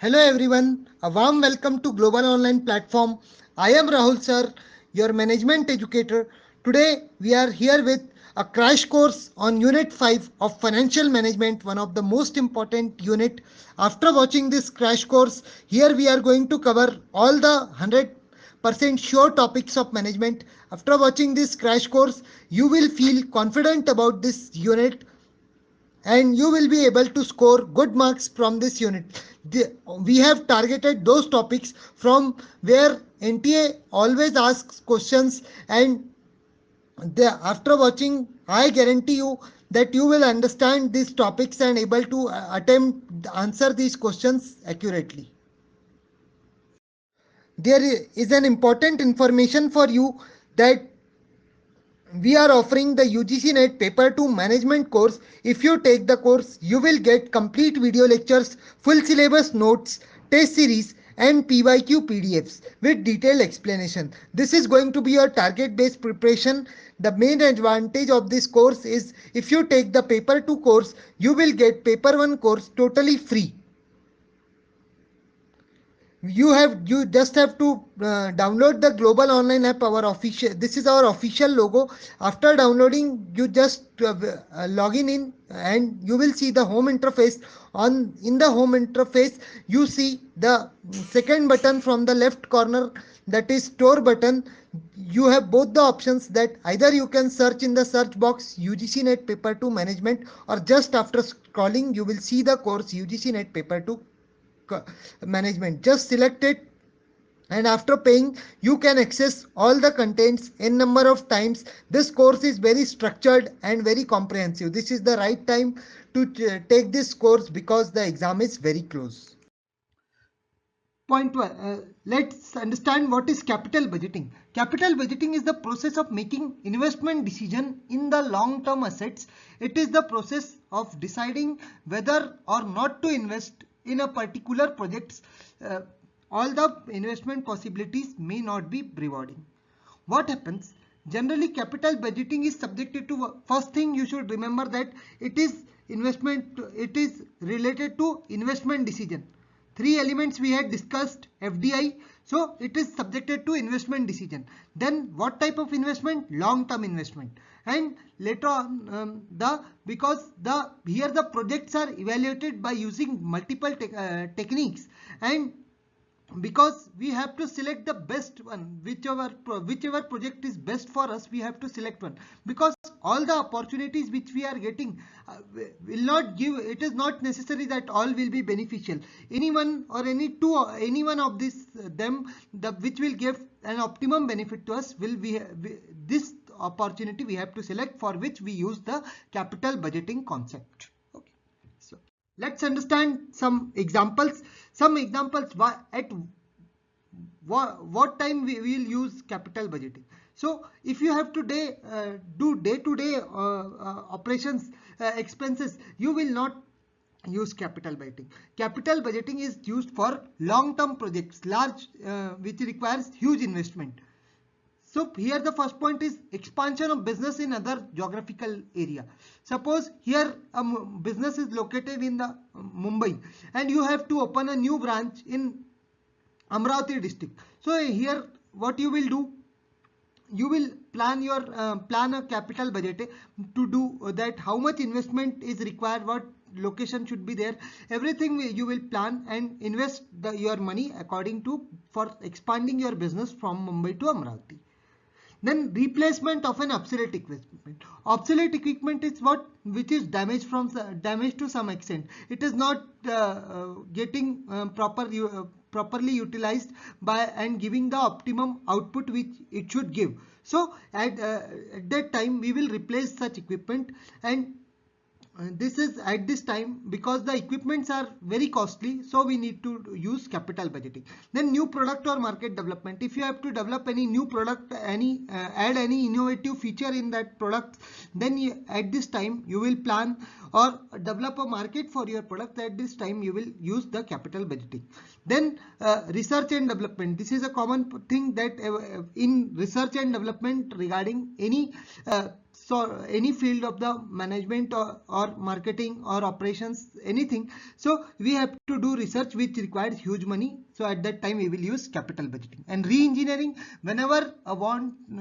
Hello everyone, a warm welcome to Global Online Platform. I am Rahul sir, your management educator. Today we are here with a crash course on Unit 5 of Financial Management, one of the most important unit. After watching this crash course, here we are going to cover all the 100% sure topics of management. After watching this crash course, you will feel confident about this unit and you will be able to score good marks from this unit. We have targeted those topics from where NTA always asks questions, and after watching, I guarantee you that you will understand these topics and able to attempt answer these questions accurately. There is an important information for you that we are offering the UGC NET Paper 2 Management course. If you take the course, you will get complete video lectures, full syllabus notes, test series and PYQ PDFs with detailed explanation. This is going to be your target based preparation. The main advantage of this course is if you take the Paper 2 course, you will get Paper 1 course totally free. You just have to download the global online app. Our official, this is our official logo. After downloading, you just log in and you will see the home interface. In the home interface, you see the second button from the left corner, that is store button. You have both the options, that either you can search in the search box UGC NET Paper 2 Management, or just after scrolling you will see the course UGC NET Paper 2 Management. Just select it, and after paying you can access all the contents n number of times. This course is very structured and very comprehensive. This is the right time to take this course because the exam is very close. Point 1. Let's understand what is capital budgeting. Capital budgeting is the process of making investment decision in the long-term assets. It is the process of deciding whether or not to invest in a particular project. All the investment possibilities may not be rewarding. What happens? Generally, capital budgeting is subjected to, first thing you should remember, that it is related to investment decision. Three elements we had discussed: FDI, so it is subjected to investment decision. Then what type of investment? Long-term investment. And later on, here the projects are evaluated by using multiple techniques, and because we have to select the best one, whichever project is best for us, we have to select one, because all the opportunities which we are getting will not give, it is not necessary that all will be beneficial. Anyone or any one of this which will give an optimum benefit to us will be this opportunity we have to select, for which we use the capital budgeting concept. Okay, so let's understand some examples. At what time we will use capital budgeting. So if you have to do day-to-day operations, expenses, you will not use capital budgeting. Capital budgeting is used for long-term projects, large, which requires huge investment. So here the first point is expansion of business in other geographical area. Suppose here a business is located in the Mumbai, and you have to open a new branch in Amravati district. So here what you will do, you will plan a capital budget to do that, how much investment is required, what location should be there, everything you will plan and invest your money according to, for expanding your business from Mumbai to Amravati. Then replacement of an obsolete equipment. Obsolete equipment is which is damaged to some extent. It is not getting properly utilized and giving the optimum output which it should give. So at that time we will replace such equipment, and this is at this time because the equipments are very costly, so we need to use capital budgeting. Then new product or market development. If you have to develop any new product, add any innovative feature in that product, then at this time you will plan or develop a market for your product. At this time you will use the capital budgeting. Then research and development. This is a common thing that in research and development regarding any any field of the management or marketing or operations, anything. So we have to do research which requires huge money. So at that time we will use capital budgeting. And re-engineering, whenever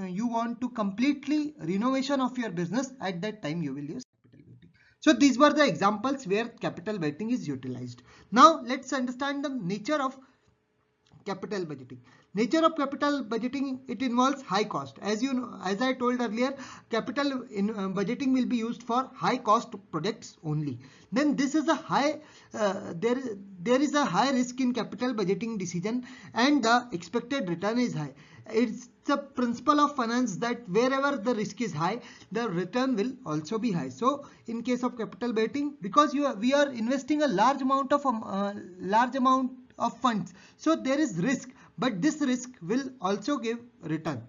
you want to completely renovation of your business, at that time you will use capital budgeting. So these were the examples where capital budgeting is utilized. Now let's understand the nature of capital budgeting. Nature of capital budgeting, it involves high cost. As you know, as I told earlier, capital budgeting will be used for high cost projects only. Then this is a high, there is a high risk in capital budgeting decision, and the expected return is high. It's the principle of finance that wherever the risk is high, the return will also be high. So in case of capital budgeting, because we are investing a large amount of funds, so there is risk, but this risk will also give return.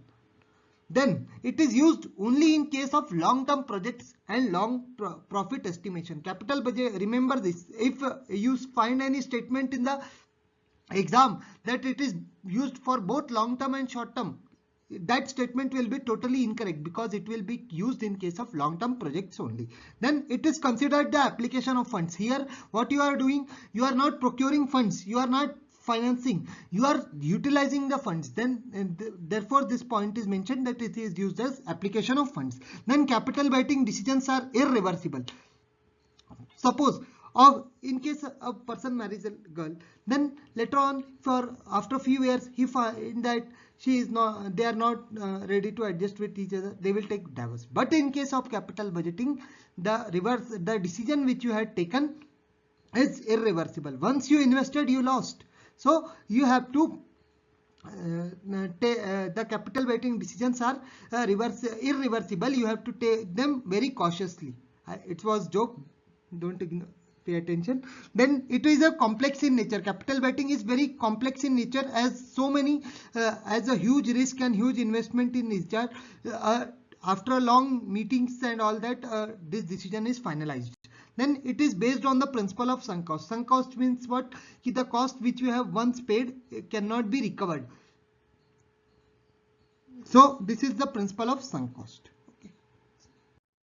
Then it is used only in case of long-term projects and long profit estimation. Capital budget, remember this, if you find any statement in the exam that it is used for both long-term and short-term, that statement will be totally incorrect, because it will be used in case of long-term projects only. Then it is considered the application of funds. Here what you are doing, you are not procuring funds, you are not financing, you are utilizing the funds. Then therefore this point is mentioned that it is used as application of funds. Then capital budgeting decisions are irreversible. Suppose in case a person marries a girl, then later on, after a few years, he find that they are not ready to adjust with each other, they will take divorce. But in case of capital budgeting, the decision which you had taken is irreversible. Once you invested, you lost. So you have to the capital budgeting decisions are irreversible. You have to take them very cautiously. It was joke, don't ignore. Pay attention. Then it is a complex in nature. Capital budgeting is very complex in nature, as so many as a huge risk and huge investment in nature. After long meetings and all that, this decision is finalized. Then it is based on the principle of sunk cost. Sunk cost means what? The cost which you have once paid cannot be recovered. So this is the principle of sunk cost. Okay.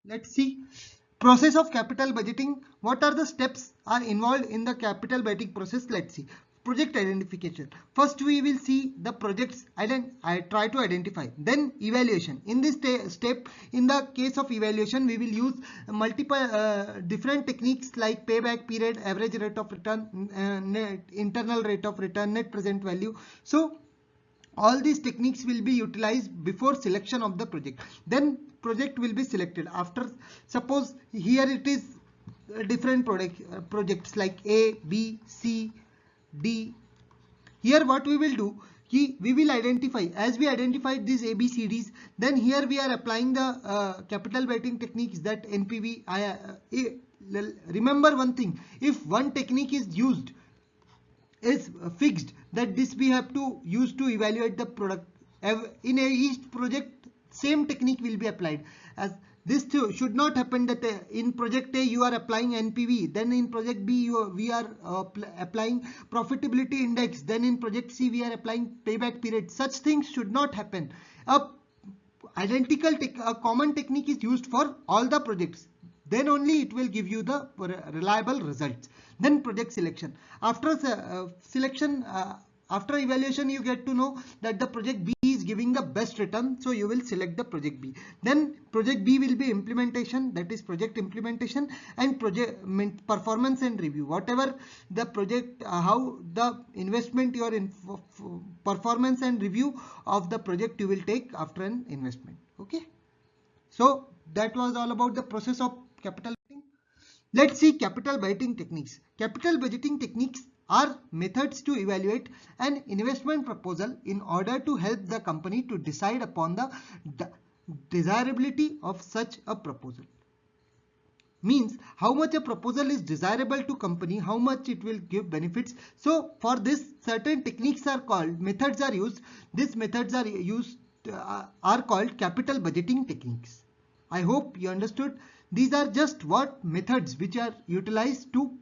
Let's see. Process of capital budgeting. What are the steps are involved in the capital budgeting process? Let's see. Project identification. First we will see the projects I try to identify. Then evaluation. In this step, in the case of evaluation, we will use multiple different techniques like payback period, average rate of return, net internal rate of return, net present value. So all these techniques will be utilized before selection of the project. Then project will be selected. After, suppose here it is different projects like A, B, C, D. Here what we will do, we will identify, as we identified these ABCDs, then here we are applying the capital budgeting techniques, that NPV. Remember one thing, if one technique is used, is fixed, that this we have to use to evaluate the product. In each project, same technique will be applied. As this should not happen that in project A you are applying NPV, then in project B we are applying profitability index, then in project C we are applying payback period. Such things should not happen. A common technique is used for all the projects. Then only it will give you the reliable results. Then project selection. After selection, after evaluation, you get to know that the project B is giving the best return, so you will select the project B. Then project B will be implementation, that is project implementation, and project performance and review. Whatever the project, how the investment, your performance and review of the project you will take after an investment. Okay. So that was all about the process of capital budgeting. Let's see capital budgeting techniques. Capital budgeting techniques are methods to evaluate an investment proposal in order to help the company to decide upon the desirability of such a proposal. Means how much a proposal is desirable to company, how much it will give benefits. So for this, certain techniques are called, methods are used. These methods are used are called capital budgeting techniques. I hope you understood. These are just what methods which are utilized to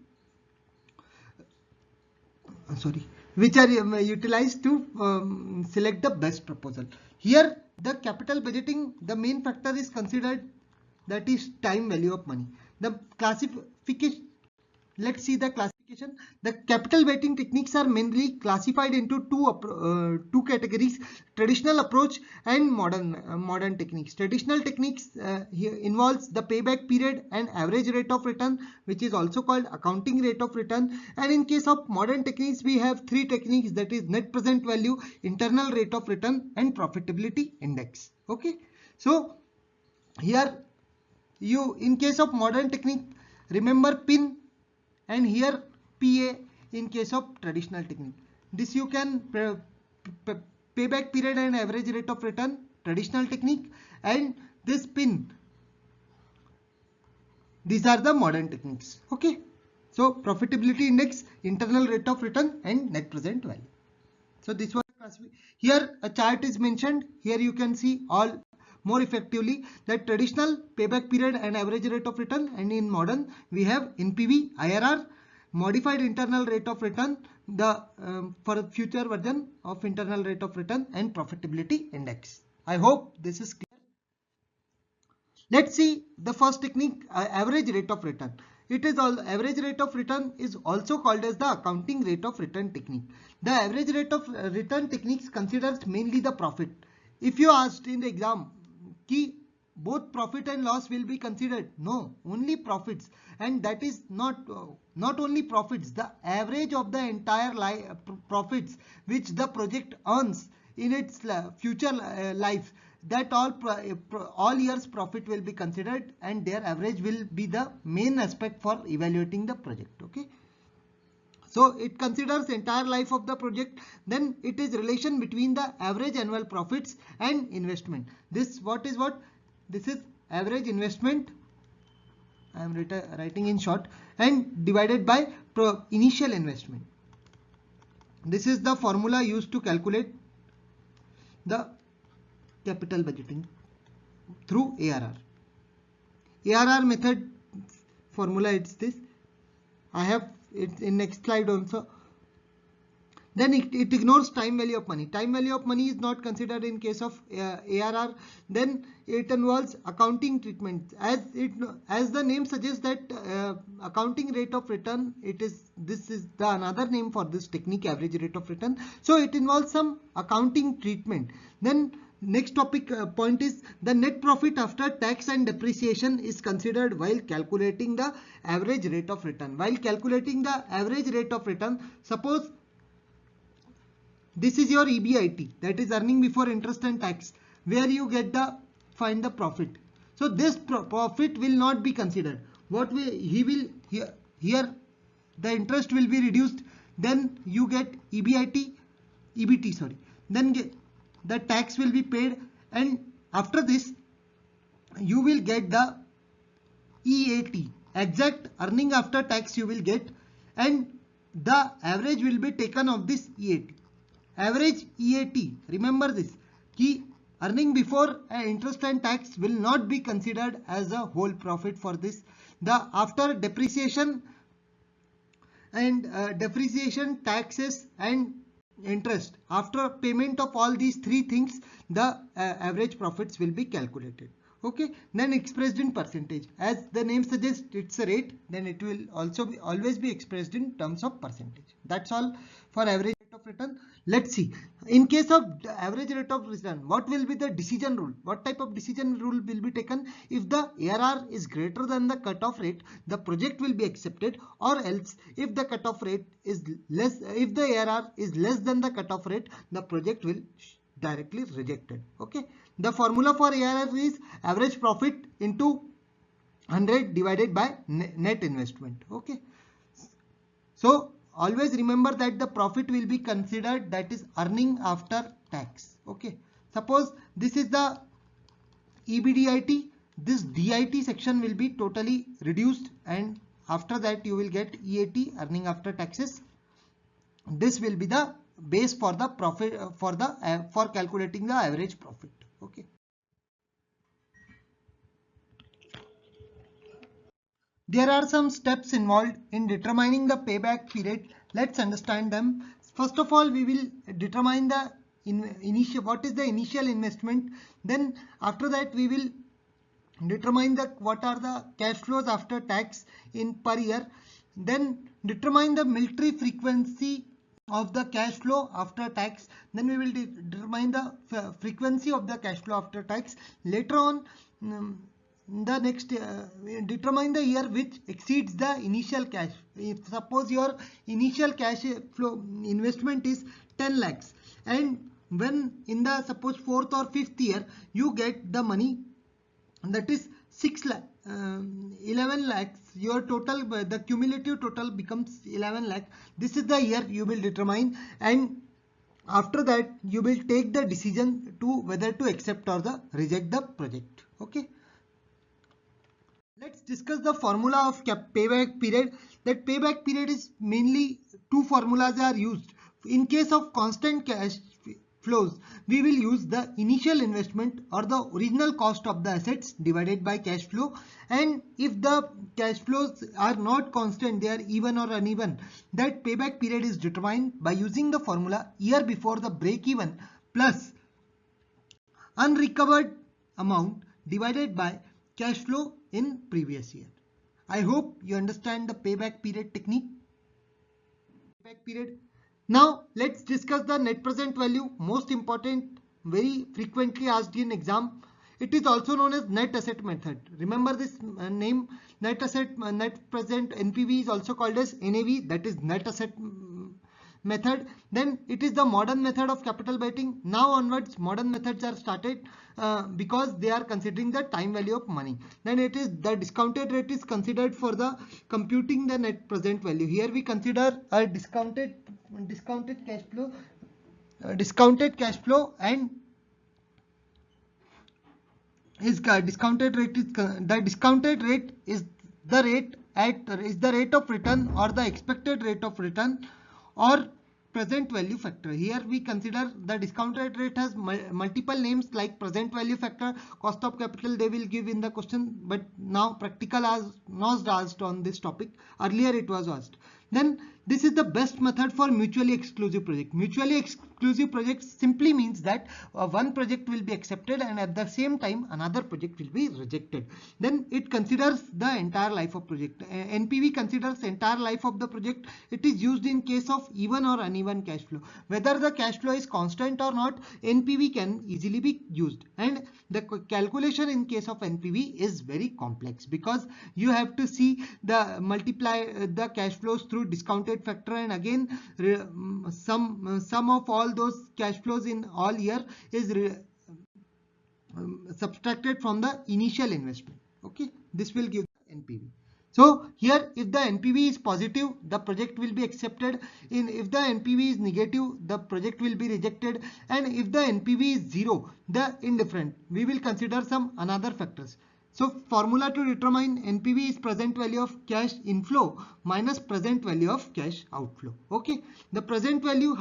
select the best proposal. Here the capital budgeting, the main factor is considered that is time value of money. The classification, let's see the classification. The capital weighting techniques are mainly classified into two categories: traditional approach and modern techniques. Traditional techniques here involves the payback period and average rate of return, which is also called accounting rate of return. And in case of modern techniques, we have three techniques, that is net present value, internal rate of return, and profitability index. Okay, so here you, in case of modern technique, remember PIN, and here PA in case of traditional technique. This you can payback period and average rate of return, traditional technique, and this PIN. These are the modern techniques. Okay, so profitability index, internal rate of return, and net present value. So this was here a chart is mentioned. Here you can see all more effectively that traditional payback period and average rate of return, and in modern we have NPV, IRR, modified internal rate of return, the for future version of internal rate of return, and profitability index. I hope this is clear. Let's see the first technique, average rate of return. It is all average rate of return is also called as the accounting rate of return technique. The average rate of return techniques considers mainly the profit. If you asked in the exam, key both profit and loss will be considered, no, only profits, and that is not only profits, the average of the entire profits which the project earns in its future life, that all years profit will be considered, and their average will be the main aspect for evaluating the project. Okay, so it considers entire life of the project. Then it is relation between the average annual profits and investment. This this is average investment, I am writing in short, and divided by initial investment. This is the formula used to calculate the capital budgeting through ARR. ARR method formula, it's this. I have it in next slide also. Then it ignores time value of money. Time value of money is not considered in case of ARR. Then it involves accounting treatment. As the name suggests that accounting rate of return, this is the another name for this technique, average rate of return. So it involves some accounting treatment. Then next topic point is the net profit after tax and depreciation is considered while calculating the average rate of return. While calculating the average rate of return, suppose this is your EBIT, that is earning before interest and tax, where you get find the profit. So this profit will not be considered. Here the interest will be reduced. Then you get EBT, sorry. Then the tax will be paid, and after this you will get the EAT, exact earning after tax you will get, and the average will be taken of this EAT. Average EAT, remember this, key earning before interest and tax will not be considered as a whole profit for this. The after depreciation and taxes and interest, after payment of all these three things, the average profits will be calculated. Okay, then expressed in percentage. As the name suggests, it's a rate, then it will also always be expressed in terms of percentage. That's all for average rate of return. Let's see, in case of average rate of return, what will be the decision rule? What type of decision rule will be taken? If the ARR is greater than the cutoff rate, the project will be accepted, or else if the cutoff rate is less, if the ARR is less than the cutoff rate, the project will directly rejected. Okay, the formula for ARR is average profit into 100 divided by net investment. Okay, so always remember that the profit will be considered, that is earning after tax. Okay, suppose this is the EBDIT, this DIT section will be totally reduced, and after that you will get EAT, earning after taxes. This will be the base for the profit for calculating the average profit. Okay, there are some steps involved in determining the payback period. Let's understand them. First of all, we will determine the what is the initial investment. Then after that we will determine what are the cash flows after tax in per year, then determine the military frequency of the cash flow after tax, then we will determine the frequency of the cash flow after tax. Later on, the next determine the year which exceeds the initial cash. If suppose your initial cash flow investment is 10 lakhs, and when in the suppose 4th or 5th year you get the money that is 11 lakhs, your total, the cumulative total becomes 11 lakh. This is the year you will determine, and after that you will take the decision to whether to accept or reject the project. Okay. Let's discuss the formula of payback period. That payback period is mainly two formulas are used. In case of constant cash flows, we will use the initial investment or the original cost of the assets divided by cash flow. And if the cash flows are not constant, they are even or uneven, that payback period is determined by using the formula year before the break even plus unrecovered amount divided by cash flow in previous year. I hope you understand the payback period technique. Payback period. Now let's discuss the net present value, most important, very frequently asked in exam. It is also known as net asset method. Remember this name, net asset, net present NPV is also called as NAV, that is net asset method. Then it is the modern method of capital betting. Now onwards modern methods are started because they are considering the time value of money. Then it is the discounted rate is considered for the computing the net present value. Here we consider a discounted cash flow, and is discounted rate is the discounted rate is the rate of return or the expected rate of return or present value factor. Here we consider the discounted rate has multiple names like present value factor, cost of capital, they will give in the question, but now practical as not asked on this topic. Earlier it was asked. Then this is the best method for mutually exclusive project. Mutually exclusive projects simply means that one project will be accepted and at the same time another project will be rejected. Then it considers the entire life of project. NPV considers entire life of the project. It is used in case of even or uneven cash flow. Whether the cash flow is constant or not, NPV can easily be used. And the calculation in case of NPV is very complex because you have to see the multiply the cash flows through discounted factor, and again sum of all those cash flows in all year is subtracted from the initial investment. Okay, this will give NPV. So here if the NPV is positive, the project will be accepted. If the NPV is negative, the project will be rejected. And if the NPV is zero, the indifferent, we will consider some another factors. So formula to determine NPV is present value of cash inflow minus present value of cash outflow. Okay, the present value,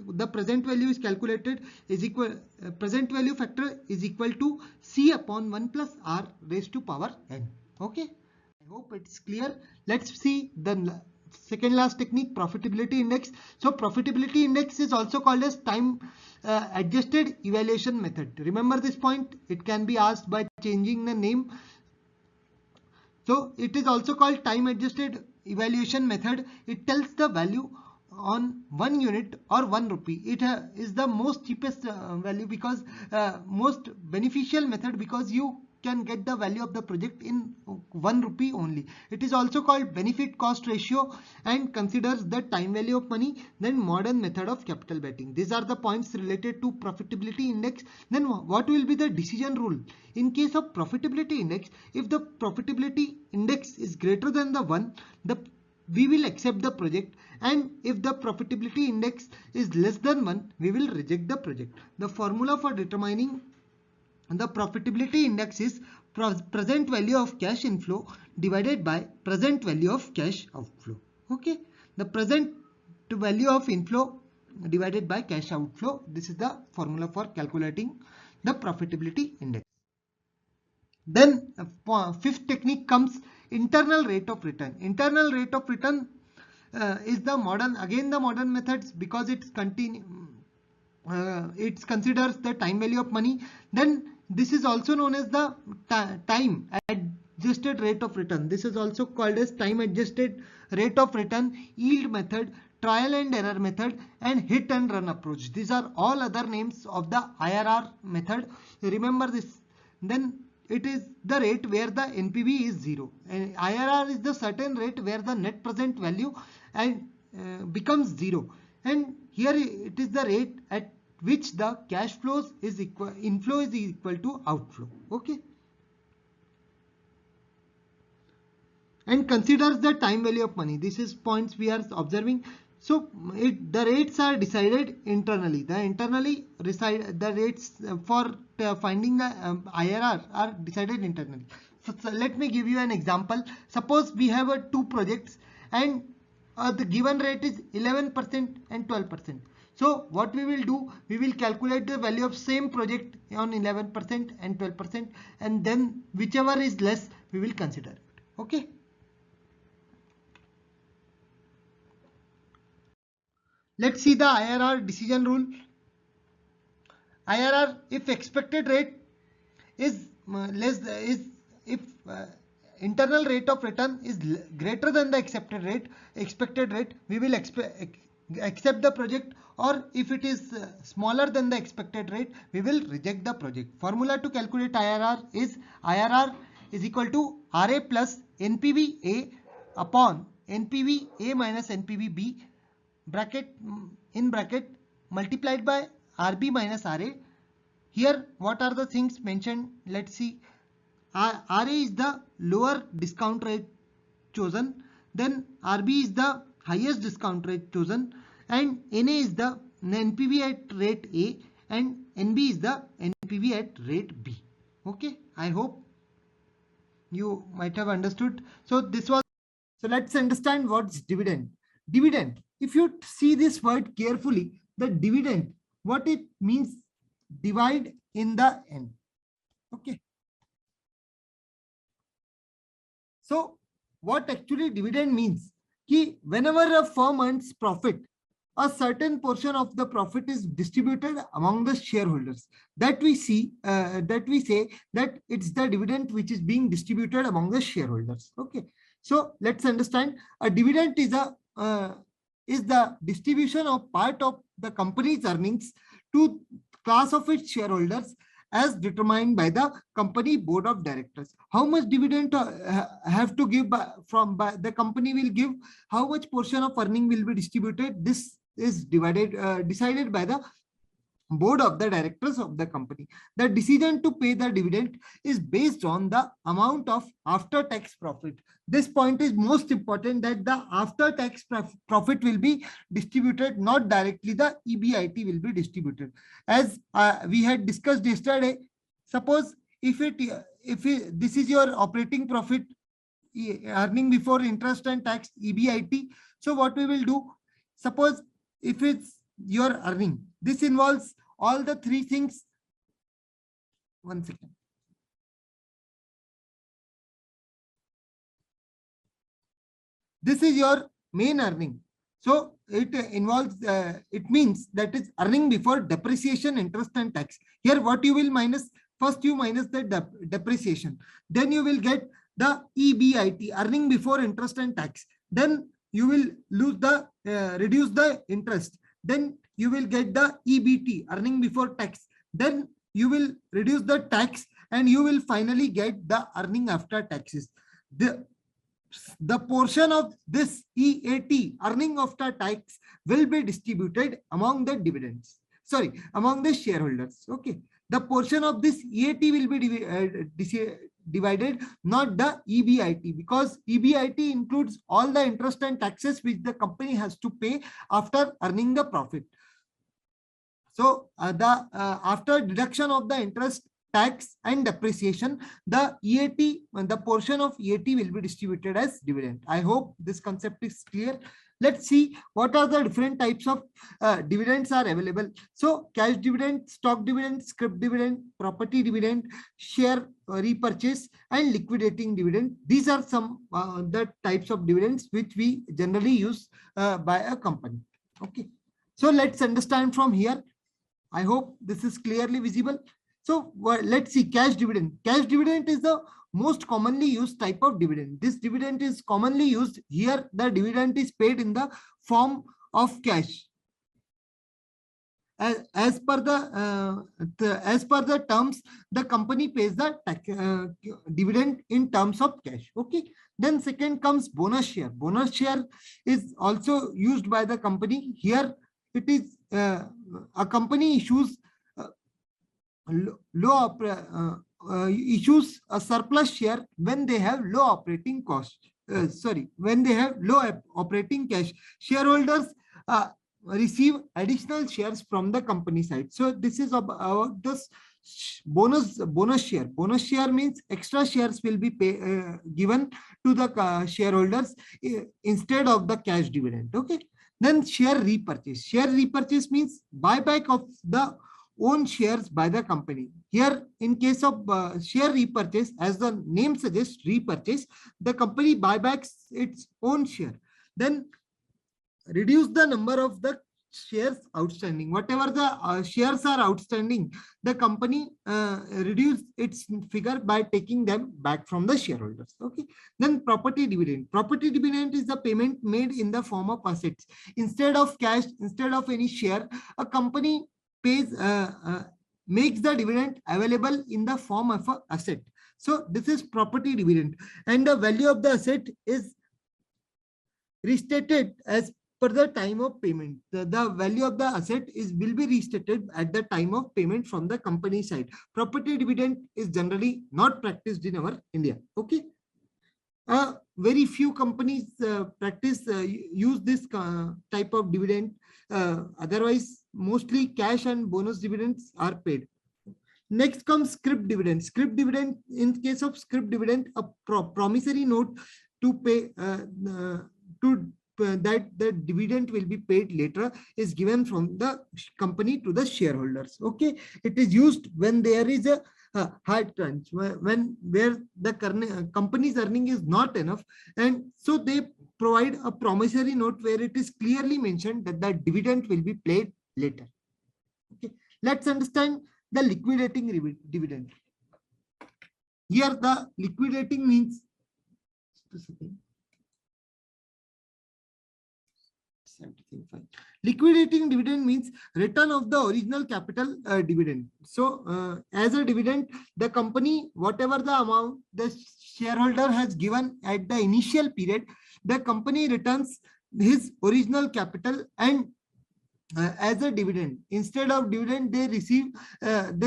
the present value is calculated is equal, present value factor is equal to C upon 1 plus R raised to power n. Okay, I hope it's clear. Let's see the second last technique, profitability index. So profitability index is also called as time adjusted evaluation method. Remember this point, it can be asked by changing the name. So it is also called time adjusted evaluation method. It tells the value on 1 unit or 1 rupee. It is the most cheapest value because most beneficial method because you can get the value of the project in 1 rupee only. It is also called benefit cost ratio and considers the time value of money. Then modern method of capital betting. These are the points related to profitability index. Then what will be the decision rule? In case of profitability index, if the profitability index is greater than the 1, we will accept the project, and if the profitability index is less than 1, we will reject the project. The formula for determining the profitability index is present value of cash inflow divided by present value of cash outflow. Okay, the present value of inflow divided by cash outflow. This is the formula for calculating the profitability index. Then fifth technique comes internal rate of return. Internal rate of return is the modern methods because it considers the time value of money. Then this is also known as the time adjusted rate of return. This is also called as time adjusted rate of return, yield method, trial and error method, and hit and run approach. These are all other names of the IRR method. Remember this. Then it is the rate where the NPV is 0, and IRR is the certain rate where the net present value and becomes 0, and here it is the rate at which the cash flows is equal, inflow is equal to outflow. Okay, and considers the time value of money. This is points we are observing. So the rates are decided internally. The rates for finding the IRR are decided internally. So let me give you an example. Suppose we have two projects, and the given rate is 11% and 12%. So what we will do, we will calculate the value of same project on 11% and 12%, and then whichever is less we will consider it. Okay. Let's see the IRR decision rule. IRR, if expected rate is if internal rate of return is greater than the expected rate, we will accept the project, or if it is smaller than the expected rate, we will reject the project. Formula to calculate IRR is equal to RA plus NPV A upon NPV A minus NPV B in bracket multiplied by RB minus RA. Here what are the things mentioned? Let's see. RA is the lower discount rate chosen, then RB is the highest discount rate chosen, and NA is the NPV at rate A, and NB is the NPV at rate B. Okay, I hope you might have understood. So let's understand what's dividend. Dividend, if you see this word carefully, the dividend, what it means, divide in the end. Okay. So what actually dividend means? Ki whenever a firm earns profit, a certain portion of the profit is distributed among the shareholders. That we say that it's the dividend which is being distributed among the shareholders. Okay. So let's understand. A dividend is the distribution of part of the company's earnings to class of its shareholders as determined by the company board of directors. How much dividend have to give by the company will give, how much portion of earning will be distributed, this is decided by the board of the directors of the company. The decision to pay the dividend is based on the amount of after-tax profit. This point is most important, that the after-tax profit will be distributed, not directly the EBIT will be distributed. As we had discussed yesterday, suppose if this is your operating profit, earning before interest and tax, EBIT. So what we will do, suppose if it's your earning, this involves all the three things. One second. This is your main earning. So it involves, it means that is earning before depreciation, interest and tax. Here what you will minus, first you minus the depreciation. Then you will get the EBIT, earning before interest and tax. Then you will lose the, reduce the interest. Then you will get the EBT, earning before tax. Then you will reduce the tax, and you will finally get the earning after taxes. The portion of this EAT, earning after tax, will be distributed among the dividends. Sorry, among the shareholders. Okay. The portion of this EAT will be divided, not the EBIT, because EBIT includes all the interest and taxes which the company has to pay after earning the profit. So after deduction of the interest, tax and depreciation, the EAT, the portion of EAT will be distributed as dividend. I hope this concept is clear. Let's see what are the different types of dividends are available. So cash dividend, stock dividend, scrip dividend, property dividend, share repurchase, and liquidating dividend. These are some the types of dividends which we generally use by a company. Okay. So let's understand from here. I hope this is clearly visible. So let's see cash dividend. Cash dividend is the most commonly used type of dividend. This dividend is commonly used here. The dividend is paid in the form of cash. As per the terms, the company pays the dividend in terms of cash. Okay. Then second comes bonus share. Bonus share is also used by the company. Here it is a company issues issues a surplus share when they have low operating cost. When they have low operating cash, shareholders receive additional shares from the company side. So this is about this bonus share. Bonus share means extra shares will be given to the shareholders instead of the cash dividend. Okay. Then share repurchase. Share repurchase means buyback of the own shares by the company. Here, in case of share repurchase, as the name suggests, repurchase, the company buybacks its own share. Then reduce the number of the shares outstanding. Whatever the shares are outstanding, the company reduce its figure by taking them back from the shareholders. Okay. Then property dividend. Property dividend is the payment made in the form of assets. Instead of cash, instead of any share, a company pays makes the dividend available in the form of an asset. So this is property dividend, and the value of the asset is restated as per the time of payment. The value of the asset will be restated at the time of payment from the company side. Property dividend is generally not practiced in our India. Okay. Very few companies use this type of dividend. Otherwise, mostly cash and bonus dividends are paid. Next comes scrip dividend. Scrip dividend, in case of scrip dividend, a promissory note to pay that the dividend will be paid later is given from the company to the shareholders. Okay. It is used when there is a hard crunch, where the company's earning is not enough, and so they provide a promissory note where it is clearly mentioned that the dividend will be paid later. Okay. Let's understand the liquidating dividend. Here the liquidating means liquidating dividend means return of the original capital dividend. So as a dividend, the company, whatever the amount the shareholder has given at the initial period, the company returns his original capital, and as a dividend, instead of dividend, they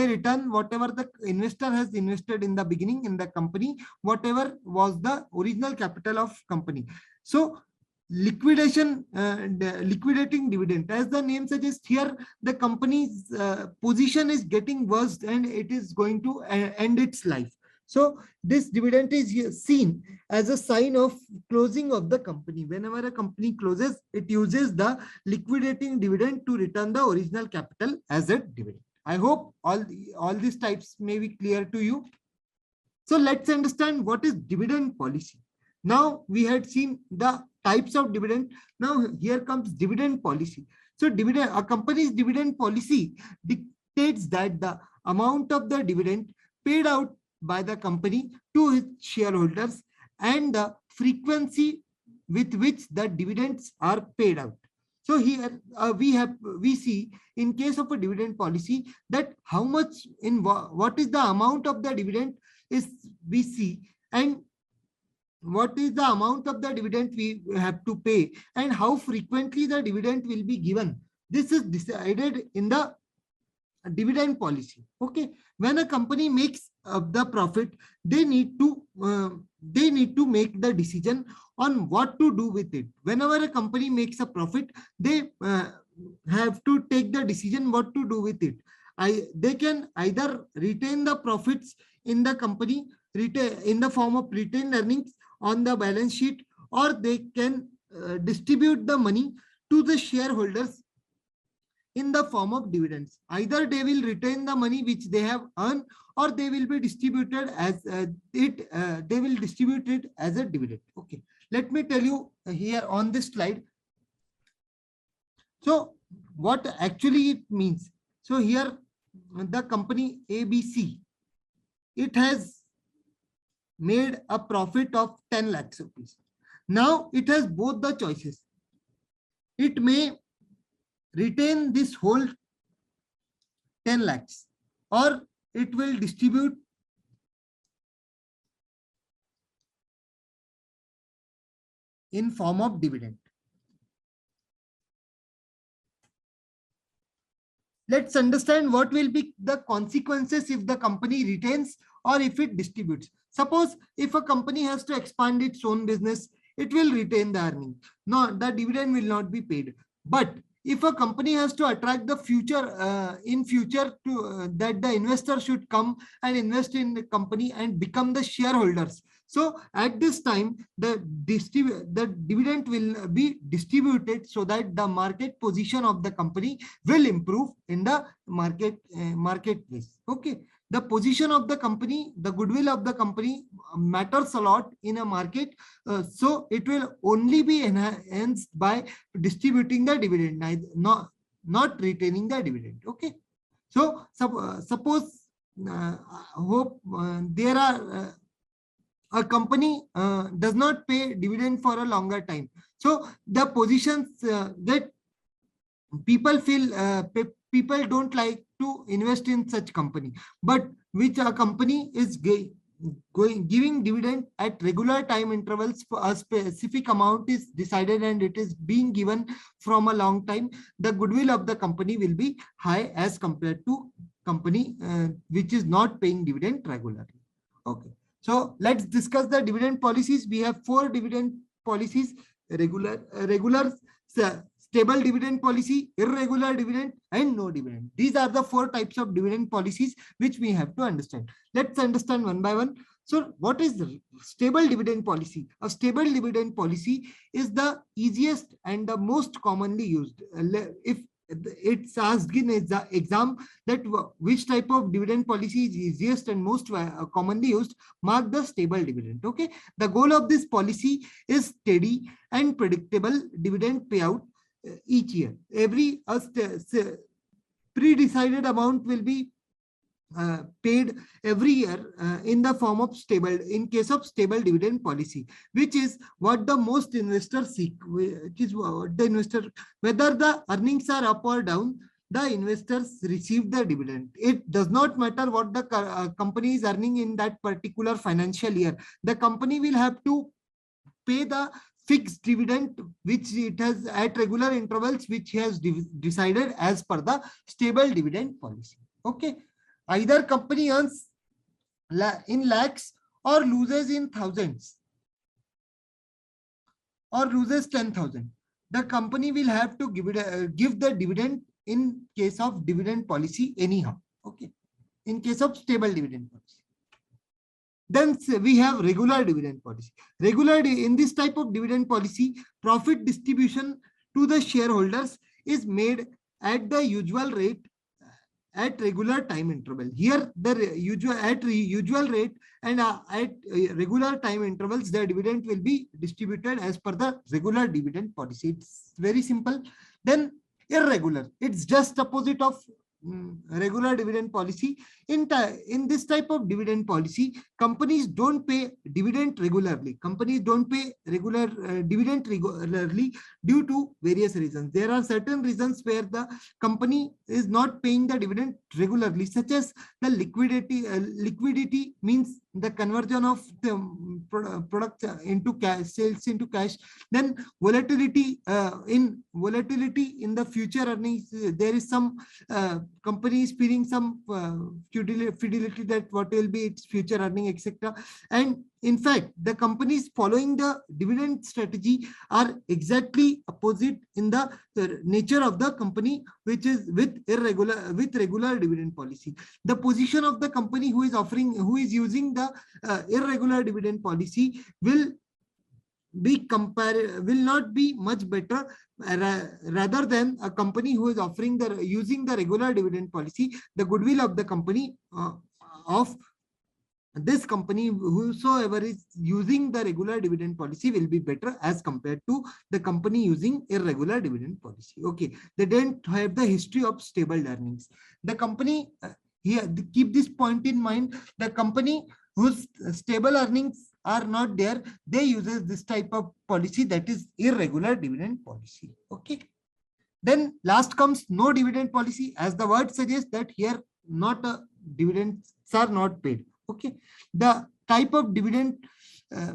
return whatever the investor has invested in the beginning in the company, whatever was the original capital of company. So liquidating dividend, as the name suggests, here the company's position is getting worse and it is going to end its life. So this dividend is seen as a sign of closing of the company. Whenever a company closes, it uses the liquidating dividend to return the original capital as a dividend. I hope all these types may be clear to you. So let's understand what is dividend policy. Now we had seen the types of dividend. Now here comes dividend policy. So a company's dividend policy dictates that the amount of the dividend paid out by the company to its shareholders and the frequency with which the dividends are paid out. So here we see, in case of a dividend policy, that how much what is the amount of the dividend is we see, and what is the amount of the dividend we have to pay, and how frequently the dividend will be given. This is decided in the dividend policy. Okay. When a company makes the profit, they need to make the decision on what to do with it. Whenever a company makes a profit, they have to take the decision what to do with it. They can either retain the profits in the company, in the form of retained earnings on the balance sheet, or they can distribute the money to the shareholders in the form of dividends. Either they will retain the money which they have earned, or they will be distributed as they will distribute it as a dividend. Okay, let me tell you here on this slide. So what actually it means. So here the company ABC, it has made a profit of 10 lakhs rupees. Now it has both the choices. It may retain this whole 10 lakhs or it will distribute in form of dividend. Let's understand what will be the consequences if the company retains or if it distributes. Suppose if a company has to expand its own business, it will retain the earning. No, the dividend will not be paid. But if a company has to attract the future, in future to that the investor should come and invest in the company and become the shareholders. So at this time, the dividend will be distributed so that the market position of the company will improve in the marketplace. Okay. The position of the company, the goodwill of the company matters a lot in a market. So it will only be enhanced by distributing the dividend, not retaining the dividend. Okay. So suppose hope there are a company does not pay dividend for a longer time. So the positions that people feel people don't like to invest in such company, but which a company is giving dividend at regular time intervals for a specific amount is decided and it is being given from a long time, the goodwill of the company will be high as compared to company which is not paying dividend regularly. Okay. So let's discuss the dividend policies. We have 4 dividend policies: regular, stable dividend policy, irregular dividend, and no dividend. These are the 4 types of dividend policies which we have to understand. Let's understand one by one. So what is the stable dividend policy? A stable dividend policy is the easiest and the most commonly used. If it's asked in the exam that which type of dividend policy is easiest and most commonly used, mark the stable dividend. Okay. The goal of this policy is steady and predictable dividend payout each year. Every pre-decided amount will be paid every year in the form of stable, in case of stable dividend policy, which is what the most investors seek, which is what the investor, whether the earnings are up or down, the investors receive the dividend. It does not matter what the company is earning in that particular financial year. The company will have to pay the fixed dividend which it has at regular intervals, which has decided as per the stable dividend policy. Okay. Either company earns in lakhs or loses in thousands or loses 10,000. The company will have to give the dividend in case of dividend policy anyhow. Okay. In case of stable dividend policy. Then we have regular dividend policy. In this type of dividend policy, profit distribution to the shareholders is made at the usual rate at regular time interval. Here the usual rate and at regular time intervals, the dividend will be distributed as per the regular dividend policy. It's very simple. Then irregular, it's just opposite of regular dividend policy. In this type of dividend policy, companies don't pay dividend regularly. Companies don't pay dividend regularly due to various reasons. There are certain reasons where the company is not paying the dividend regularly, such as the liquidity. Liquidity means the conversion of the product into cash, sales into cash. Then volatility in the future earnings. There is some company is feeling some fidelity that what will be its future earning, etc. And in fact, the companies following the dividend strategy are exactly opposite in the nature of the company, which is with regular dividend policy. The position of the company who is using the irregular dividend policy will not be much better rather than a company who is using the regular dividend policy. The goodwill of the company of this company, whosoever is using the regular dividend policy, will be better as compared to the company using irregular dividend policy. Okay, they don't have the history of stable earnings. The company here, keep this point in mind, the company whose stable earnings are not there, they uses this type of policy, that is irregular dividend policy. Okay, then last comes no dividend policy. As the word suggests, that here not a dividends are not paid. Okay, the type of dividend uh,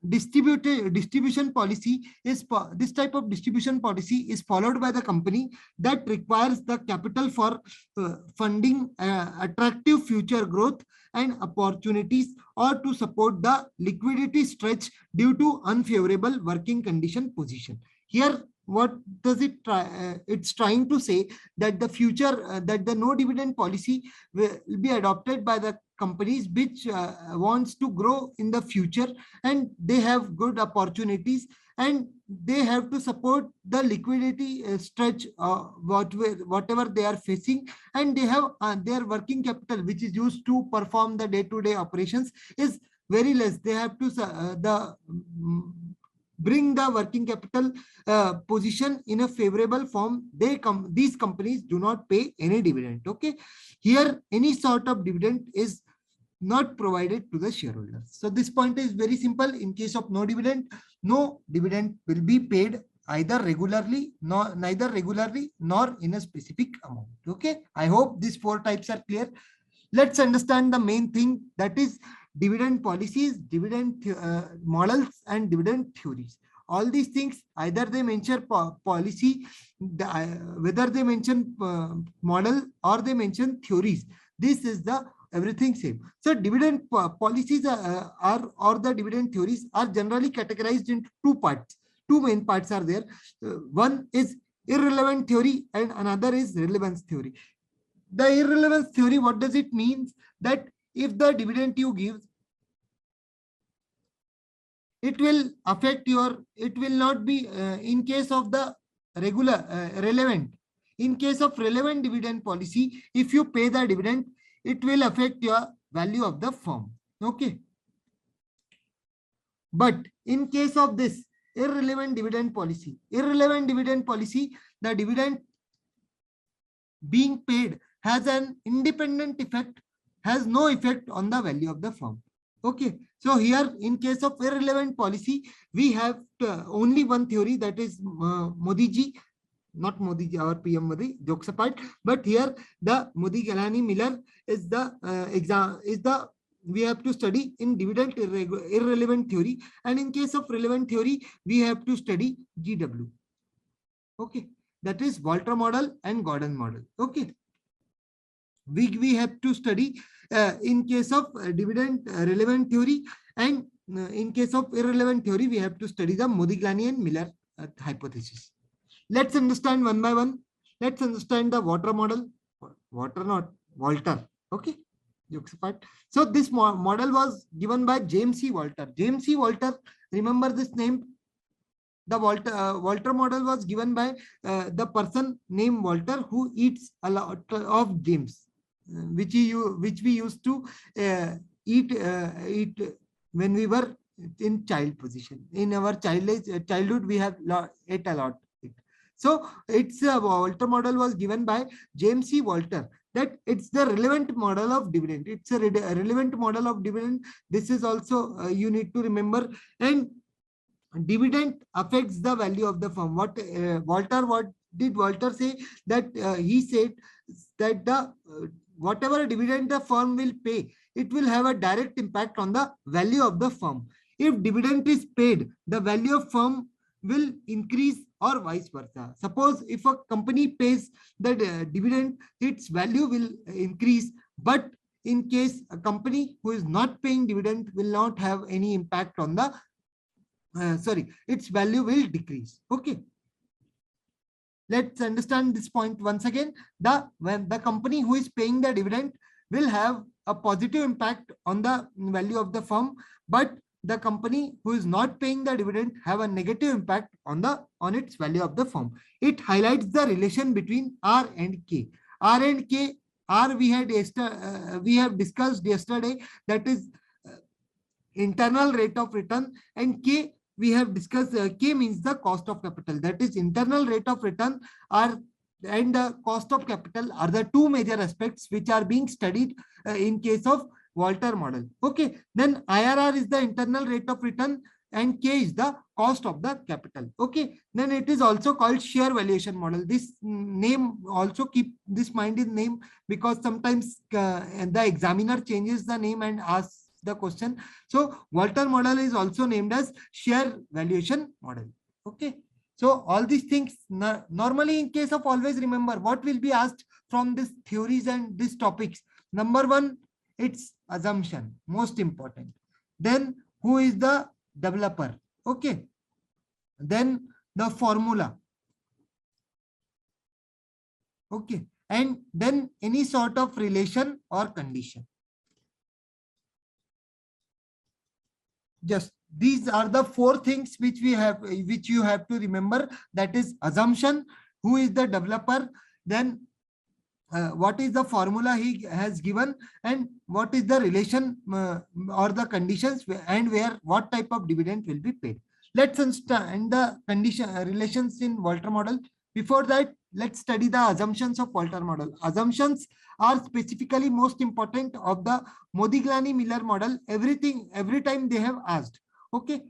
distribution policy is, this type of distribution policy is followed by the company that requires the capital for funding attractive future growth and opportunities, or to support the liquidity stretch due to unfavorable working condition position. Here what does it try? It's trying to say that the future, that the no dividend policy will be adopted by the companies which wants to grow in the future, and they have good opportunities, and they have to support the liquidity stretch, whatever they are facing, and they have their working capital which is used to perform the day-to-day operations is very less. They have to bring the working capital position in a favorable form. These companies do not pay any dividend. Okay, here any sort of dividend is not provided to the shareholders. So this point is very simple. In case of no dividend will be paid either regularly, neither regularly nor in a specific amount. Okay, I hope these four types are clear. Let's understand the main thing, that is dividend policies, dividend models, and dividend theories. All these things, either they mention policy, whether they mention model or they mention theories, this is the everything same. So dividend policies are, or the dividend theories are generally categorized into two parts. Two main parts are there. One is irrelevant theory and another is relevance theory. The irrelevance theory, what does it mean? That if the dividend you give, it will affect your, it will not be in case of the regular relevant. In case of relevant dividend policy, if you pay the dividend, it will affect your value of the firm. Okay. But in case of this irrelevant dividend policy, the dividend being paid has an independent effect, has no effect on the value of the firm. Okay, so here in case of irrelevant policy, we have only one theory, that is Modi ji, not Modi ji, our PM Modi, jokes apart, but here the Modi Galani Miller is the we have to study in dividend irrelevant theory, and in case of relevant theory, we have to study GW. Okay, that is Walter model and Gordon model. Okay, we have to study in case of dividend relevant theory, and in case of irrelevant theory, we have to study the Modigliani and Miller hypothesis. Let's understand one by one. Let's understand the Walter model. Walter. Okay. Jokes apart. So this model was given by James C. Walter. James C. Walter, remember this name? The Walter model was given by the person named Walter who eats a lot of James, which we used to eat when we were in child position. In our childhood, we have ate a lot. So it's Walter model was given by James C. Walter. That it's the relevant model of dividend. It's a relevant model of dividend. This is also you need to remember. And dividend affects the value of the firm. What did Walter say? That he said that the whatever dividend the firm will pay, it will have a direct impact on the value of the firm. If dividend is paid, the value of firm will increase, or vice versa. Suppose if a company pays the dividend, its value will increase, but in case a company who is not paying dividend will not have any impact on the its value will decrease. Okay, let's understand this point once again. When the company who is paying the dividend will have a positive impact on the value of the firm, but the company who is not paying the dividend have a negative impact on its value of the firm. It highlights the relation between R and K. R and K R we have discussed yesterday, that is internal rate of return, and K we have discussed. K means the cost of capital, that is internal rate of return are and cost of capital are the two major aspects which are being studied in case of Walter model. Okay, then IRR is the internal rate of return and K is the cost of the capital. Okay, then it is also called share valuation model. This name also keep this mind in name, because sometimes the examiner changes the name and asks the question. So Walter model is also named as share valuation model. Okay, so all these things normally, in case of, always remember what will be asked from these theories and these topics. Number one, it's assumption, most important. Then who is the developer? Okay, then the formula. Okay, and then any sort of relation or condition. Just these are the four things which you have to remember. That is assumption, who is the developer, then what is the formula he has given, and what is the relation or the conditions, and where what type of dividend will be paid. Let's understand the condition relations in Walter model. Before that, let's study the assumptions of Walter model. Assumptions are specifically most important of the Modigliani-Miller model. Every time they have asked. Okay,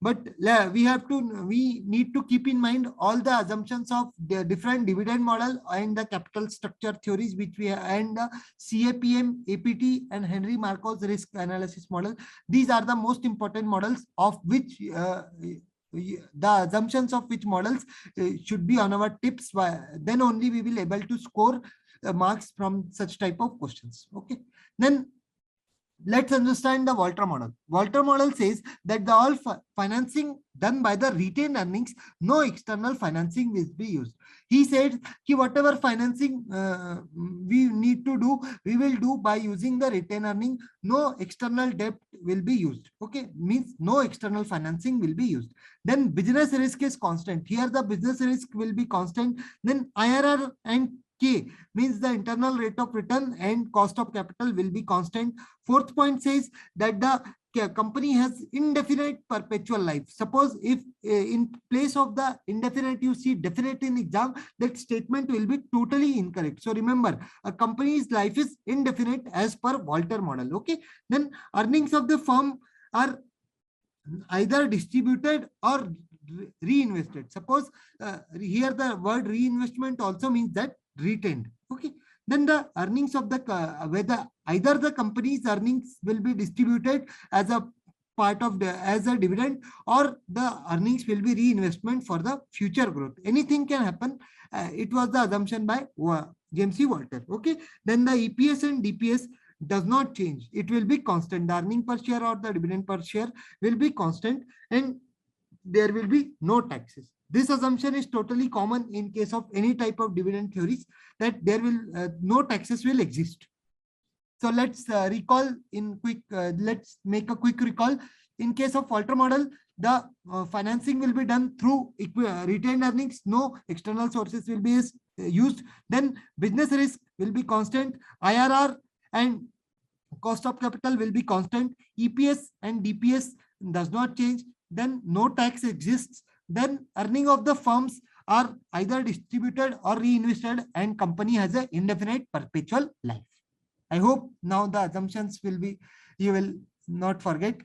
but we need to keep in mind all the assumptions of the different dividend model and the capital structure theories which we have, and the CAPM, APT, and Henry Markov's risk analysis model. These are the most important models of which the assumptions of which models should be on our tips. Then only we will able to score marks from such type of questions. Okay, then let's understand the Walter model. Walter model says that the all financing done by the retained earnings, no external financing will be used. He said that whatever financing we need to do, we will do by using the retained earning. No external debt will be used. Okay, means no external financing will be used. Then business risk is constant. Here the business risk will be constant. Then IRR and K means the internal rate of return and cost of capital will be constant. Fourth point says that the company has indefinite perpetual life. Suppose if in place of the indefinite you see definite in exam, that statement will be totally incorrect. So remember, a company's life is indefinite as per Walter model. Okay, then earnings of the firm are either distributed or reinvested. Suppose here the word reinvestment also means that retained. Okay, then the earnings of the whether either the company's earnings will be distributed as a part of as a dividend, or the earnings will be reinvestment for the future growth. Anything can happen. It was the assumption by James C. Walter. Okay, then the EPS and DPS does not change. It will be constant. The earning per share or the dividend per share will be constant, and there will be no taxes. This assumption is totally common in case of any type of dividend theories, that there will no taxes will exist. So let's recall in quick. Let's make a quick recall. In case of Walter model, the financing will be done through retained earnings. No external sources will be used. Then business risk will be constant. IRR and cost of capital will be constant. EPS and DPS does not change. Then no tax exists. Then earning of the firms are either distributed or reinvested, and company has an indefinite perpetual life. I hope now the assumptions will be, you will not forget.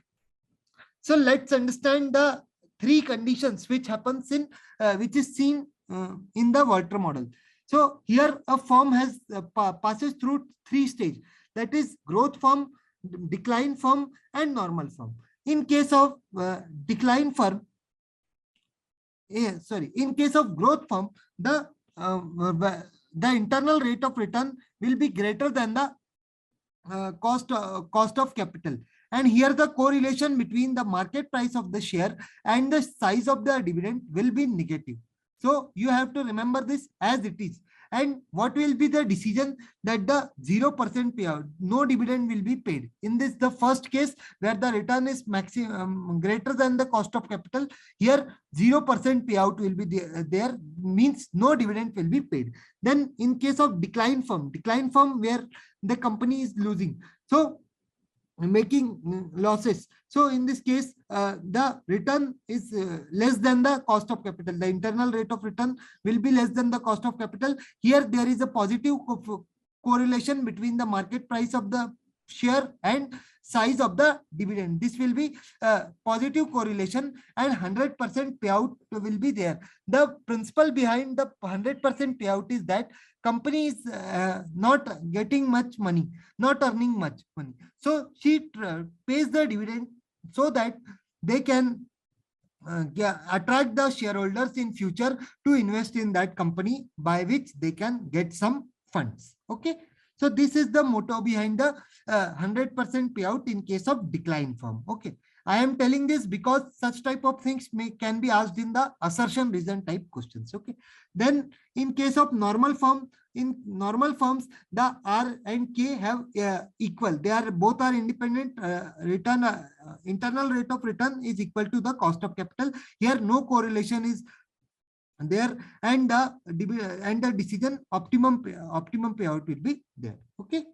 So let's understand the three conditions which happens in which is seen in the Walter model. So here a firm has passes through three stages, that is growth firm, decline firm, and normal firm. In case of decline firm, in case of growth firm, the internal rate of return will be greater than the cost of capital, and here the correlation between the market price of the share and the size of the dividend will be negative. So you have to remember this as it is. And what will be the decision? That the 0% payout, no dividend will be paid. In this, the first case where the return is maximum greater than the cost of capital, here 0% payout will be there, means no dividend will be paid. Then in case of decline firm where the company is losing, so making losses. So in this case, the return is less than the cost of capital. The internal rate of return will be less than the cost of capital. Here there is a positive correlation between the market price of the share and size of the dividend. This will be positive correlation, and 100% payout will be there. The principle behind the 100% payout is that company is not getting much money, not earning much money. So she pays the dividend so that they can attract the shareholders in future to invest in that company, by which they can get some funds. Okay. So this is the motto behind the 100% payout in case of decline firm. Okay. I am telling this because such type of things can be asked in the assertion reason type questions. Okay. Then in case of normal firm, in normal firms, the R and K have equal. They are both are independent. Return internal rate of return is equal to the cost of capital. Here no correlation is there, and the decision optimum payout will be there. Okay.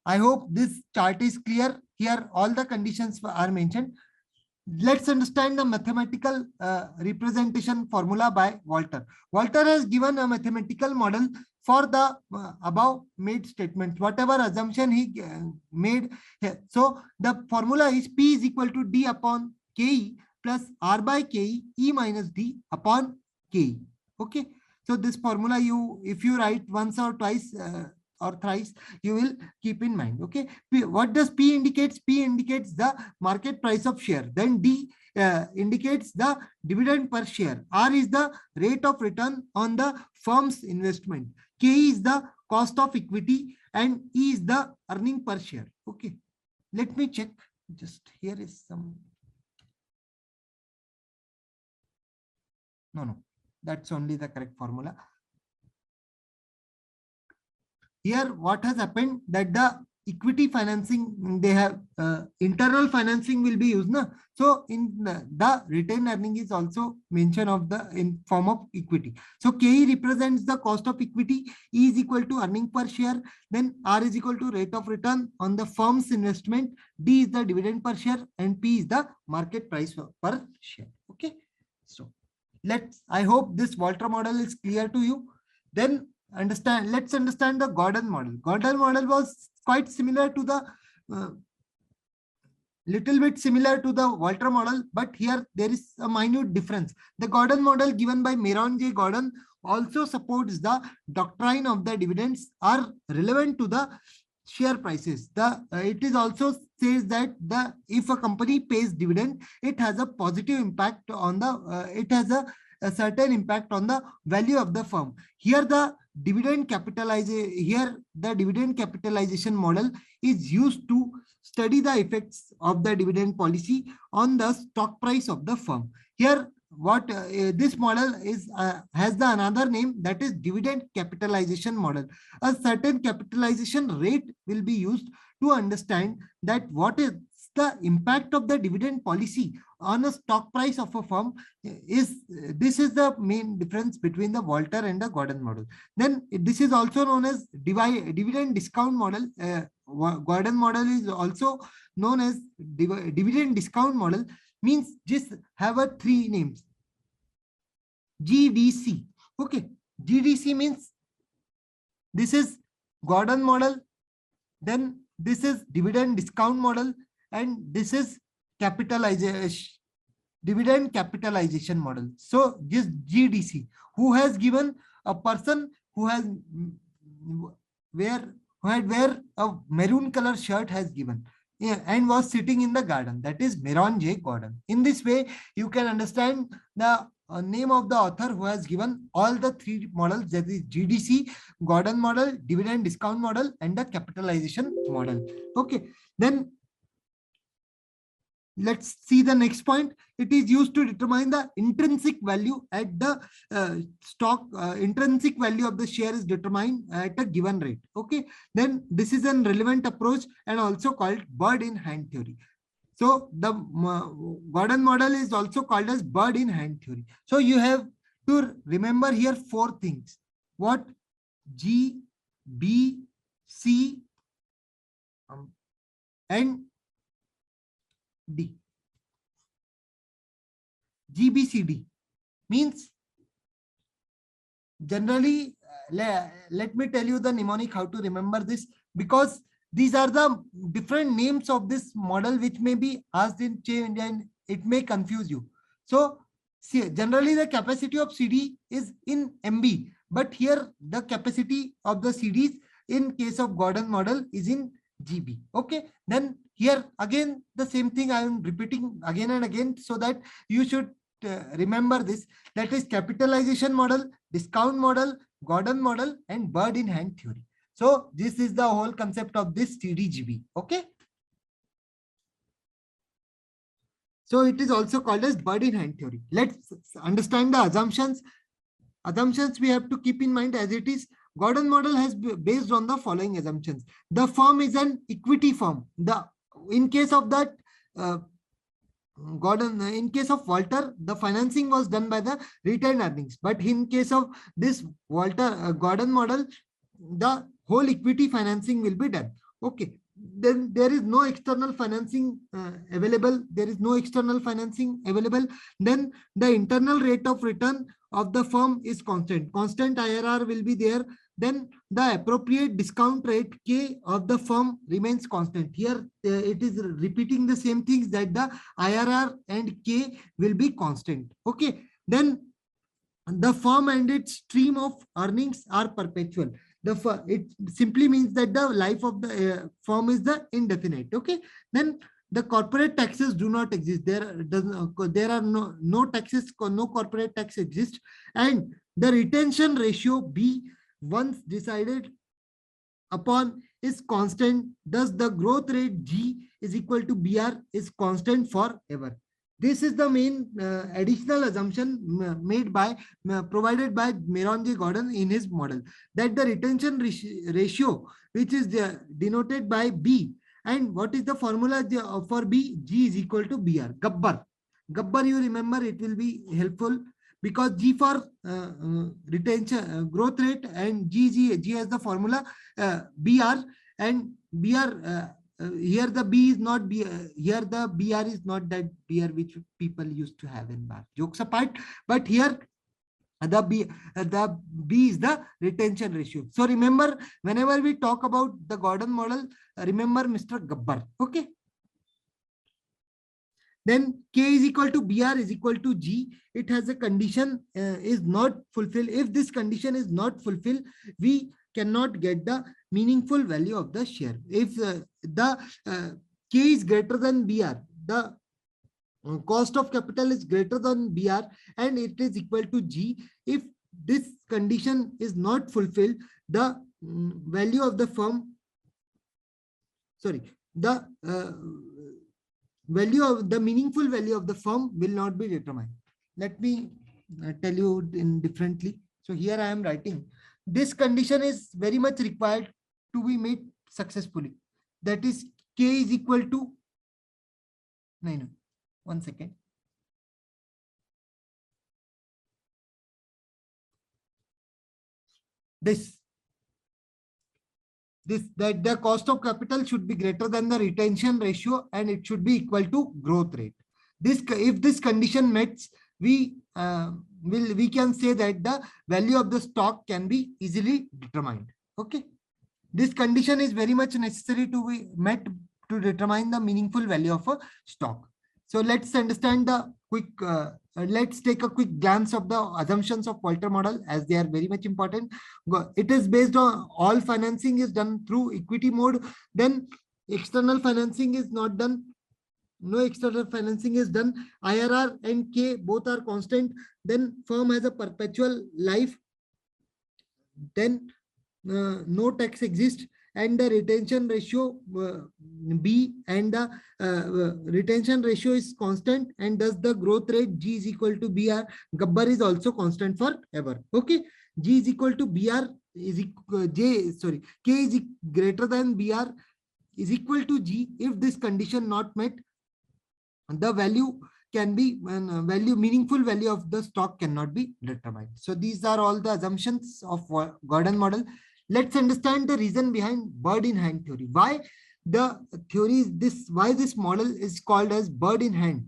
I hope this chart is clear. Here all the conditions are mentioned. Let's understand the mathematical representation formula by Walter. Walter has given a mathematical model for the above made statements, whatever assumption he made here. So the formula is P is equal to D upon KE plus R by KE, E minus D upon KE. Okay. So this formula, if you write once or twice or thrice, you will keep in mind. Okay. What does P indicates? P indicates the market price of share. Then D indicates the dividend per share. R is the rate of return on the firm's investment. K is the cost of equity, and E is the earning per share. Okay. Let me check. Just here is some. No, that's only the correct formula. Here, what has happened, that the equity financing, they have internal financing will be used. Na? So in the retained earning is also mention of the in form of equity. So KE represents the cost of equity, E is equal to earning per share, then R is equal to rate of return on the firm's investment, D is the dividend per share, and P is the market price per share. Okay. So I hope this Walter model is clear to you. Then let's understand the Gordon model. Gordon model was quite similar to the little bit similar to the Walter model, but here there is a minute difference. The Gordon model given by Myron J. Gordon also supports the doctrine of the dividends are relevant to the share prices. It is also says that if a company pays dividend, it has a positive impact on the it has a certain impact on the value of the firm. Here the dividend capitalization model is used to study the effects of the dividend policy on the stock price of the firm. Here what this model is has the another name, that is dividend capitalization model. A certain capitalization rate will be used to understand that what is the impact of the dividend policy on a stock price of a firm. This is the main difference between the Walter and the Gordon model. Then this is also known as dividend discount model. Gordon model is also known as dividend discount model, means just have a three names. GDC. Okay. GDC means this is Gordon model, then this is dividend discount model, and this is dividend capitalization model. So just GDC, who has given a person who has wear a maroon color shirt has given, and was sitting in the garden, that is Myron J. Gordon. In this way, you can understand the name of the author who has given all the three models, that is GDC, Gordon model, dividend discount model, and the capitalization model. Okay. Then let's see the next point. It is used to determine the intrinsic value at the stock. Intrinsic value of the share is determined at a given rate. Okay, then this is a relevant approach and also called bird-in-hand theory. So the Gordon model is also called as bird-in-hand theory. So you have to remember here four things. What? G, B, C, and D. GBCD means generally, let me tell you the mnemonic how to remember this, because these are the different names of this model which may be asked in change and it may confuse you. So see, generally the capacity of CD is in MB, but here the capacity of the CDs in case of Gordon model is in GB. Okay, then here again the same thing I am repeating again and again so that you should remember this. That is capitalization model, discount model, Gordon model, and bird-in-hand theory. So this is the whole concept of this CDGB. Okay. So it is also called as bird-in-hand theory. Let's understand the assumptions. Assumptions we have to keep in mind as it is. Gordon model has based on the following assumptions. The firm is an equity firm. In case of that Gordon, in case of Walter, the financing was done by the retained earnings. But in case of this Walter Gordon model, the whole equity financing will be done. Okay. Then there is no external financing available. There is no external financing available. Then the internal rate of return of the firm is constant. Constant IRR will be there. Then the appropriate discount rate K of the firm remains constant. Here it is repeating the same things, that the IRR and K will be constant. Okay. Then the firm and its stream of earnings are perpetual. It simply means that the life of the firm is the indefinite. Okay. Then the corporate taxes do not exist. There are no taxes, no corporate tax exists, and the retention ratio B, once decided upon, is constant. Thus the growth rate G is equal to BR is constant forever. This is the main additional assumption provided by Meron J. Gordon in his model, that the retention ratio, which is denoted by B, and what is the formula for B? G is equal to BR. Gabbar, you remember, it will be helpful because G for retention growth rate and G has the formula BR, and BR. Here the B is not B. Here the BR is not that BR which people used to have in bar. Jokes apart, but here the B is the retention ratio. So remember, whenever we talk about the Gordon model, remember Mr. Gabbar. Okay. Then K is equal to BR is equal to G. It has a condition is not fulfilled. If this condition is not fulfilled, we cannot get the meaningful value of the share. If the K is greater than BR, the cost of capital is greater than BR and it is equal to G. If this condition is not fulfilled, the value of the firm, the meaningful value of the firm will not be determined. Let me tell you in differently. So here I am writing, this condition is very much required to be met successfully. That is K is equal to 9. 1 second. That the cost of capital should be greater than the retention ratio and it should be equal to growth rate. If this condition meets, we can say that the value of the stock can be easily determined. Okay. This condition is very much necessary to be met to determine the meaningful value of a stock. So let's understand the quick, let's take a quick glance of the assumptions of Walter model, as they are very much important. It is based on all financing is done through equity mode. Then external financing is not done. No external financing is done. IRR and K both are constant. Then firm has a perpetual life. Then no tax exists. and the retention ratio B, and the retention ratio is constant, and thus the growth rate G is equal to BR. Gabbar is also constant forever. Okay, G is equal to BR is K is greater than BR is equal to G. If this condition not met, the value can be meaningful value of the stock cannot be determined. So these are all the assumptions of Gordon model. Let's understand the reason behind bird-in-hand theory. Why the theory is this? Why this model is called as bird-in-hand?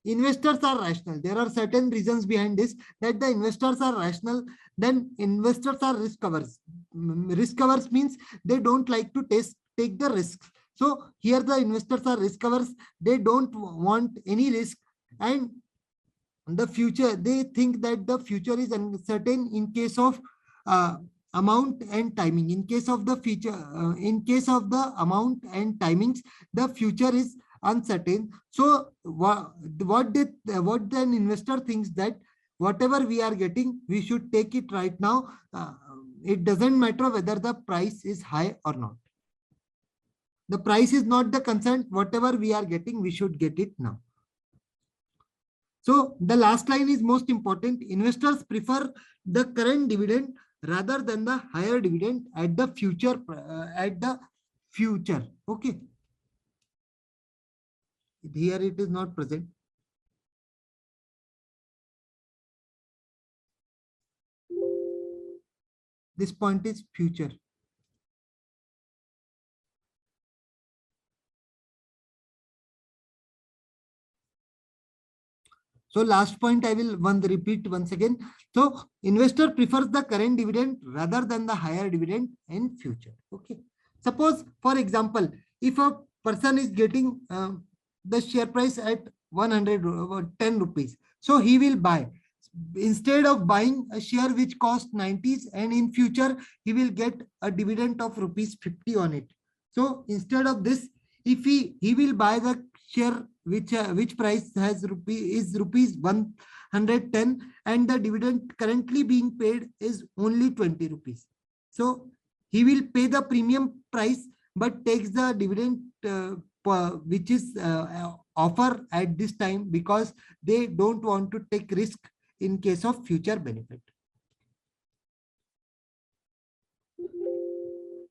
Investors are rational. There are certain reasons behind this, that the investors are rational. Then investors are risk averse. Risk averse means they don't like to take the risks. So here the investors are risk averse. They don't want any risk, and the future, they think that the future is uncertain in case of amount and timing. In case of the future, in case of the amount and timings, the future is uncertain. So what an investor thinks, that whatever we are getting, we should take it right now. It doesn't matter whether the price is high or not. The price is not the concern. Whatever we are getting, we should get it now. So the last line is most important. Investors prefer the current dividend rather than the higher dividend at the future. Okay. Here it is not present. This point is future. So last point I will repeat once again. So investor prefers the current dividend rather than the higher dividend in future. Okay. Suppose, for example, if a person is getting the share price at 110 rupees, so he will buy. Instead of buying a share which cost 90s, and in future he will get a dividend of rupees 50 on it. So instead of this, if he will buy the share which price has rupees 110, and the dividend currently being paid is only 20 rupees. So he will pay the premium price, but takes the dividend which is offer at this time, because they don't want to take risk in case of future benefit.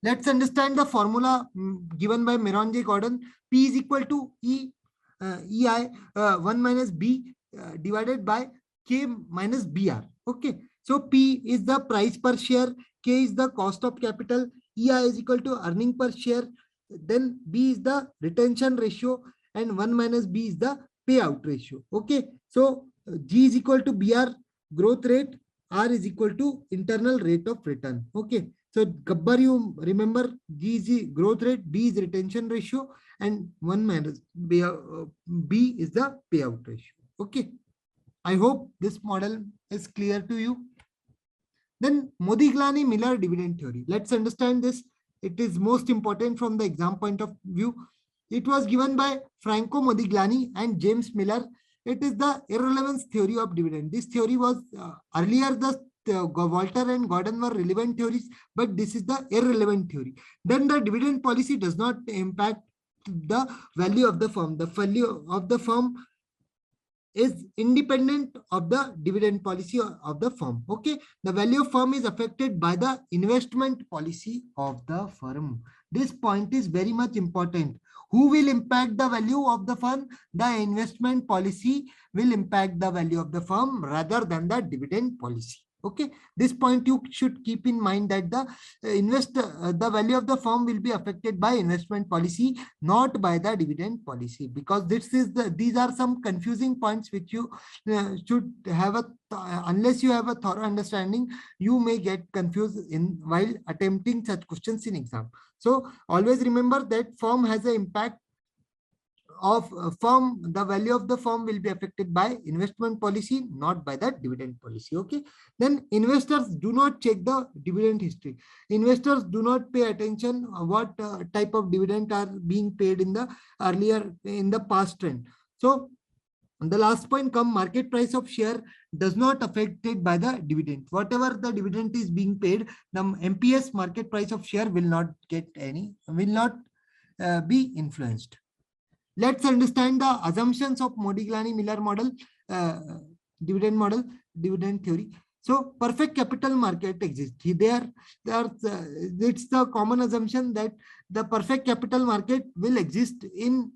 Let's understand the formula given by Miron J. Gordon. P is equal to EI 1 minus B divided by K minus BR. Okay. So P is the price per share, K is the cost of capital, EI is equal to earning per share, then B is the retention ratio, and 1 minus B is the payout ratio. Okay. So G is equal to BR, growth rate, R is equal to internal rate of return. Okay. So Gabbar, you remember, G is growth rate, B is retention ratio, and 1 minus B is the payout ratio. Okay. I hope this model is clear to you. Then Modigliani-Miller dividend theory. Let's understand this. It is most important from the exam point of view. It was given by Franco Modigliani and James Miller. It is the irrelevance theory of dividend. This theory was earlier Walter and Gordon were relevant theories, but this is the irrelevant theory. Then the dividend policy does not impact the value of the firm. The value of the firm is independent of the dividend policy of the firm. Okay. The value of firm is affected by the investment policy of the firm. This point is very much important. Who will impact the value of the firm? The investment policy will impact the value of the firm rather than the dividend policy. Okay. This point you should keep in mind, that the value of the firm will be affected by investment policy, not by the dividend policy, because these are some confusing points which you should have unless you have a thorough understanding, you may get confused while attempting such questions in exam. So always remember that firm has an impact of firm. The value of the firm will be affected by investment policy, not by the dividend policy. Okay. Then investors do not check the dividend history. Investors do not pay attention what type of dividend are being paid in the past trend. So the last point come, market price of share does not affected by the dividend. Whatever the dividend is being paid, the MPS market price of share will not be influenced. Let's understand the assumptions of Modigliani-Miller model, dividend theory. So perfect capital market exists. It's the common assumption that the perfect capital market will exist in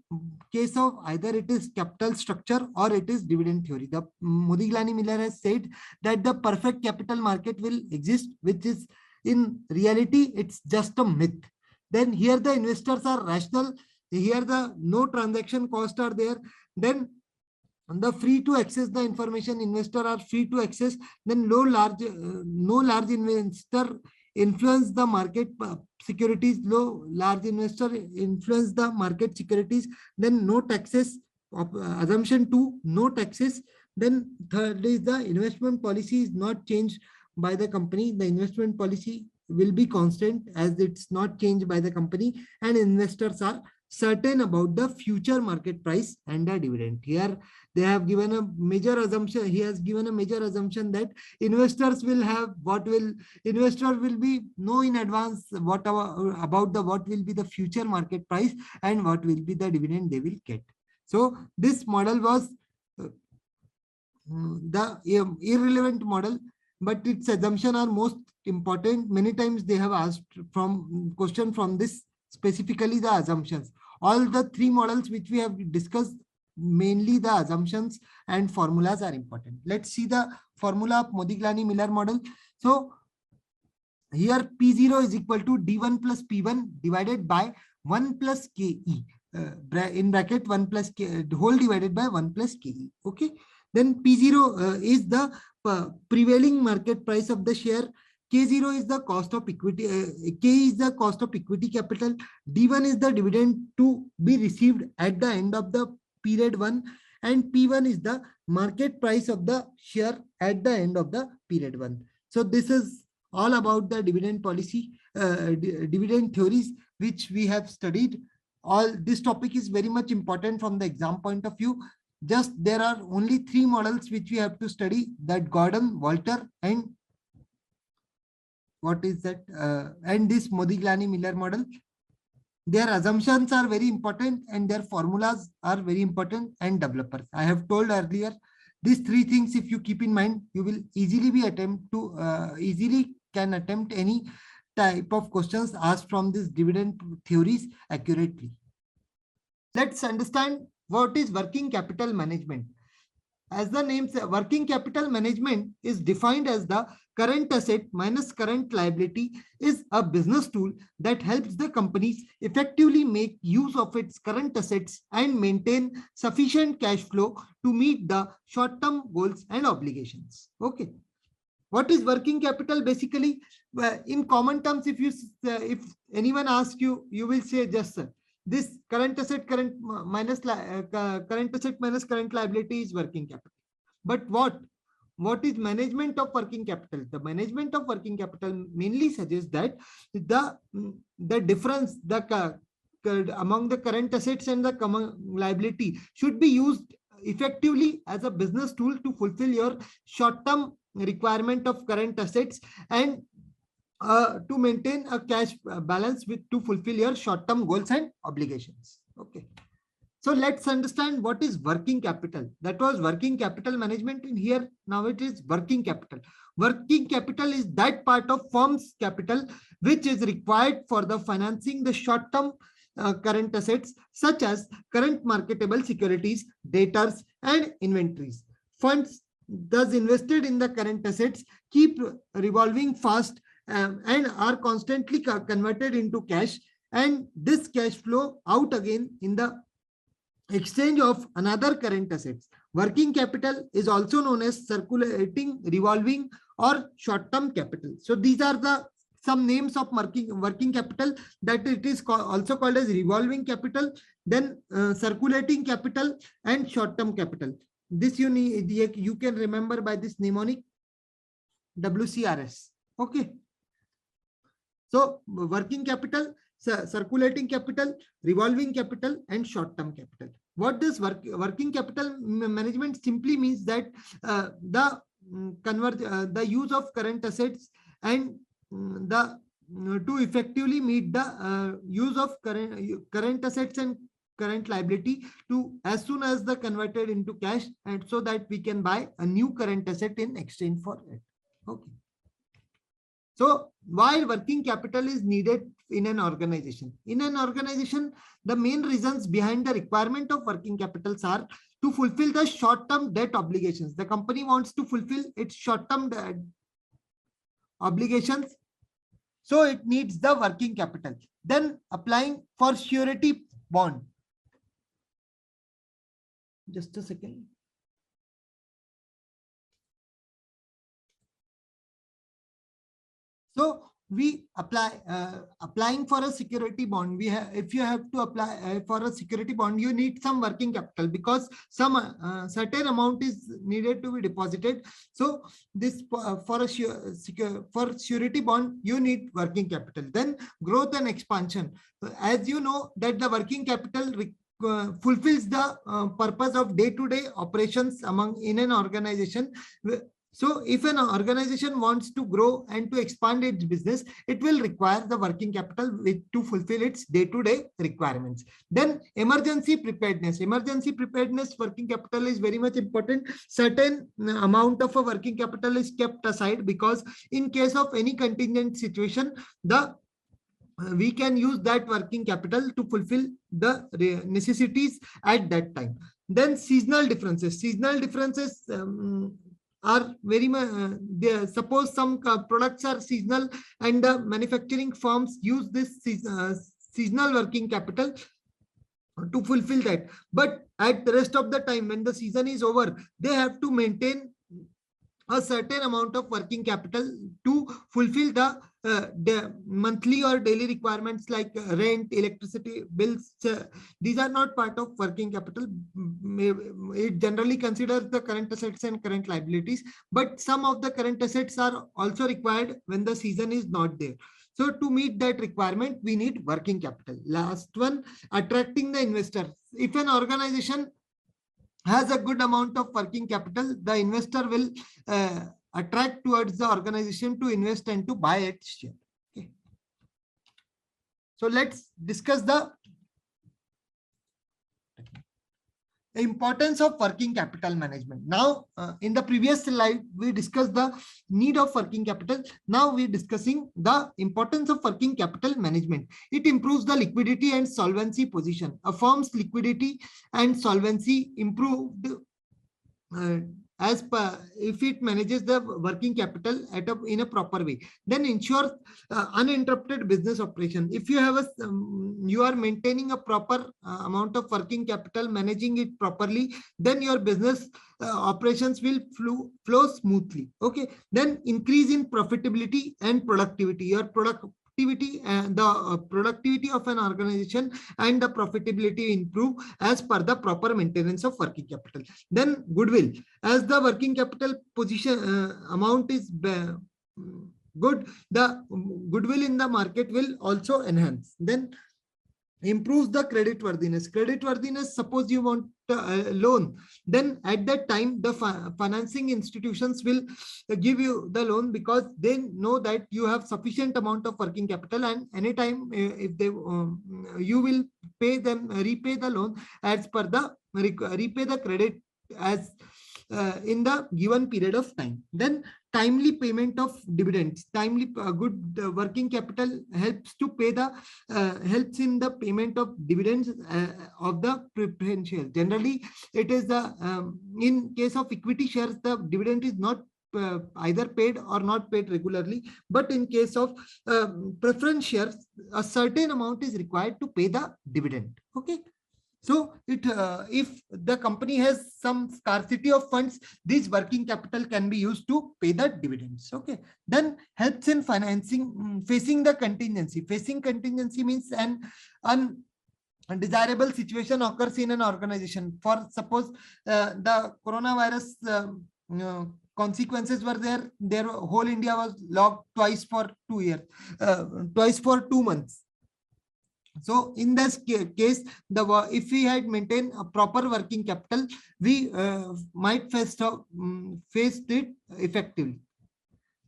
case of either it is capital structure or it is dividend theory. The Modigliani-Miller has said that the perfect capital market will exist, which is in reality, it's just a myth. Then here the investors are rational. Here the no transaction cost are there. Then the free to access the information, investor are free to access. Then no large investor influence the market securities. Low large investor influence the market securities. Then no taxes. Assumption 2, no taxes. Then third is the investment policy is not changed by the company. The investment policy will be constant as it's not changed by the company, and investors are certain about the future market price and the dividend. Here they have given a major assumption. He has given a major assumption that investors will be know in advance what will be the future market price and what will be the dividend they will get. So this model was the irrelevant model, but its assumption are most important. Many times they have asked question from this, specifically the assumptions. All the three models which we have discussed, mainly the assumptions and formulas are important. Let's see the formula of Modigliani-Miller model. So here P0 is equal to D1 plus P1 divided by 1 plus KE. In bracket 1 plus K whole divided by 1 plus KE. Okay. Then P0 is the prevailing market price of the share. K0 is the cost of equity. K is the cost of equity capital. D1 is the dividend to be received at the end of the period 1. And P1 is the market price of the share at the end of the period 1. So this is all about the dividend policy, dividend theories, which we have studied. All this topic is very much important from the exam point of view. Just there are only three models which we have to study, that Gordon, Walter, and what is that? And this Modigliani-Miller model. Their assumptions are very important and their formulas are very important, and developers. I have told earlier, these three things, if you keep in mind, you will easily can attempt any type of questions asked from these dividend theories accurately. Let's understand what is working capital management. As the name says, working capital management is defined as the current asset minus current liability is a business tool that helps the companies effectively make use of its current assets and maintain sufficient cash flow to meet the short-term goals and obligations. Okay. What is working capital? Basically, in common terms, if anyone asks you, you will say just sir, this current asset minus current liability is working capital. But what is management of working capital? The management of working capital mainly suggests that the difference among the current assets and the common liability should be used effectively as a business tool to fulfill your short-term requirement of current assets and to maintain a cash balance to fulfill your short-term goals and obligations. Okay. So let's understand what is working capital. That was working capital management in here. Now it is working capital. Working capital is that part of firm's capital which is required for the financing the short-term current assets such as current marketable securities, debtors, and inventories. Funds thus invested in the current assets keep revolving fast and are constantly converted into cash, and this cash flow out again in the exchange of another current assets. Working capital is also known as circulating, revolving, or short-term capital. So these are some names of working capital, that it is also called as revolving capital, then circulating capital, and short-term capital. This you can remember by this mnemonic WCRS. Okay. So working capital, circulating capital, revolving capital, and short-term capital. What does working capital management simply means that the the use of current assets and the to effectively meet the use of current assets and current liability to as soon as the converted into cash, and so that we can buy a new current asset in exchange for it. Okay. So why working capital is needed in an organization? In an organization, the main reasons behind the requirement of working capitals are to fulfill the short-term debt obligations. The company wants to fulfill its short-term obligations, so it needs the working capital. Then applying for surety bond. Just a second. So we applying for a security bond. We have, if you have to apply for a security bond, you need some working capital because some certain amount is needed to be deposited. So this for surety bond, you need working capital. Then growth and expansion. As you know that the working capital fulfills the purpose of day-to-day operations in an organization. So if an organization wants to grow and to expand its business, it will require the working capital to fulfill its day-to-day requirements. Then emergency preparedness. Emergency preparedness working capital is very much important. Certain amount of a working capital is kept aside because in case of any contingent situation, we can use that working capital to fulfill the necessities at that time. Then seasonal differences. Seasonal differences are very much suppose some products are seasonal and the manufacturing firms use this seasonal working capital to fulfill that, but at the rest of the time when the season is over, they have to maintain a certain amount of working capital to fulfill the monthly or daily requirements like rent, electricity bills. These are not part of working capital. It generally considers the current assets and current liabilities, but some of the current assets are also required when the season is not there. So to meet that requirement, we need working capital. Last one, attracting the investor. If an organization has a good amount of working capital, the investor will attract towards the organization to invest and to buy its share. Okay. So let's discuss the importance of working capital management. Now, in the previous slide, we discussed the need of working capital. Now we're discussing the importance of working capital management. It improves the liquidity and solvency position. A firm's liquidity and solvency improved as per if it manages the working capital in a proper way, then ensures uninterrupted business operation. If you have you are maintaining a proper amount of working capital, managing it properly, then your business operations will flow smoothly. Okay, then increase in profitability and productivity. Your productivity and the productivity of an organization and the profitability improve as per the proper maintenance of working capital. Then goodwill, as the working capital position amount is good, the goodwill in the market will also enhance. Then improves the credit worthiness. Credit worthiness, suppose you want a loan, then at that time the financing institutions will give you the loan because they know that you have sufficient amount of working capital, and anytime if they you will repay the loan as per the repay the credit as in the given period of time. Then timely payment of dividends. Timely good working capital helps to pay the helps in the payment of dividends of the preferential. Generally, it is the in case of equity shares, the dividend is not either paid or not paid regularly, but in case of preference shares, a certain amount is required to pay the dividend. Okay. So if the company has some scarcity of funds, this working capital can be used to pay the dividends. Okay. Then helps in financing, facing the contingency. Facing contingency means an undesirable situation occurs in an organization. For suppose the coronavirus consequences were there. Their whole India was locked twice for 2 years, twice for 2 months. So in this case, if we had maintained a proper working capital, we might faced it effectively.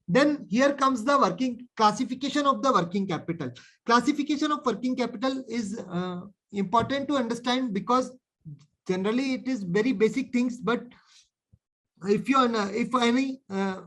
Then here comes the working classification of the working capital. Classification of working capital is important to understand, because generally it is very basic things, but if any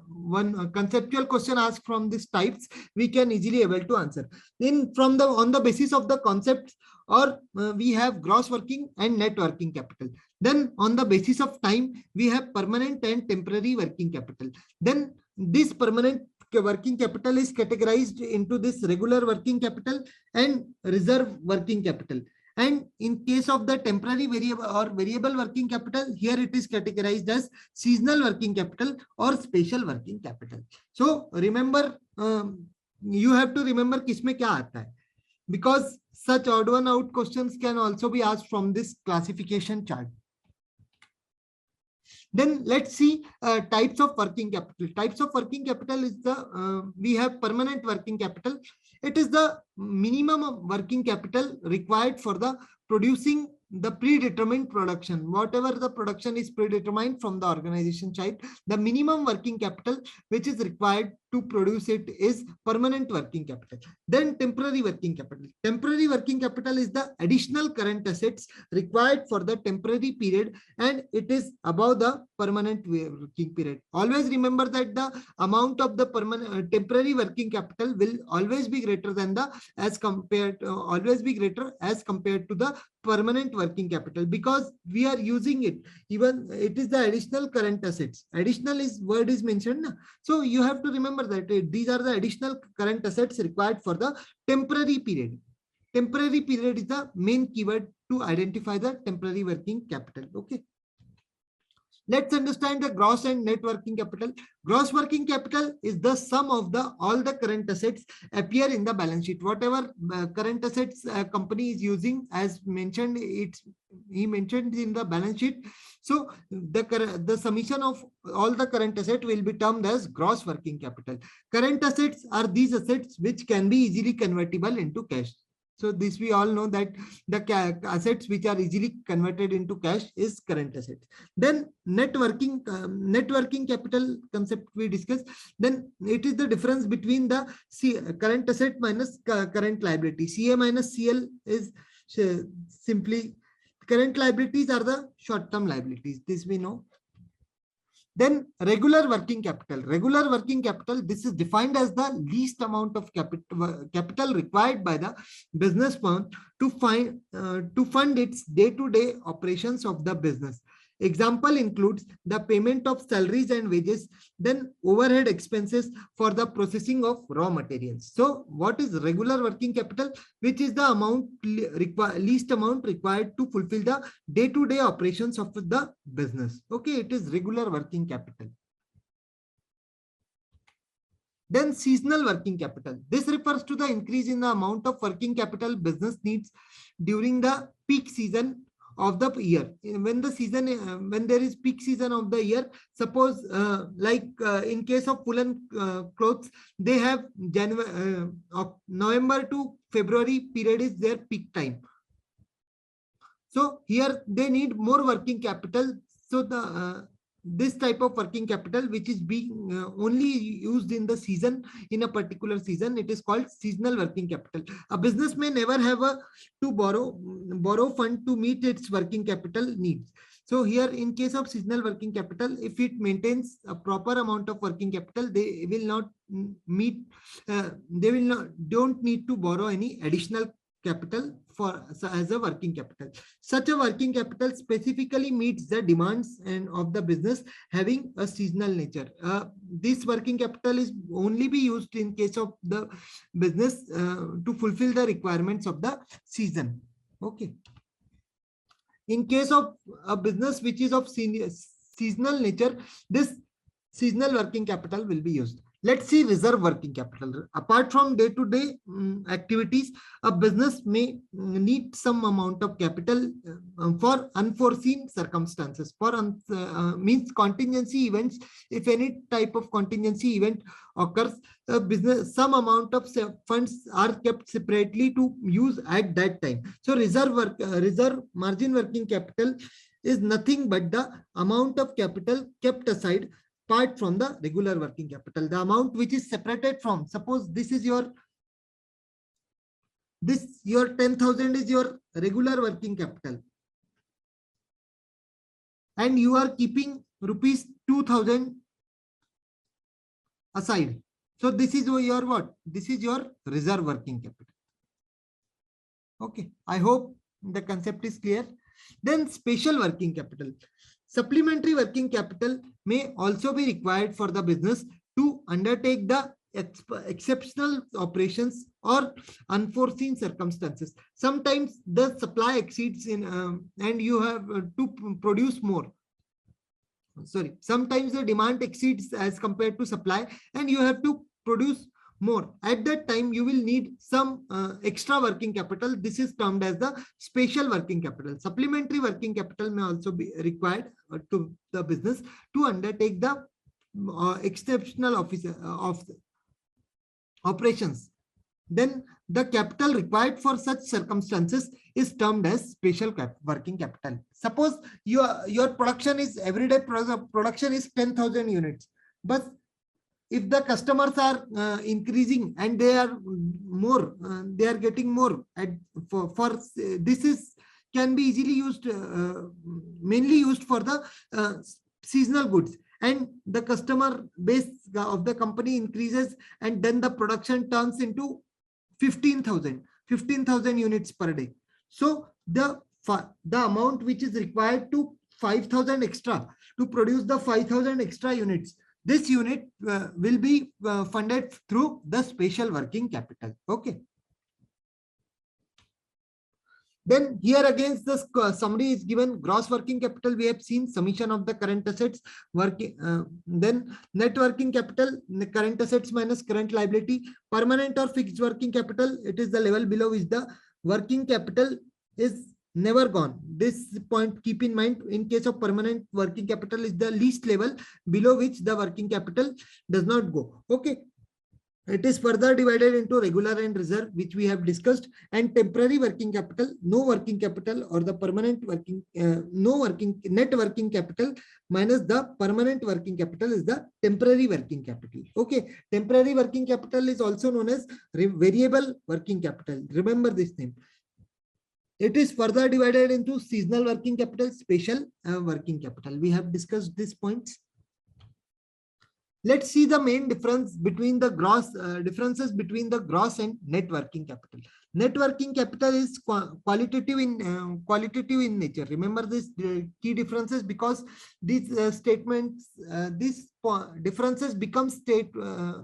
one conceptual question asked from these types, we can easily able to answer. On the basis of the concepts, or we have gross working and net working capital. Then on the basis of time, we have permanent and temporary working capital. Then this permanent working capital is categorized into this regular working capital and reserve working capital. And in case of the temporary variable or variable working capital, here it is categorized as seasonal working capital or special working capital. So remember, you have to remember kisme kya aata hai, because such odd one out questions can also be asked from this classification chart. Then let's see types of working capital. Types of working capital is the we have permanent working capital. It is the minimum working capital required for the producing the predetermined production. Whatever the production is predetermined from the organization side, the minimum working capital which is required to produce it is permanent working capital. Then temporary working capital. Temporary working capital is the additional current assets required for the temporary period, and it is above the permanent working period. Always remember that the amount of the temporary working capital will always be greater than the always be greater as compared to the permanent working capital, because we are using it. Even it is the additional current assets. Additional is word is mentioned. So you have to remember that these are the additional current assets required for the temporary period. Temporary period is the main keyword to identify the temporary working capital. Okay. Let's understand the gross and net working capital. Gross working capital is the sum of all the current assets appear in the balance sheet. Whatever current assets company is using, as mentioned, he mentioned in the balance sheet. So the summation of all the current assets will be termed as gross working capital. Current assets are these assets which can be easily convertible into cash. So this we all know that the assets which are easily converted into cash is current assets. Then net working capital concept we discussed. Then it is the difference between the current asset minus current liability. CA minus CL is simply current liabilities are the short-term liabilities. This we know. Then regular working capital. Regular working capital, this is defined as the least amount of capital required by the business firm to fund its day-to-day operations of the business. Example includes the payment of salaries and wages, then overhead expenses for the processing of raw materials. So what is regular working capital? Which is the least amount required to fulfill the day-to-day operations of the business. Okay, it is regular working capital. Then seasonal working capital. This refers to the increase in the amount of working capital business needs during the peak season of the year. When there is peak season of the year, suppose in case of woolen clothes, they have November to February period is their peak time. So here they need more working capital. So this type of working capital, which is being only used in the season, in a particular season, it is called seasonal working capital. A business may never have to borrow fund to meet its working capital needs. So here, in case of seasonal working capital, if it maintains a proper amount of working capital, they will not don't need to borrow any additional capital as a working capital. Such a working capital specifically meets the demands of the business having a seasonal nature. This working capital is only be used in case of the business to fulfill the requirements of the season. Okay. In case of a business which is of seasonal nature, this seasonal working capital will be used. Let's see reserve working capital. Apart from day-to-day activities, a business may need some amount of capital for unforeseen circumstances. For means contingency events. If any type of contingency event occurs, a business, some amount of funds are kept separately to use at that time. So reserve margin working capital is nothing but the amount of capital kept aside apart from the regular working capital, the amount which is separated from, suppose this is your 10,000 is your regular working capital and you are keeping rupees 2,000 aside. So this is your what? This is your reserve working capital. Okay, I hope the concept is clear. Then special working capital. Supplementary working capital may also be required for the business to undertake the exceptional operations or unforeseen circumstances. Sometimes the supply exceeds in and you have to produce more. Sometimes the demand exceeds as compared to supply and you have to produce more. At that time, you will need some extra working capital. This is termed as the special working capital. Supplementary working capital may also be required to the business to undertake the exceptional operations. Then the capital required for such circumstances is termed as special working capital. Suppose your production is everyday production is 10,000 units, but if the customers are increasing and they are more, they are getting more for this is can be easily used, mainly used for the seasonal goods, and the customer base of the company increases and then the production turns into 15,000 units per day. So the amount which is required to 5,000 extra to produce the 5,000 extra units, this unit will be funded through the special working capital. Okay. Then here again the summary is given. Gross working capital we have seen, summation of the current assets, then net working capital, current assets minus current liability. Permanent or fixed working capital, it is the level below which the working capital is never gone. This point keep in mind. In case of permanent working capital is the least level below which the working capital does not go. Okay. It is further divided into regular and reserve, which we have discussed, and temporary working capital, no working capital, or the permanent working, net working capital minus the permanent working capital is the temporary working capital. Okay, temporary working capital is also known as variable working capital. Remember this name. It is further divided into seasonal working capital, special working capital. We have discussed these points. Let's see the main difference between the differences between the gross and net working capital. Net working capital is qualitative in nature. Remember this key differences, because these statements, these differences become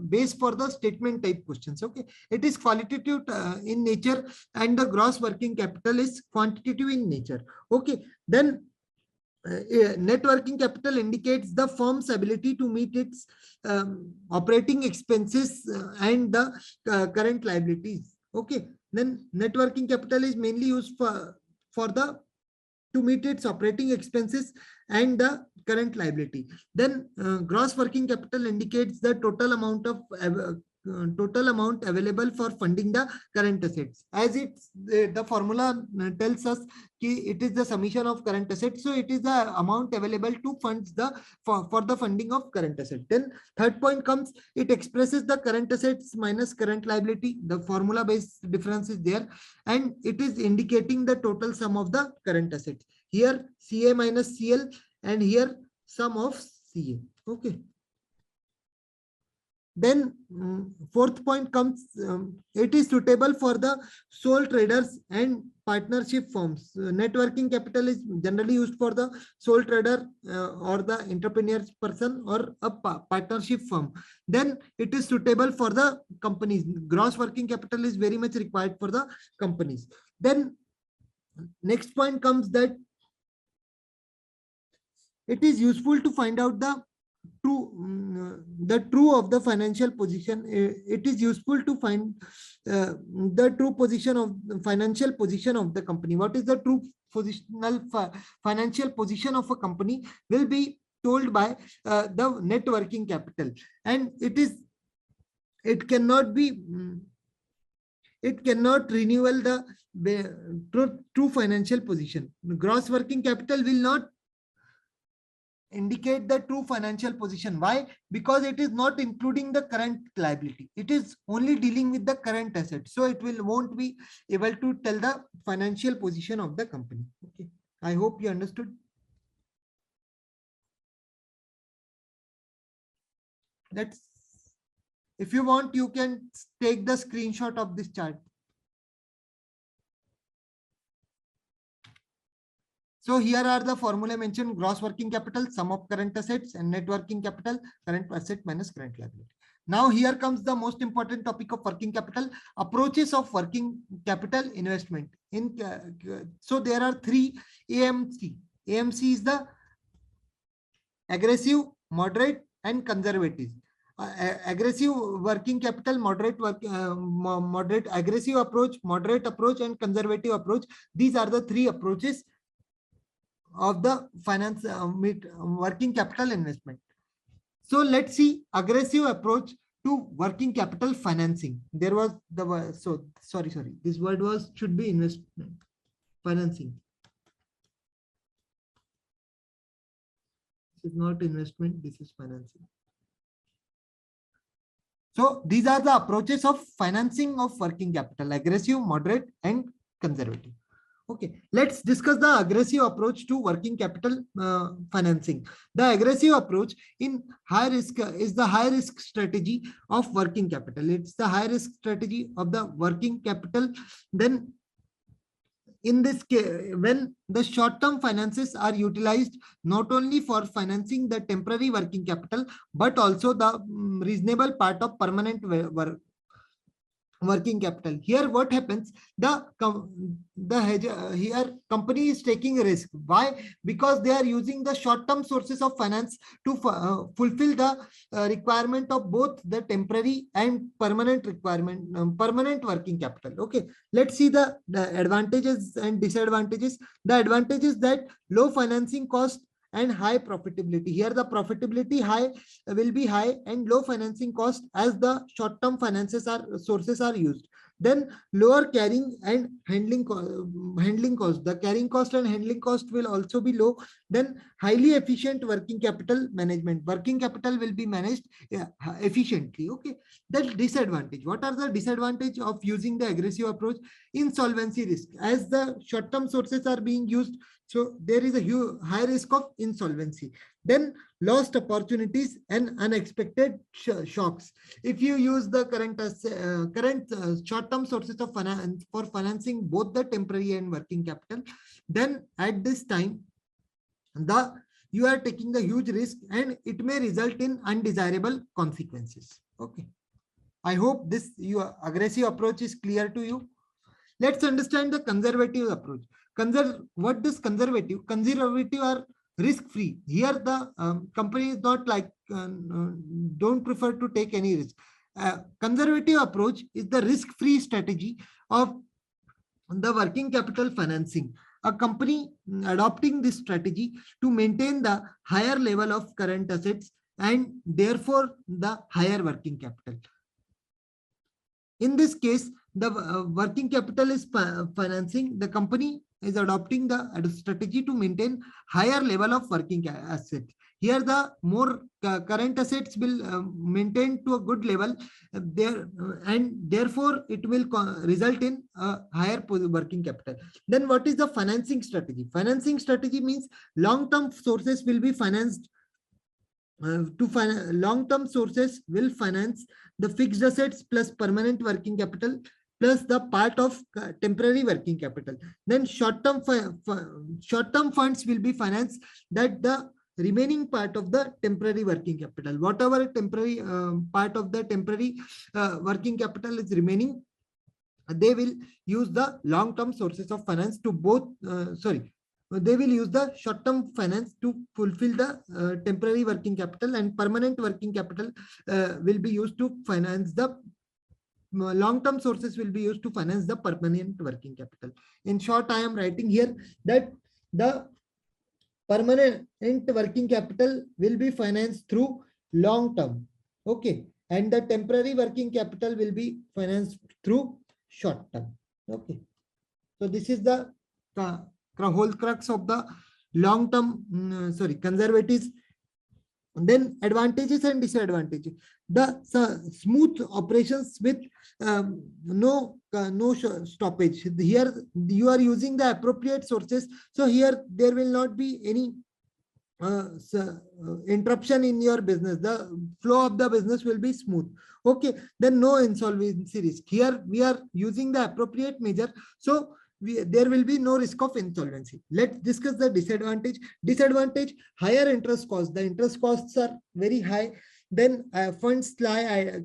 base for the statement type questions. Okay, it is qualitative in nature, and the gross working capital is quantitative in nature. Okay, then net working capital indicates the firm's ability to meet its operating expenses and the current liabilities. Okay, then net working capital is mainly used to meet its operating expenses and the current liability. Then gross working capital indicates the total amount available for funding the current assets. As it's the formula tells us it is the summation of current assets, so it is the amount available to fund for the funding of current asset. Then third point comes, it expresses the current assets minus current liability. The formula based difference is there, and it is indicating the total sum of the current assets. Here CA minus CL, and here sum of CA. Okay. Then fourth point comes, it is suitable for the sole traders and partnership firms. Net working capital is generally used for the sole trader or the entrepreneur person or a partnership firm. Then it is suitable for the companies. Gross working capital is very much required for the companies. Then next point comes that it is useful to find out the true of the financial position. It is useful to find the true position of financial position of the company. What is the true financial position of a company will be told by the net working capital, and it cannot be it cannot renewal the true financial position. Gross working capital will not indicate the true financial position. Why? Because it is not including the current liability. It is only dealing with the current asset. So it won't be able to tell the financial position of the company. Okay. I hope you understood. If you want, you can take the screenshot of this chart. So here are the formula mentioned: gross working capital, sum of current assets, and net working capital, current asset minus current liability. Now here comes the most important topic of working capital: approaches of working capital investment. So there are three AMC. AMC is the aggressive, moderate, and conservative. Aggressive working capital, moderate aggressive approach, moderate approach, and conservative approach. These are the three approaches of the finance working capital investment. So let's see aggressive approach to working capital financing. There was the sorry, this word should be investment financing. This is not investment, this is financing. So these are the approaches of financing of working capital: aggressive, moderate, and conservative. Okay, let's discuss the aggressive approach to working capital financing. The aggressive approach in high risk is the high risk strategy of working capital. It's the high risk strategy of the working capital. Then in this case, when the short-term finances are utilized not only for financing the temporary working capital, but also the reasonable part of permanent working capital. Here what happens, here company is taking a risk. Why? Because they are using the short-term sources of finance to fulfill the requirement of both the temporary and permanent permanent working capital. Okay, let's see the advantages and disadvantages. The advantages that low financing cost and high profitability. Here the profitability will be high and low financing cost as the short-term sources are used. Then lower carrying and handling cost. The carrying cost and handling cost will also be low. Then highly efficient working capital management. Working capital will be managed efficiently. Okay. The disadvantage. What are the disadvantage of using the aggressive approach? Insolvency risk. As the short-term sources are being used, so there is a huge high risk of insolvency. Then lost opportunities and unexpected shocks. If you use the current short-term sources of finance for financing both the temporary and working capital, then at this time you are taking the huge risk and it may result in undesirable consequences. Okay, I hope this your aggressive approach is clear to you. Let's understand the conservative approach. What does conservative? Conservative are risk-free. Here the company is not like don't prefer to take any risk. Conservative approach is the risk-free strategy of the working capital financing. A company adopting this strategy to maintain the higher level of current assets and therefore the higher working capital. In this case, the working capital is financing. The company is adopting the strategy to maintain higher level of working assets. Here, the more current assets will maintain to a good level there, and therefore it will result in a higher working capital. Then, what is the financing strategy? Financing strategy means long-term sources will be financed. Long-term sources will finance the fixed assets plus permanent working capital plus the part of temporary working capital. Then short-term funds will be financed that the remaining part of the temporary working capital. Whatever temporary part of the temporary working capital is remaining, they will use the long-term sources of finance to both they will use the short-term finance to fulfill the temporary working capital, and permanent working capital will be used to finance the long-term sources will be used to finance the permanent working capital. In short, I am writing here that the permanent working capital will be financed through long term. Okay. And the temporary working capital will be financed through short term. Okay. So this is the whole crux of the long term, conservatives. Then advantages and disadvantages. The smooth operations with no stoppage. Here you are using the appropriate sources, so here there will not be any interruption in your business. The flow of the business will be smooth. Okay, then no insolvency risk. Here we are using the appropriate measure, so there will be no risk of insolvency. Let's discuss the disadvantage. Disadvantage: higher interest costs. The interest costs are very high. Then funds are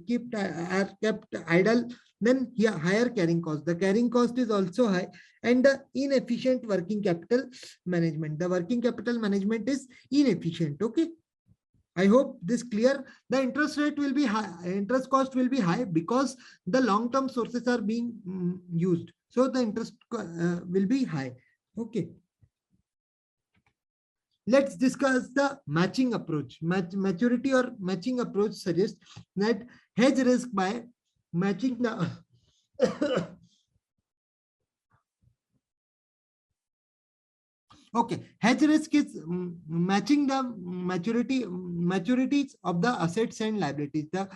kept idle. Then here higher carrying cost. The carrying cost is also high, and the inefficient working capital management. The working capital management is inefficient. Okay. I hope this clear. The interest rate will be high, interest cost will be high because the long-term sources are being used. So the interest will be high. Okay. Let's discuss the matching approach. Maturity or matching approach suggests that hedge risk by matching the okay, hedge risk is matching the maturities of the assets and liabilities. The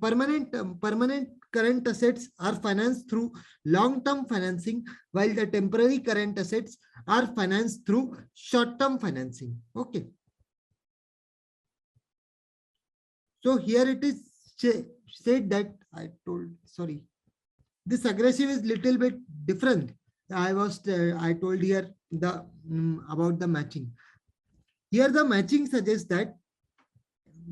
permanent current assets are financed through long-term financing, while the temporary current assets are financed through short-term financing. Okay. So here it is said that this aggressive is little bit different. I told here the about the matching. Here the matching suggests that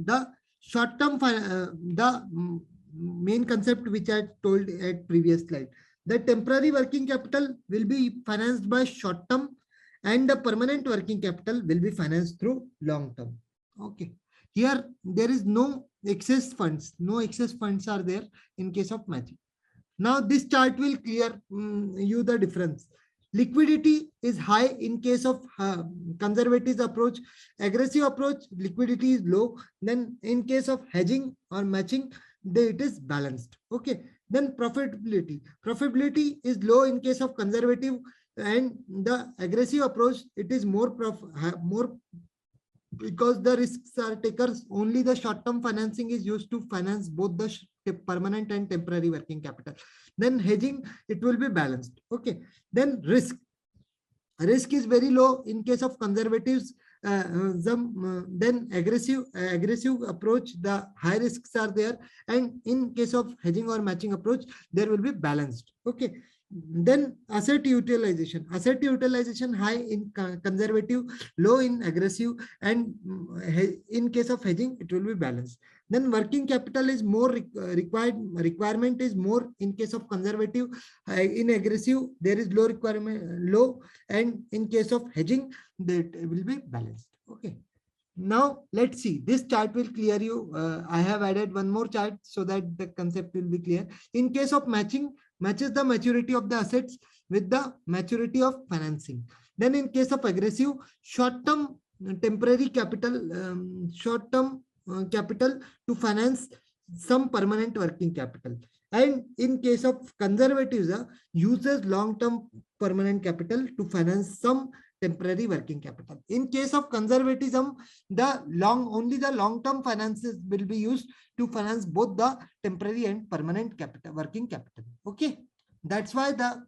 the short-term the main concept which I told at previous slide. The temporary working capital will be financed by short-term, and the permanent working capital will be financed through long-term. Okay. Here there is no excess funds. No excess funds are there in case of matching. Now this chart will clear you the difference. Liquidity is high in case of conservative approach. Aggressive approach, liquidity is low. Then in case of hedging or matching, it is balanced. Okay. Then profitability. Profitability is low in case of conservative, and the aggressive approach, it is more because the risks are takers. Only the short-term financing is used to finance both the permanent and temporary working capital. Then hedging, it will be balanced. Okay. Then risk is very low in case of conservatives. Then aggressive approach, the high risks are there, and in case of hedging or matching approach, there will be balanced. Okay. Then asset utilization high in conservative, low in aggressive, and in case of hedging it will be balanced. Then working capital is more requirement is more in case of conservative. In aggressive there is low, and in case of hedging that will be balanced. Okay. Now let's see, this chart will clear you. I have added one more chart so that the concept will be clear. In case of matching, matches the maturity of the assets with the maturity of financing. Then in case of aggressive, short-term temporary capital, capital to finance some permanent working capital. And in case of conservatives, uses long-term permanent capital to finance some temporary working capital. In case of conservatism, only the long-term finances will be used to finance both the temporary and permanent working capital. Okay, that's why the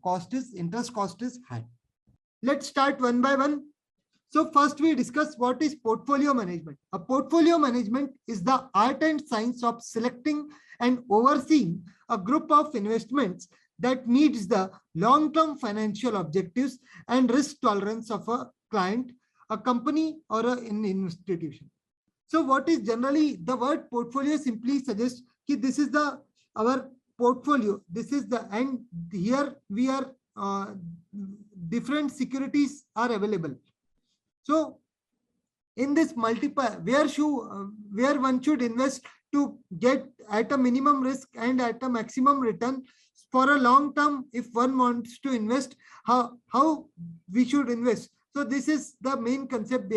interest cost is high. Let's start one by one. So first we discuss what is portfolio management. A portfolio management is the art and science of selecting and overseeing a group of investments that meets the long-term financial objectives and risk tolerance of a client, a company, or an institution. So what is generally the word portfolio simply suggests that this is our portfolio. This is and here we are different securities are available. So in this multiple, where one should invest to get at a minimum risk and at a maximum return for a long term. If one wants to invest, how we should invest. So this is the main concept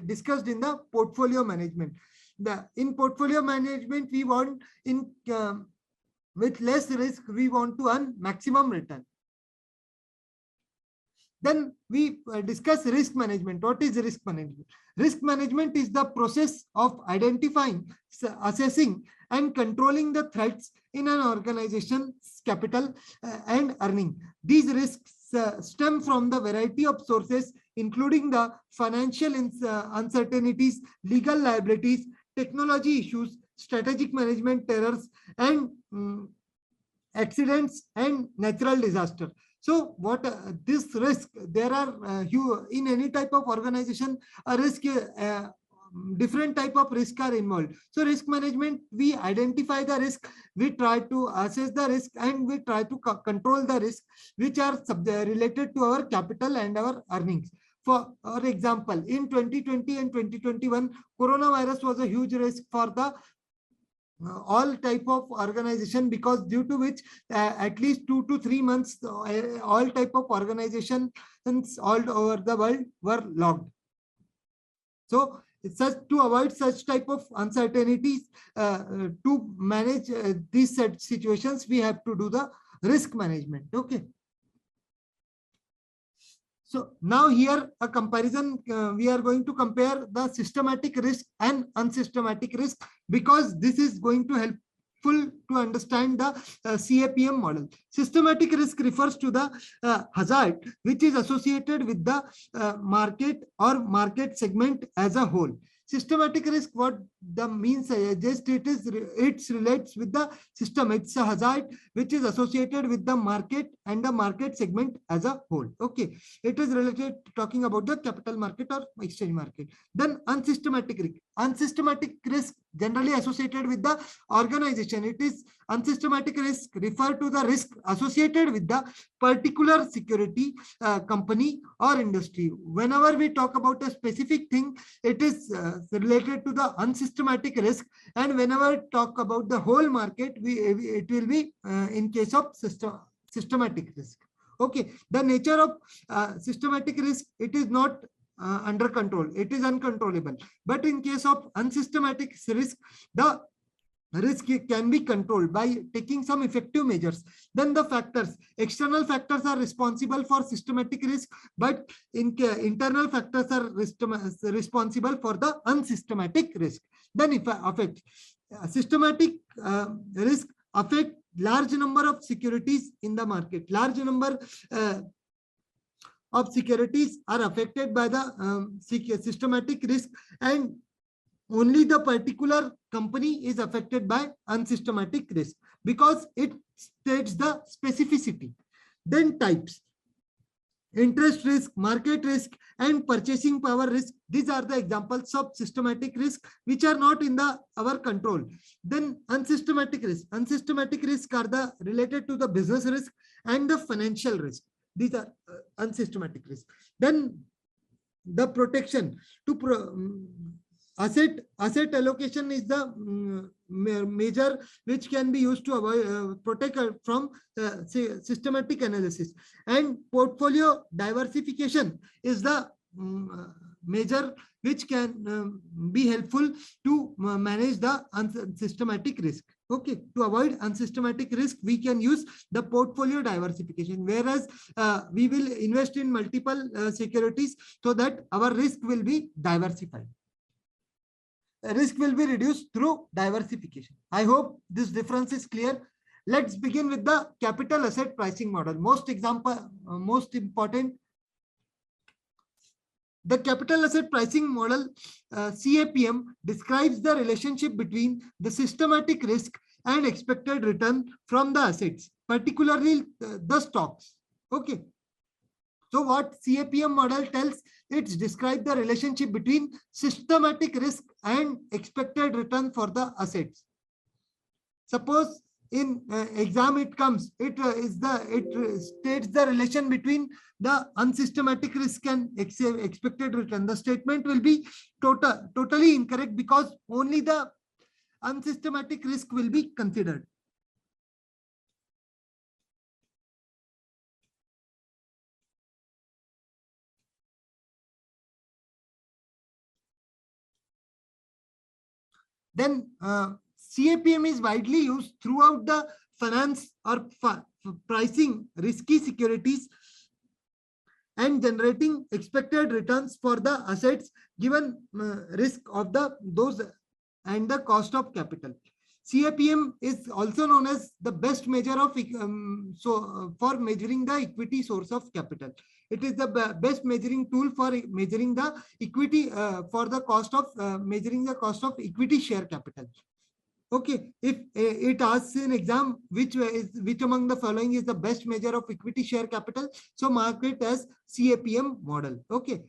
discussed in the portfolio management. In portfolio management, we want with less risk, we want to earn maximum return. Then we discuss risk management. What is risk management? Risk management is the process of identifying, assessing, and controlling the threats in an organization's capital and earning. These risks stem from the variety of sources, including the financial uncertainties, legal liabilities, technology issues, strategic management errors, and accidents and natural disaster. So what this risk, there are in any type of organization, a risk, different type of risk are involved. So risk management, we identify the risk, we try to assess the risk, and we try to control the risk which are related to our capital and our earnings. For example, in 2020 and 2021, coronavirus was a huge risk for the all type of organization, because due to which at least 2 to 3 months all type of organizations all over the world were locked. So such to avoid such type of uncertainties, to manage these situations, we have to do the risk management. Okay. So now here a comparison, we are going to compare the systematic risk and unsystematic risk, because this is going to help to understand the CAPM model. Systematic risk refers to the hazard which is associated with the market or market segment as a whole. Systematic risk, what the means suggest, it relates with the system. It's a hazard which is associated with the market and the market segment as a whole. Okay, it is related talking about the capital market or exchange market. Then unsystematic risk. Unsystematic risk generally associated with the organization. It is unsystematic risk refer to the risk associated with the particular security, company or industry. Whenever we talk about a specific thing, it is related to the unsystematic risk, and whenever we talk about the whole market, it will be in case of systematic risk. Okay, the nature of systematic risk, it is not under control, it is uncontrollable. But in case of unsystematic risk, the risk can be controlled by taking some effective measures. Then the factors, external factors are responsible for systematic risk, but internal factors are responsible for the unsystematic risk. Then if affect systematic risk affect large number of securities in the market. Large number of securities are affected by the systematic risk, and only the particular company is affected by unsystematic risk because it states the specificity. Then types: interest risk, market risk, and purchasing power risk. These are the examples of systematic risk which are not in our control. Then unsystematic risk. Unsystematic risk are the related to the business risk and the financial risk. These are unsystematic risk. Then the protection to asset allocation is the measure which can be used to avoid protect from systematic analysis, and portfolio diversification is the measure which can be helpful to manage the unsystematic risk. Okay, to avoid unsystematic risk, we can use the portfolio diversification, whereas we will invest in multiple securities so that our risk will be diversified. Risk will be reduced through diversification. I hope this difference is clear. Let's begin with the capital asset pricing model. Most important. The capital asset pricing model, CAPM, describes the relationship between the systematic risk and expected return from the assets, particularly the stocks. Okay. So what CAPM model tells, it describes the relationship between systematic risk and expected return for the assets. Suppose in exam it comes, it states the relation between the unsystematic risk and expected return. The statement will be totally incorrect because only the unsystematic risk will be considered. Then CAPM is widely used throughout the finance or pricing risky securities and generating expected returns for the assets given risk of those and the cost of capital. CAPM is also known as the best measure of for measuring the equity source of capital. It is the best measuring tool for measuring the equity for the cost of measuring the cost of equity share capital. Okay, if it asks in exam which among the following is the best measure of equity share capital, so mark it as CAPM model. Okay.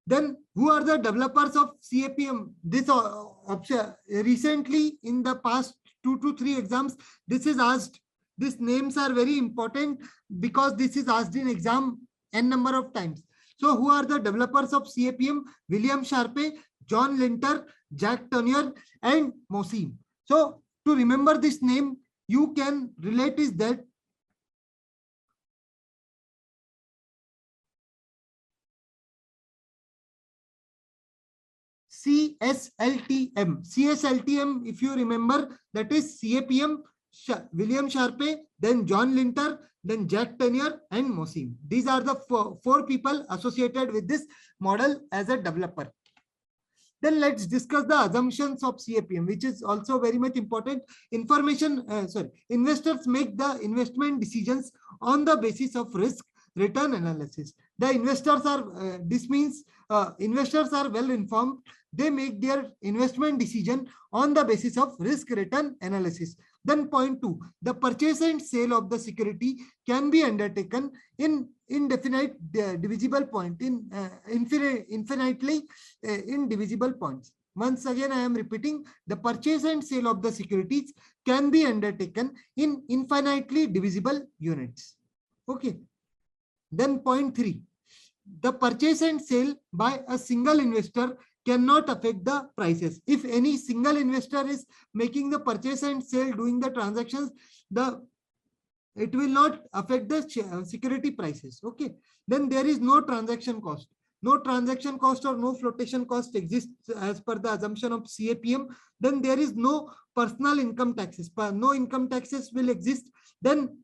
Then who are the developers of CAPM? This option recently in the past 2 to 3 exams, this is asked. These names are very important because this is asked in exam n number of times. So who are the developers of CAPM? William Sharpe, John Linter, Jack Tonier, and Mosim. So to remember this name, you can relate is that CSLTM. CSLTM, if you remember, that is CAPM, William Sharpe, then John Linter, then Jack Tenier, and Mosim. These are the four people associated with this model as a developer. Then let's discuss the assumptions of CAPM, which is also very much important. Investors make the investment decisions on the basis of risk return analysis. The investors are, this means investors are well informed. They make their investment decision on the basis of risk return analysis. Then point 2, the purchase and sale of the security can be undertaken in indefinite divisible point, in infinitely indivisible points. Once again, I am repeating, the purchase and sale of the securities can be undertaken in infinitely divisible units. Okay. Then point 3, the purchase and sale by a single investor cannot affect the prices. If any single investor is making the purchase and sale, doing the transactions, it will not affect the security prices. Okay. Then there is no transaction cost. No transaction cost or no flotation cost exists as per the assumption of CAPM. Then there is no personal income taxes. No income taxes will exist. Then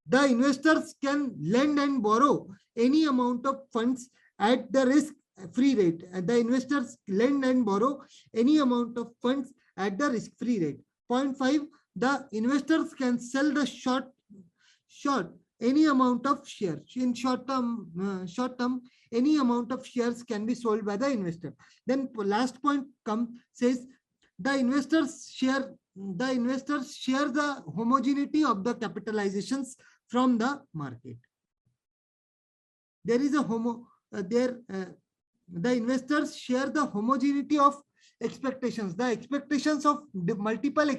the investors can lend and borrow any amount of funds at the risk-free rate. The investors lend and borrow any amount of funds at the risk-free rate. Point 5, the investors can sell the short any amount of shares. In short term, any amount of shares can be sold by the investor. Then last point says the investors share the homogeneity of the capitalizations from the market. There is the investors share the homogeneity of expectations. The expectations of multiple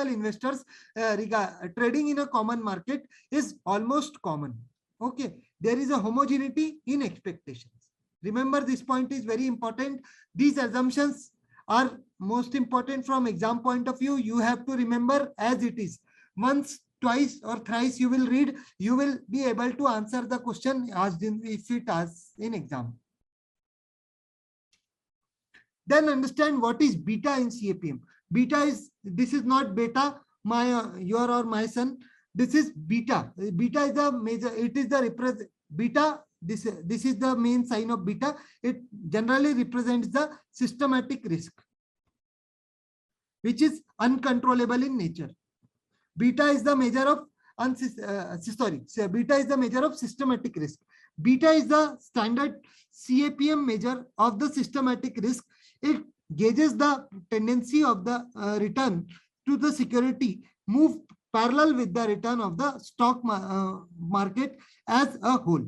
investors trading in a common market is almost common. Okay, there is a homogeneity in expectations. Remember, this point is very important. These assumptions are most important from exam point of view. You have to remember as it is. Once, twice or thrice you will read, you will be able to answer the question asked if it asks in exam. Then understand what is beta in CAPM. Beta is, this is not beta, your or my son. This is beta. Beta is the major, it is the represent beta. This is the main sign of beta. It generally represents the systematic risk, which is uncontrollable in nature. Beta is the measure of beta is the measure of systematic risk. Beta is the standard CAPM measure of the systematic risk. It gauges the tendency of the return to the security move parallel with the return of the stock market as a whole.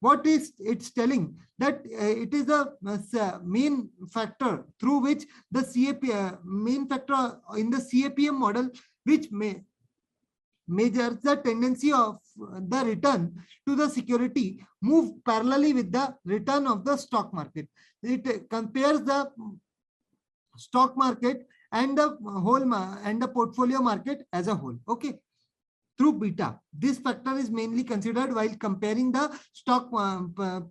what is it's telling that it is a main factor through which the main factor in the CAPM model which measures the tendency of the return to the security move parallelly with the return of the stock market. It compares the stock market and the and the portfolio market as a whole. Okay. Through beta, this factor is mainly considered while comparing the stock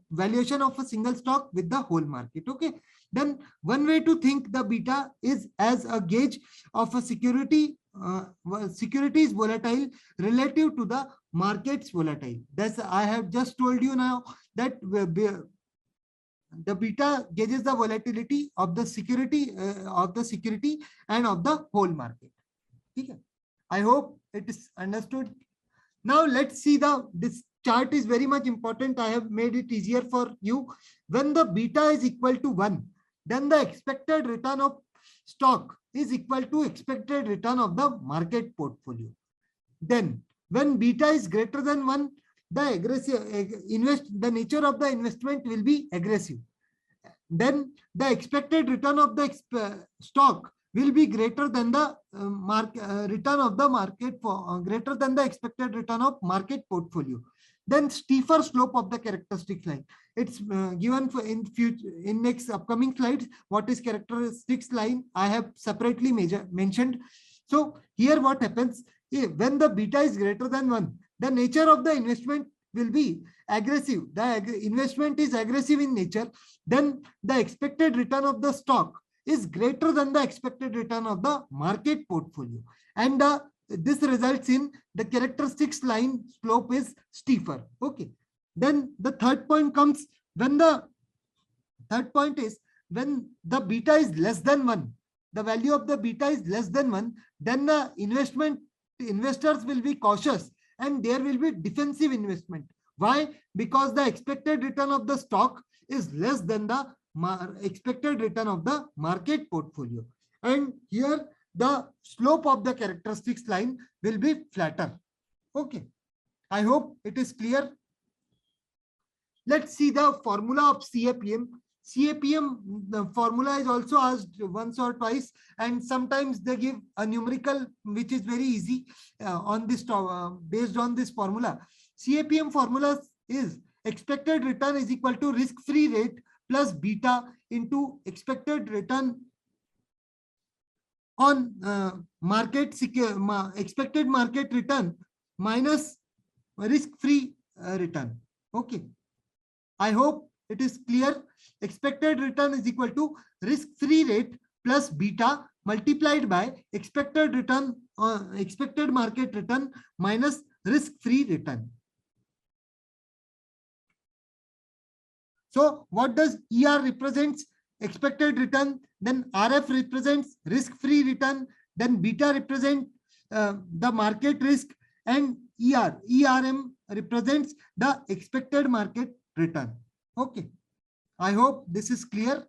valuation of a single stock with the whole market. Okay. Then one way to think the beta is as a gauge of a security. Security is volatile relative to the market's volatile. That's I have just told you now that the beta gauges the volatility of the security and of the whole market. Okay. I hope it is understood. Now let's see this chart is very much important. I have made it easier for you. When the beta is equal to 1, then the expected return of stock is equal to expected return of the market portfolio. Then when beta is greater than 1, the nature of the investment will be aggressive. Then the expected return of the stock will be greater than the return of the market greater than the expected return of market portfolio. Then steeper slope of the characteristic line. It's given for in next upcoming slides. What is characteristics line? I have separately mentioned. So here what happens when the beta is greater than 1, the nature of the investment will be aggressive. The investment is aggressive in nature. Then the expected return of the stock is greater than the expected return of the market portfolio, and this results in the characteristics line slope is steeper. Okay. Then the third point comes when the the beta is less than 1, the value of the beta is less than 1, then the investors will be cautious and there will be defensive investment. Why? Because the expected return of the stock is less than the expected return of the market portfolio, and here the slope of the characteristics line will be flatter. Okay, I hope it is clear. Let's see the formula of CAPM. The formula is also asked once or twice, and sometimes they give a numerical which is very easy on this based on this formula. CAPM formula is expected return is equal to risk-free rate plus beta into expected return on expected market return minus risk-free return. Okay, I hope it is clear. Expected return is equal to risk-free rate plus beta multiplied by expected return expected market return minus risk-free return. So what does ER represents? Expected return. Then RF represents risk-free return. Then beta represents the market risk, and ERM represents the expected market return. Okay, I hope this is clear.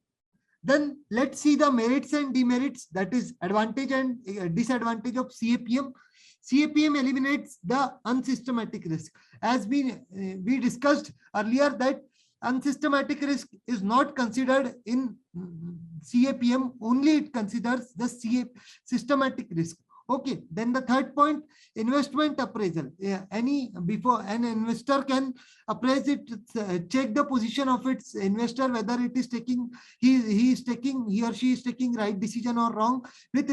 Then let's see the merits and demerits, that is advantage and disadvantage of CAPM. CAPM eliminates the unsystematic risk. As we discussed earlier that unsystematic risk is not considered in CAPM, only it considers the systematic risk. Okay, then the third point, investment appraisal. Before an investor can appraise it, check the position of its investor, whether it is taking he or she is taking right decision or wrong with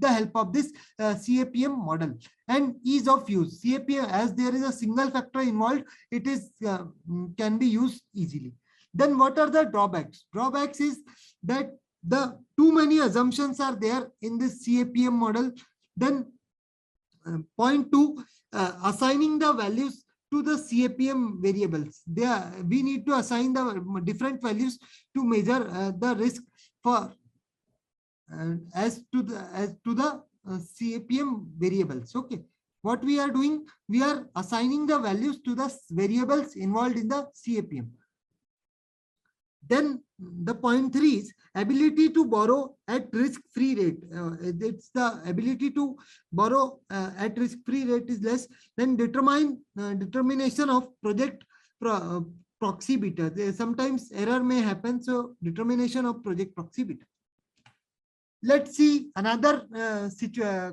the help of this CAPM model. And ease of use. CAPM, as there is a single factor involved, it is can be used easily. Then what are the drawbacks? Drawbacks is that the too many assumptions are there in this CAPM model. Then point 2, assigning the values to the CAPM variables. We need to assign the different values to measure the risk for as to the CAPM variables. Okay, what we are doing, we are assigning the values to the variables involved in the CAPM. Then the point 3 is ability to borrow at risk-free rate. It's the ability to borrow at risk-free rate is less. Then determination of project proxy beta. Sometimes error may happen, so determination of project proxy beta. Let's see another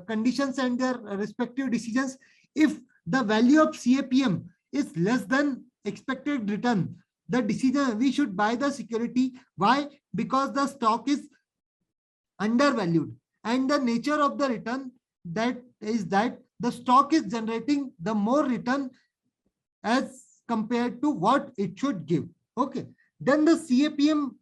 conditions and their respective decisions. If the value of CAPM is less than expected return, the decision we should buy the security. Why? Because the stock is undervalued, and the nature of the return that is that the stock is generating the more return as compared to what it should give. Okay. Then the CAPM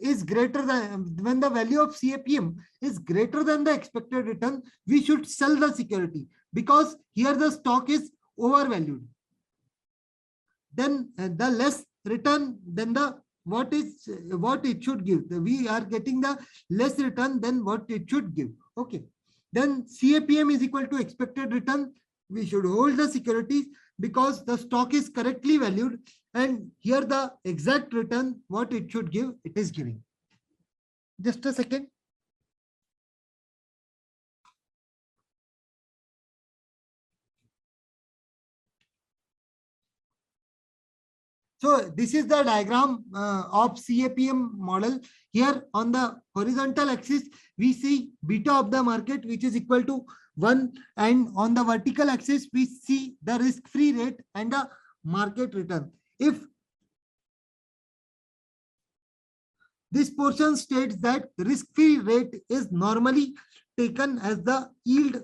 is greater than, when the value of CAPM is greater than the expected return, we should sell the security, because here the stock is overvalued. Then the less return than the what it should give. We are getting the less return than what it should give. Okay. Then CAPM is equal to expected return. We should hold the securities because the stock is correctly valued, and here the exact return what it should give, it is giving. Just a second. So this is the diagram of CAPM model. Here on the horizontal axis, we see beta of the market, which is equal to 1. And on the vertical axis, we see the risk-free rate and the market return. If this portion states that the risk-free rate is normally taken as the yield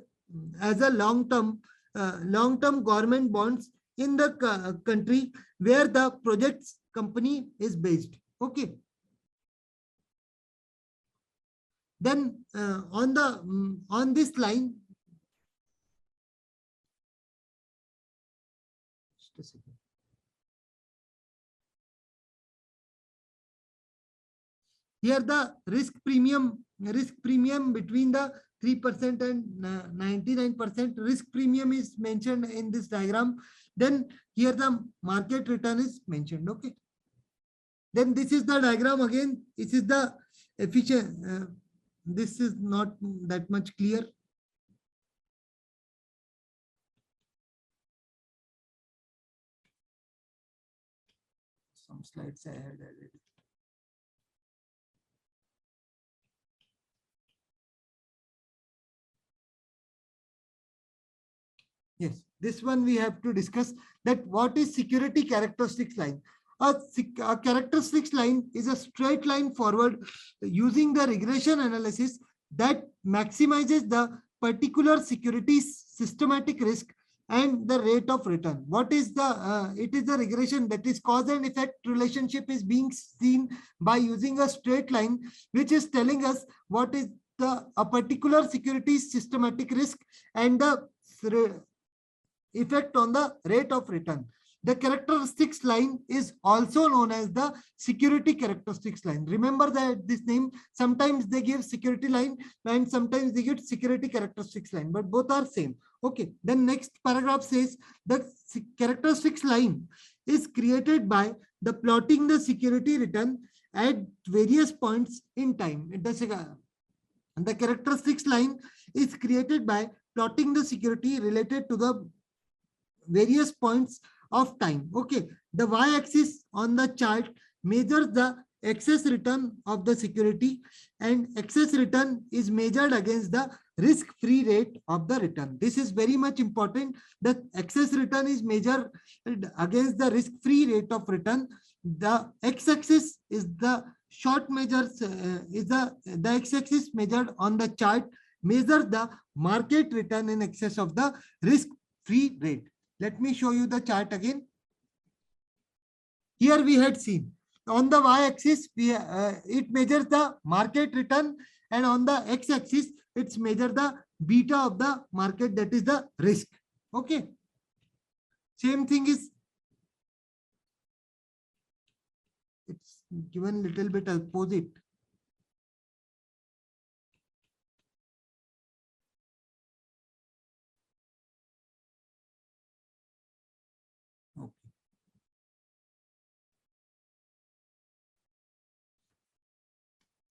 as a long-term government bonds in the country where the project's company is based. Okay. Then on this line, just a second. Here the risk premium between the 3% and 99% risk premium is mentioned in this diagram. Then here the market return is mentioned. Okay. Then this is the diagram again. This is the efficient. This is not that much clear. Some slides I had added. Yes, this one we have to discuss, that what is security characteristics line. A characteristics line is a straight line forward using the regression analysis that maximizes the particular security's systematic risk and the rate of return. What is the, it is the regression, that is cause and effect relationship is being seen by using a straight line, which is telling us what is a particular security's systematic risk and the effect on the rate of return. The characteristics line is also known as the security characteristics line. Remember that this name, sometimes they give security line and sometimes they give security characteristics line, but both are same. Okay. Then next paragraph says the characteristics line is created by the plotting the security return at various points in time. The characteristics line is created by plotting the security related to the various points of time. Okay. The y-axis on the chart measures the excess return of the security, and excess return is measured against the risk-free rate of the return. This is very much important. The excess return is measured against the risk-free rate of return. The x-axis is the short measures, the x-axis measured on the chart measures the market return in excess of the risk-free rate. Let me show you the chart again. Here we had seen on the y-axis, it measures the market return, and on the x-axis, it's measure the beta of the market, that is the risk. Okay. Same thing is, it's given little bit opposite.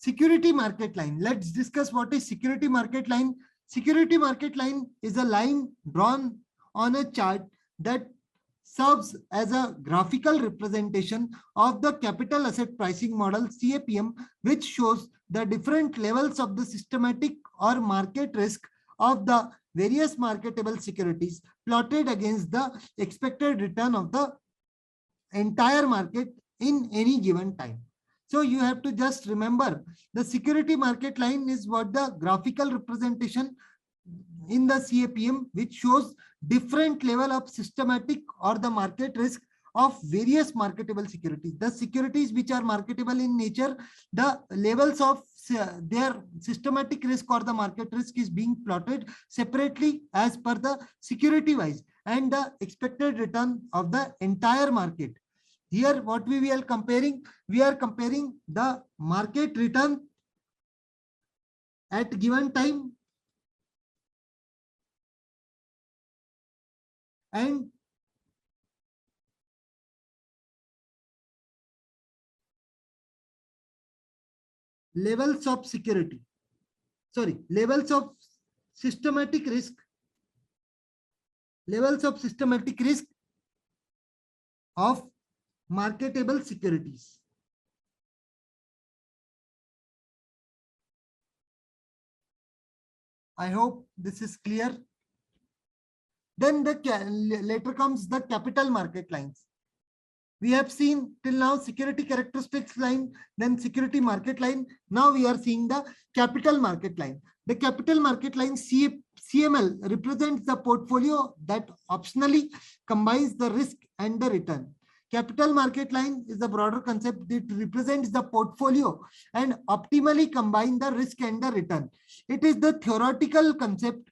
Security market line. Let's discuss what is security market line. Security market line is a line drawn on a chart that serves as a graphical representation of the capital asset pricing model CAPM, which shows the different levels of the systematic or market risk of the various marketable securities plotted against the expected return of the entire market in any given time. So you have to just remember the security market line is what the graphical representation in the CAPM, which shows different level of systematic or the market risk of various marketable securities. The securities which are marketable in nature, the levels of their systematic risk or the market risk is being plotted separately as per the security wise and the expected return of the entire market. Here what we are comparing the market return at given time and levels of security, levels of systematic risk, of marketable securities. I hope this is clear. Then later comes the capital market lines. We have seen till now security characteristics line, then security market line. Now we are seeing the capital market line. The capital market line CML represents the portfolio that optionally combines the risk and the return. Capital market line is the broader concept that represents the portfolio and optimally combine the risk and the return. It is the theoretical concept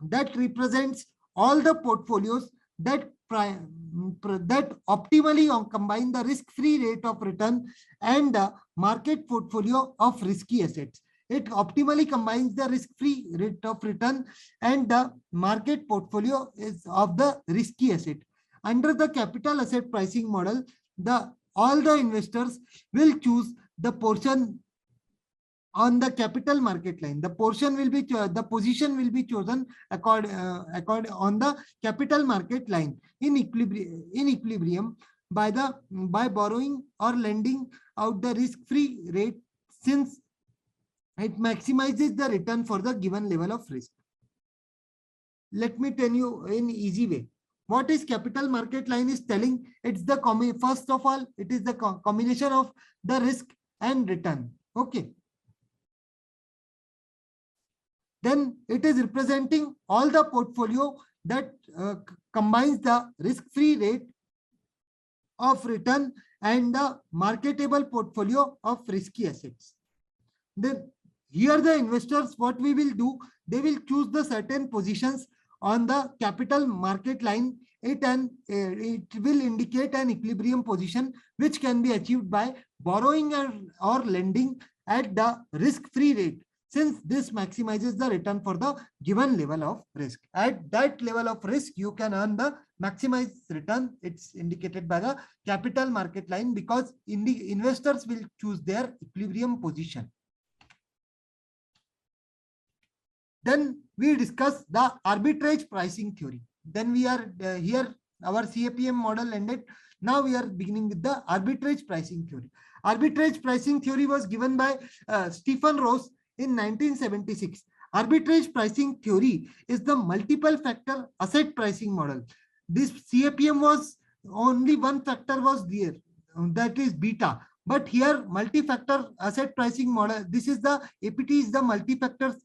that represents all the portfolios that optimally combine the risk-free rate of return and the market portfolio of risky assets. It optimally combines the risk-free rate of return and the market portfolio is of the risky asset. Under the capital asset pricing model, all the investors will choose the portion on the capital market line. The position will be chosen on the capital market line in equilibrium by borrowing or lending out the risk-free rate, since it maximizes the return for the given level of risk. Let me tell you in easy way. What is capital market line is telling? It's the first of all, it is the combination of the risk and return. Okay. Then it is representing all the portfolio that combines the risk-free rate of return and the marketable portfolio of risky assets. Then here the investors, what we will do, they will choose the certain positions on the capital market line. It will indicate an equilibrium position which can be achieved by borrowing or lending at the risk-free rate, since this maximizes the return for the given level of risk. At that level of risk, you can earn the maximized return. It's indicated by the capital market line because investors will choose their equilibrium position. Then we discuss the arbitrage pricing theory. Then we are here, our CAPM model ended. Now we are beginning with the arbitrage pricing theory. Arbitrage pricing theory was given by Stephen Ross in 1976. Arbitrage pricing theory is the multiple factor asset pricing model. This CAPM was only one factor was there, that is beta. But here multi-factor asset pricing model, this is the APT is the multi-factors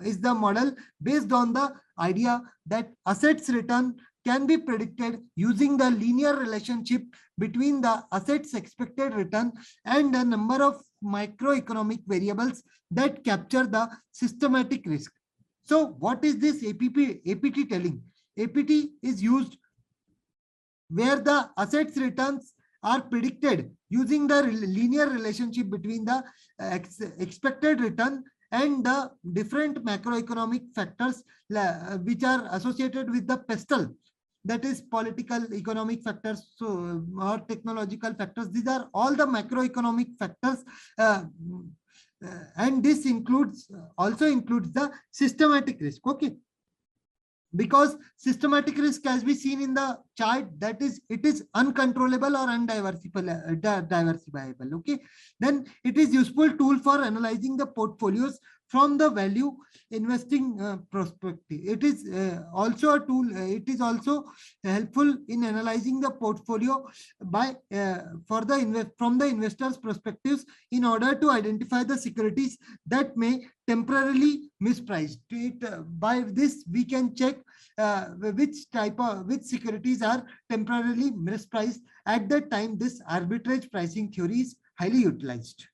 is the model based on the idea that assets return can be predicted using the linear relationship between the assets expected return and the number of microeconomic variables that capture the systematic risk. So what is this APT telling? APT is used where the assets returns are predicted using the linear relationship between the expected return and the different macroeconomic factors which are associated with the pestle, that is political, economic factors, or technological factors. These are all the macroeconomic factors, and this also includes the systematic risk. Okay. because systematic risk, as we seen in the chart, that is, it is uncontrollable or diversifiable. Okay, then it is useful tool for analyzing the portfolios from the value investing perspective. It is also a tool. It is also helpful in analyzing the portfolio by from the investors' perspectives in order to identify the securities that may temporarily mispriced. By this, we can check which securities are temporarily mispriced. At that time, this arbitrage pricing theory is highly utilized.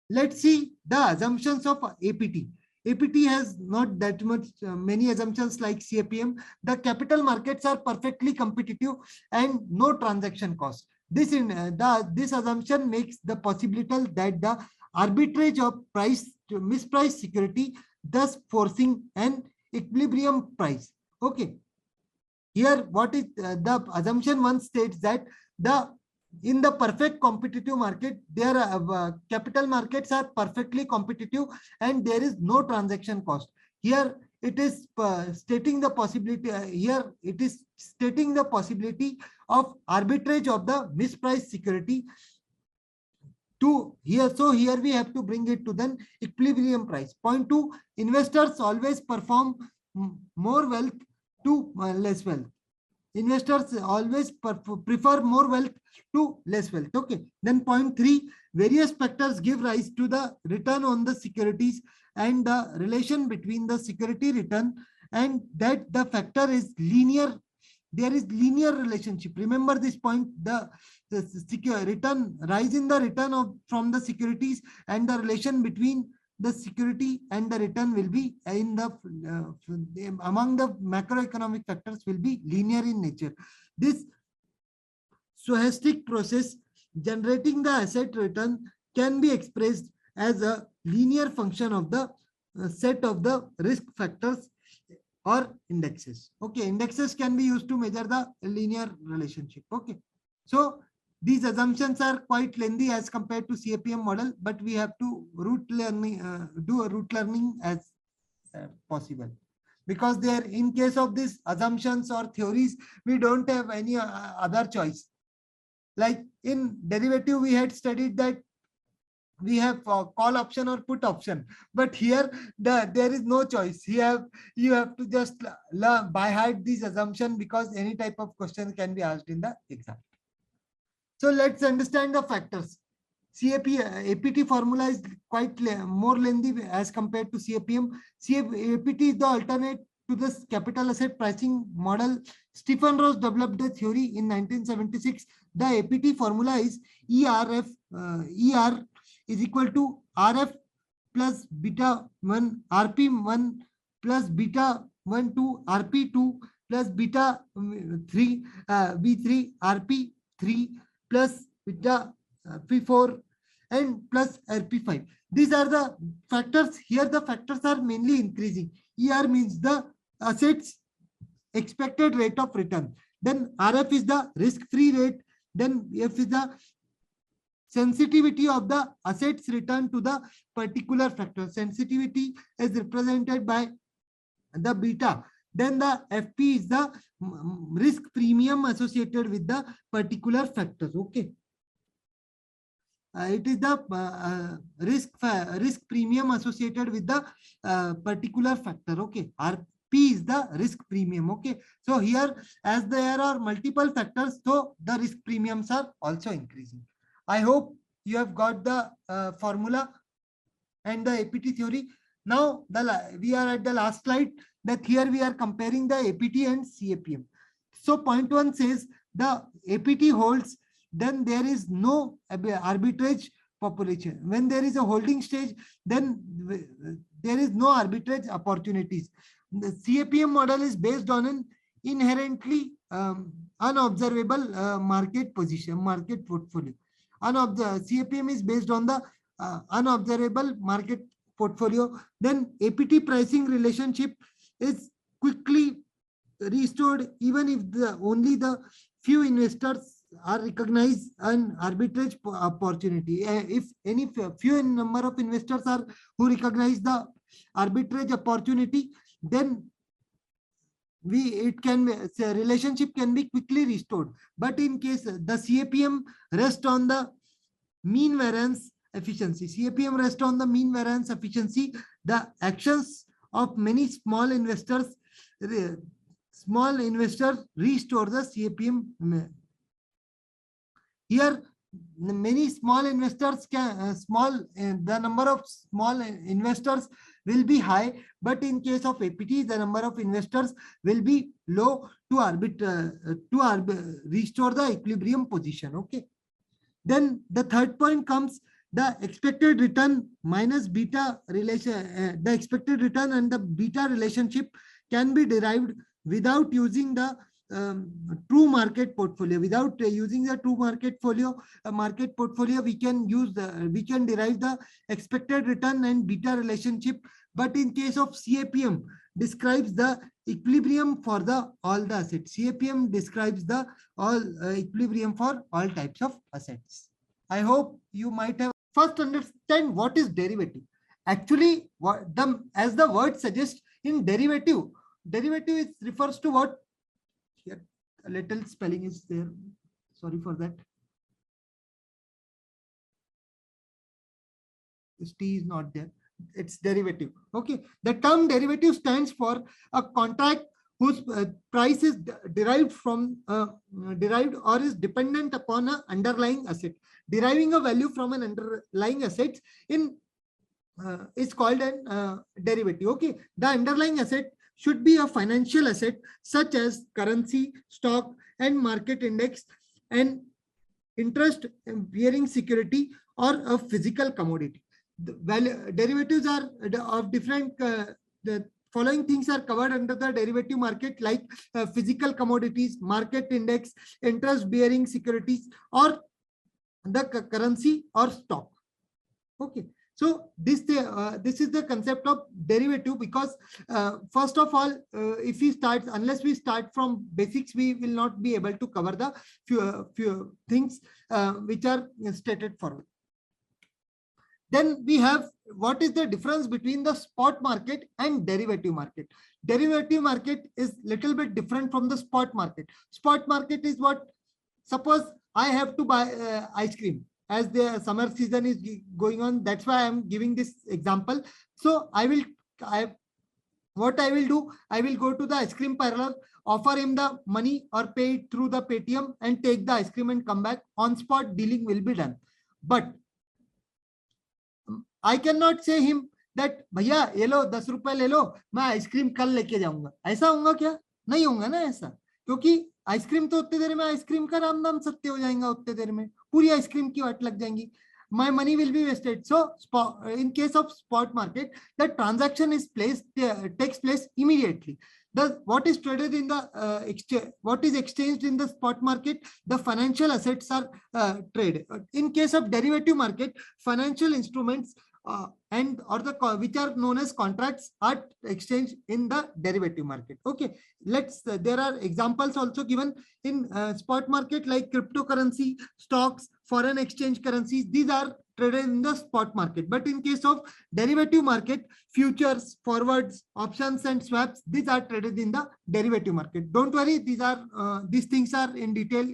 Let's see the assumptions of APT. APT has not that much many assumptions like CAPM. The capital markets are perfectly competitive and no transaction cost. This assumption makes the possibility that the arbitrage of mispriced security, thus forcing an equilibrium price. Okay. Here, what is the assumption one states that in the perfect competitive market, their capital markets are perfectly competitive and there is no transaction cost. Here it is stating the possibility. Here it is stating the possibility of arbitrage of the mispriced security to here. So here we have to bring it to the equilibrium price. Point 2, investors always perform more wealth to less wealth. Investors always prefer more wealth to less wealth. Okay. Then point 3, various factors give rise to the return on the securities and the relation between the security return and that the factor is linear. There is linear relationship. Remember this point, the return, rise in the return from the securities and the relation between the security and the return will be in the among the macroeconomic factors will be linear in nature. This stochastic process generating the asset return can be expressed as a linear function of the set of the risk factors or indexes. Okay, indexes can be used to measure the linear relationship. Okay, so these assumptions are quite lengthy as compared to CAPM model, but we have to do a root learning as possible, because there, in case of these assumptions or theories, we don't have any other choice. Like in derivative, we had studied that we have call option or put option, but here there is no choice. Here you have to just learn by heart these assumptions, because any type of question can be asked in the exam. So let's understand the factors. APT formula is quite more lengthy as compared to CAPM. APT is the alternate to the capital asset pricing model. Stephen Ross developed the theory in 1976. The APT formula is ER is equal to RF plus beta 1 RP1 plus beta 1 2 RP2 plus beta 3 B3 RP3 plus beta P4 and plus RP5. These are the factors. Here the factors are mainly increasing. ER means the assets expected rate of return. Then RF is the risk-free rate. Then F is the sensitivity of the assets return to the particular factor. Sensitivity is represented by the beta. Then the FP is the risk premium associated with the particular factors. Okay. It is the risk premium associated with the particular factor. Okay. RP is the risk premium. Okay. So here, as there are multiple factors, so the risk premiums are also increasing. I hope you have got the formula and the APT theory. Now we are at the last slide. That here we are comparing the APT and CAPM. So point 1 says the APT holds, then there is no arbitrage population. When there is a holding stage, then there is no arbitrage opportunities. The CAPM model is based on an inherently unobservable market portfolio. CAPM is based on the unobservable market portfolio. Then APT pricing relationship is quickly restored even if only the few investors are recognized an arbitrage opportunity. If any few number of investors are who recognize the arbitrage opportunity, then relationship can be quickly restored. But in case the CAPM rests on the mean variance efficiency, CAPM rests on the mean variance efficiency, the actions of many small investors restore the CAPM. Here many small investors the number of small investors will be high, but in case of APT the number of investors will be low to restore the equilibrium position. Okay, then the third point comes the expected return minus beta relation. The expected return and the beta relationship can be derived without using the true market portfolio. Without using the true market portfolio, we can derive the expected return and beta relationship. But in case of CAPM, describes the equilibrium for all the assets. CAPM describes the equilibrium for all types of assets. I hope you might have first understand what is derivative. Actually, as the word suggests, in derivative refers to what? Here, a little spelling is there. Sorry for that. This T is not there. It's derivative. Okay. The term derivative stands for a contract whose price is derived or is dependent upon an underlying asset. Deriving a value from an underlying asset is called a derivative. Okay. The underlying asset should be a financial asset such as currency, stock, and market index, and interest bearing security, or a physical commodity. The derivatives are of different. The following things are covered under the derivative market, like physical commodities, market index, interest bearing securities, or the currency or stock. Okay. So this is the concept of derivative, because first of all, unless we start from basics, we will not be able to cover the few things which are stated forward. Then we have what is the difference between the spot market and derivative market. Derivative market is little bit different from the spot market. Spot market is what? Suppose I have to buy ice cream. As the summer season is going on, that's why I'm giving this example. So what I will do, I will go to the ice cream parlor, offer him the money or pay it through the Paytm and take the ice cream and come back. On spot dealing will be done. But I cannot say him that भैया ये लो 10 रुपए ले लो, मैं ice cream कल लेके जाऊंगा. ऐसा होगा क्या? नहीं होगा ना ऐसा, क्योंकि आइसक्रीम तो उतने देर में आइसक्रीम का राम नाम सत्य हो जाएगा. उतने देर में पूरी आइसक्रीम की वाट लग जाएंगी. My money will be wasted. So in case of spot market, the transaction takes place immediately. What is traded in the what is exchanged in the spot market, the financial assets are traded. In case of derivative market, financial instruments which are known as contracts are exchanged in the derivative market. Okay, there are examples also given in spot market, like cryptocurrency, stocks, foreign exchange currencies. These are traded in the spot market. But in case of derivative market, futures, forwards, options, and swaps, these are traded in the derivative market. Don't worry, these things are in detail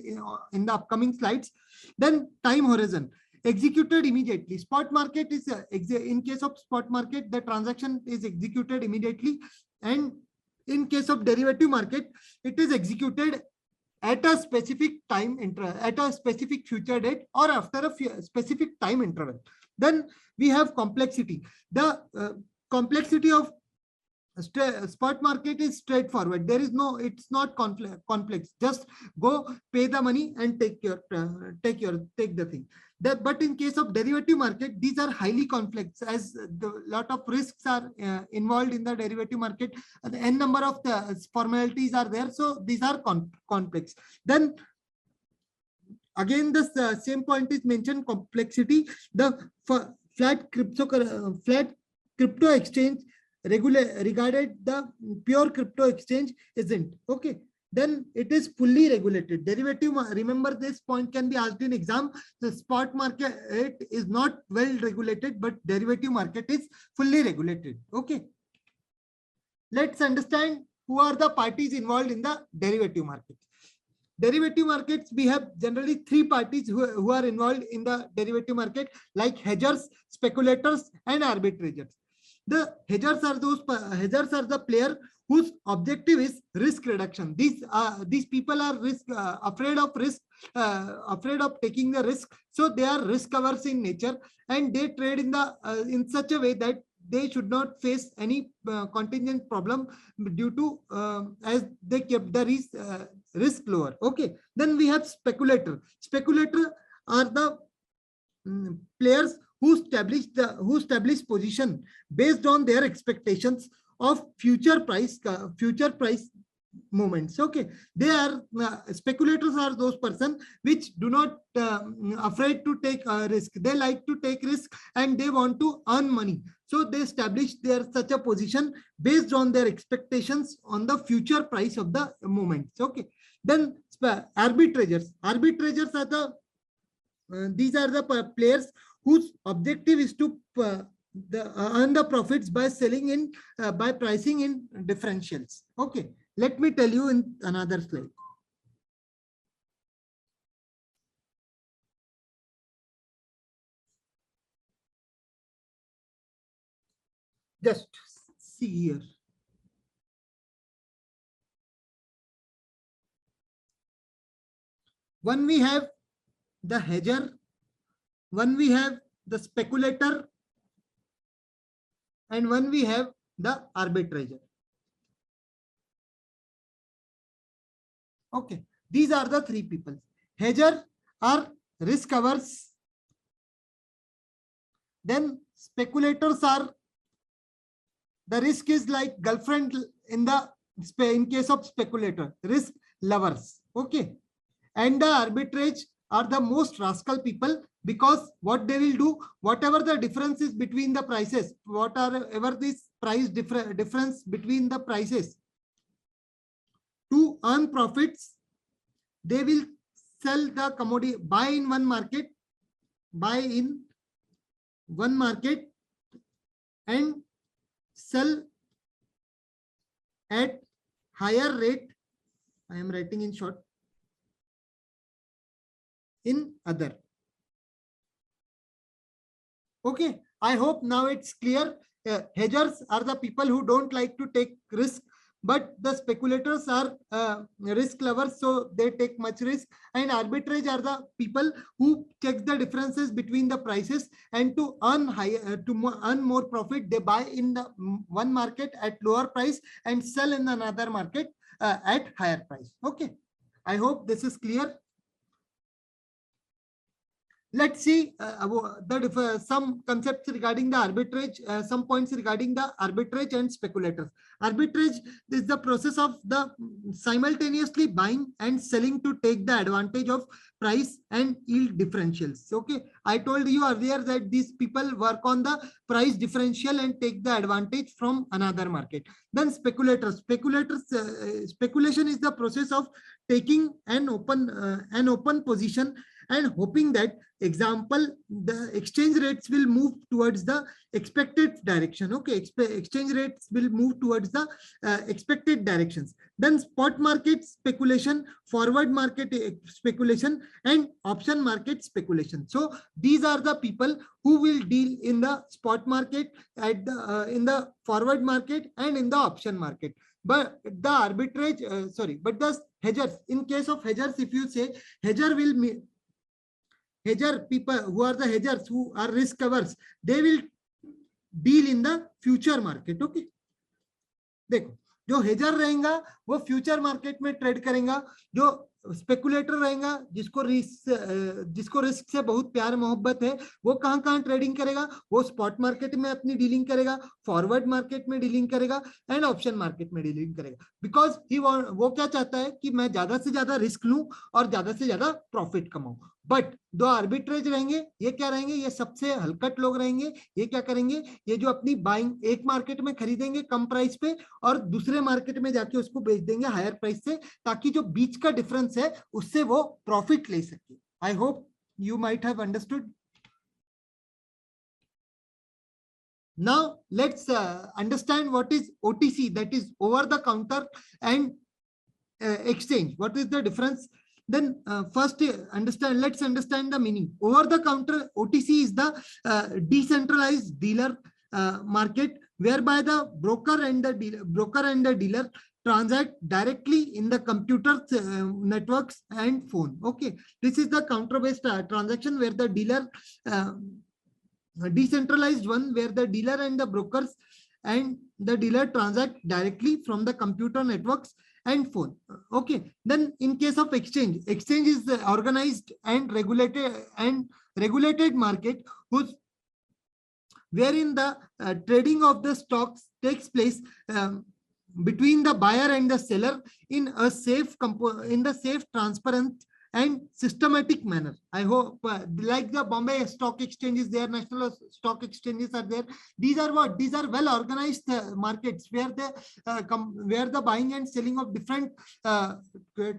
in the upcoming slides. Then time horizon. Executed immediately. Spot market is in case of spot market, the transaction is executed immediately, and in case of derivative market, it is executed at a specific time interval, at a specific future date, or after a specific time interval. Then we have complexity. The complexity of spot market is straightforward. There is no, it's not complex. Just go pay the money and take the thing. But in case of derivative market, these are highly complex, as the lot of risks are involved in the derivative market. The n number of the formalities are there, so these are complex. Then again, the same point is mentioned: complexity. The flat crypto exchange regarded the pure crypto exchange isn't. Okay. Then it is fully regulated. Derivative, remember this point can be asked in exam. The spot market is not well regulated, but derivative market is fully regulated. Okay. Let's understand who are the parties involved in the derivative market. Derivative markets, we have generally three parties who are involved in the derivative market, like hedgers, speculators, and arbitrators. The hedgers are the player whose objective is risk reduction. These people are afraid of risk, afraid of taking the risk, so they are risk averse in nature, and they trade in such a way that they should not face any contingent problem due to as they kept the risk lower. Okay, then we have speculator. Speculator are the players who establish position based on their expectations of future price movements. Okay, they are speculators are those person which do not afraid to take risk. They like to take risk and they want to earn money, so they establish their such a position based on their expectations on the future price of the moments. Okay, then arbitrators are the these are the players whose objective is to earn the profits by selling in by pricing in differentials. Okay, let me tell you in another slide. Just see here. One we have the hedger, one we have the speculator, and one we have the arbitrator. Okay, these are the three people. Hedger are risk averse. Then speculators are, the risk is like girlfriend in case of speculator, risk lovers. Okay, and the arbitrage are the most rascal people, because what they will do, whatever the difference is between the prices, whatever this price difference between the prices, to earn profits, they will sell the commodity, buy in one market and sell at higher rate. I am writing in short. In other. Okay, I hope now it's clear. Hedgers are the people who don't like to take risk, but the speculators are risk lovers, so they take much risk. And arbitrage are the people who check the differences between the prices, and to earn earn more profit, they buy in the one market at lower price and sell in another market at higher price. Okay, I hope this is clear. Let's see some concepts regarding the arbitrage, some points regarding the arbitrage and speculators. Arbitrage is the process of the simultaneously buying and selling to take the advantage of price and yield differentials. Okay, I told you earlier that these people work on the price differential and take the advantage from another market. Then speculators. Speculation is the process of taking an open position and hoping that, example, the exchange rates will move towards the expected direction. Okay, exchange rates will move towards the expected directions. Then spot market speculation, forward market speculation, and option market speculation. So these are the people who will deal in the spot market, at the in the forward market, and in the option market. But the arbitrage, but the hedgers, in case of hedgers, if you say hedger people who are the hedgers, who are risk averse, they will deal in the future market. Okay, देखो, जो hedger रहेगा वो future market में trade करेगा, जो speculator रहेगा जिसको risk से बहुत प्यार मोहब्बत है, वो कहां ट्रेडिंग करेगा, वो स्पॉट मार्केट में अपनी डीलिंग करेगा, फॉरवर्ड मार्केट में डीलिंग करेगा, एंड ऑप्शन मार्केट में डीलिंग करेगा, बिकॉज वो क्या चाहता है कि मैं ज्यादा से ज्यादा रिस्क लूं और ज्यादा से ज्यादा प्रॉफिट कमाऊं. बट दो आर्बिट्रेज रहेंगे, ये क्या रहेंगे, ये सबसे हलकट लोग रहेंगे. ये क्या करेंगे, ये जो अपनी बाइंग एक मार्केट में खरीदेंगे कम प्राइस पे और दूसरे मार्केट में जाके उसको बेच देंगे हायर प्राइस से, ताकि जो बीच का डिफरेंस है उससे वो प्रॉफिट ले सके. I hope you might have understood. Now let's understand what is OTC, that is over the counter, and exchange. What is the difference? Then first let's understand the meaning. Over the counter, OTC is the decentralized dealer market, whereby the broker and the dealer transact directly in the computer networks and phone. Okay, this is the counter based transaction, where the dealer decentralized one, where the dealer and the brokers and the dealer transact directly from the computer networks and phone. Okay, then in case of exchange, exchange is the organized and regulated market wherein the trading of the stocks takes place between the buyer and the seller in a safe, transparent and systematic manner. I hope like the Bombay Stock Exchange is there, national stock exchanges are there. These are what? These are well organized markets where the buying and selling of different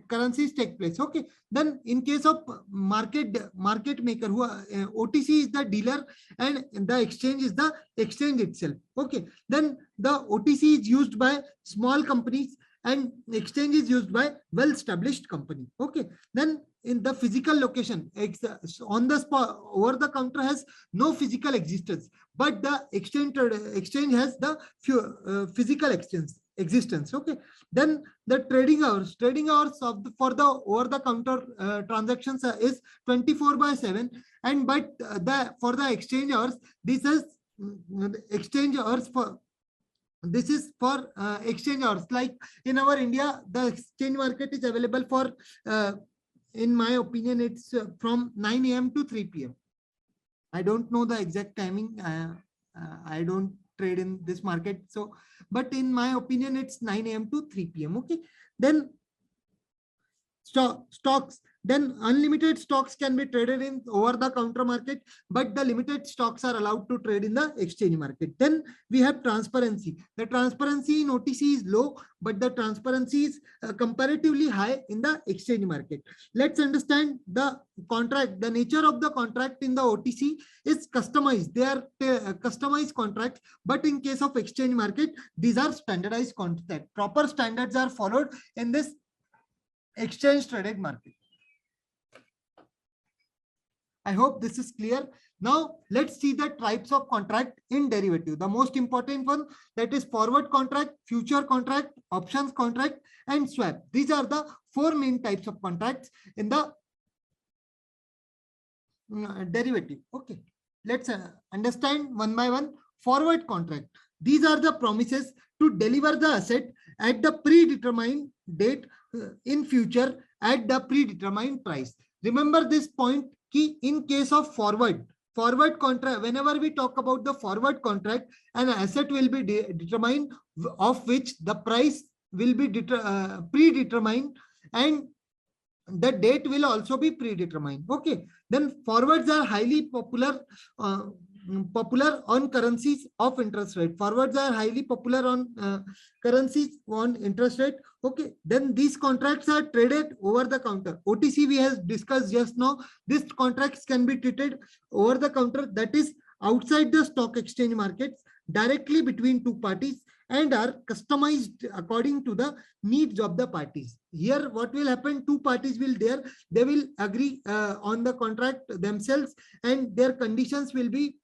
currencies take place. Okay, then in case of market maker, who OTC is the dealer and the exchange is the exchange itself. Okay, then the OTC is used by small companies and exchange is used by well-established company. Okay, then in the physical location, on the spot, over the counter has no physical existence, but the exchange has the physical existence. Okay, then the trading hours for the over the counter transactions is 24/7, and but for the exchange hours, this is exchange hours for. This is for exchange hours. Like in our India, the exchange market is available for, in my opinion, it's from 9 a.m. to 3 p.m. I don't know the exact timing. I don't trade in this market. So, but in my opinion, it's 9 a.m. to 3 p.m. Okay. Then stocks. Then unlimited stocks can be traded in over the counter market, but the limited stocks are allowed to trade in the exchange market. Then we have transparency. The transparency in OTC is low, but the transparency is comparatively high in the exchange market. Let's understand the contract. The nature of the contract in the OTC is customized. They are customized contracts, but in case of exchange market, these are standardized contracts. Proper standards are followed in this exchange traded market. I hope this is clear. Now let's see the types of contract in derivative. The most important one, that is forward contract, future contract, options contract, and swap. These are the four main types of contracts in the derivative. Okay, let's understand one by one. Forward contract. These are the promises to deliver the asset at the predetermined date in future at the predetermined price. Remember this point. In case of forward contract, whenever we talk about the forward contract, an asset will be determined, of which the price will be predetermined and the date will also be predetermined. Okay, then forwards are highly popular on currencies of interest rate. Forwards are highly popular on currencies on interest rate. Okay, then these contracts are traded over the counter. OTC we have discussed just now. These contracts can be traded over the counter, that is outside the stock exchange markets, directly between two parties, and are customized according to the needs of the parties. Here what will happen, two parties will they will agree on the contract themselves, and their conditions will be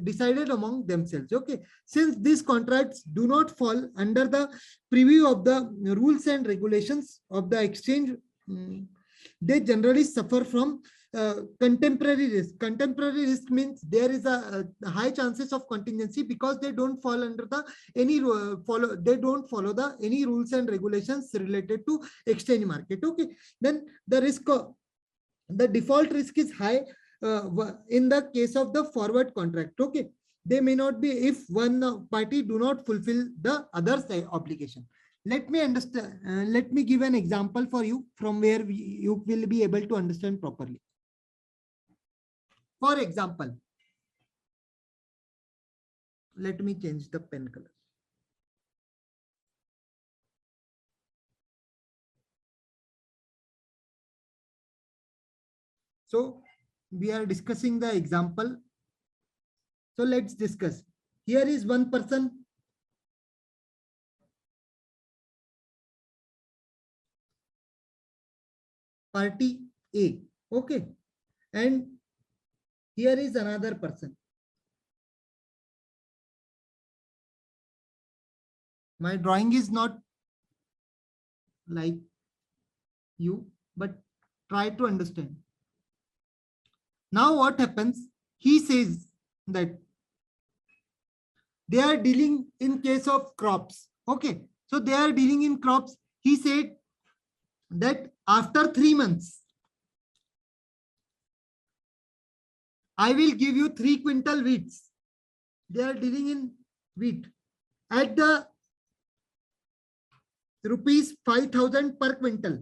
decided among themselves. Okay, since these contracts do not fall under the preview of the rules and regulations of the exchange, they generally suffer from contemporary risk. Contemporary risk means there is a high chances of contingency, because they don't fall under the any follow the any rules and regulations related to exchange market. Okay, then the risk the default risk is high in the case of the forward contract. Okay, they may not be if one party do not fulfill the other's obligation. Let me give an example for you from where you will be able to understand properly. For example, let me change the pen color. So we are discussing the example. So let's discuss. here is one person. Party A. Okay. And here is another person. My drawing is not like you, but try to understand. Now what happens? He says that they are dealing in case of crops. Okay. So they are dealing in crops. He said that after 3 months, I will give you 3 quintal wheats. They are dealing in wheat at the rupees 5,000 per quintal.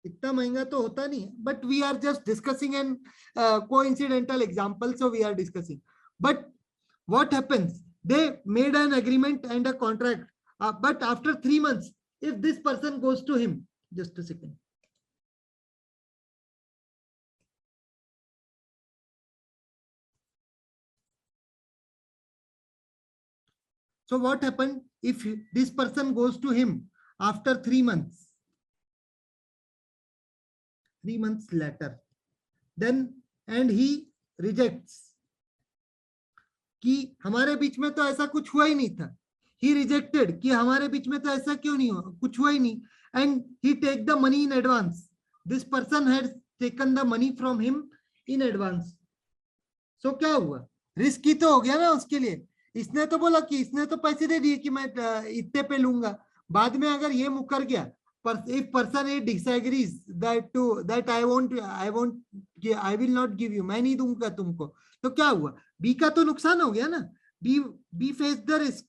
इतना महंगा तो होता नहीं, but we are just discussing an coincidental example, so we are discussing. But what happens? They made an agreement and a contract, but after 3 months, if this person goes to him, just a second. So what happened if this person goes to him after 3 months? 3 months later, then and he rejects कि हमारे बीच में तो ऐसा कुछ हुआ ही नहीं था. He rejected कि हमारे बीच में तो ऐसा क्यों नहीं हुआ, कुछ हुआ ही नहीं. And he take the money in advance. This person has taken the money from him in advance. So क्या हुआ? रिस्क ही तो हो गया ना उसके लिए. इसने तो बोला कि इसने तो पैसे दे दिए कि मैं इतने पे लूंगा. बाद में अगर ये मुकर गया, if person A disagrees that I will not give you, मैं नहीं दूंगा तुमको, तो क्या हुआ? B का तो नुकसान हो गया ना. B face the risk.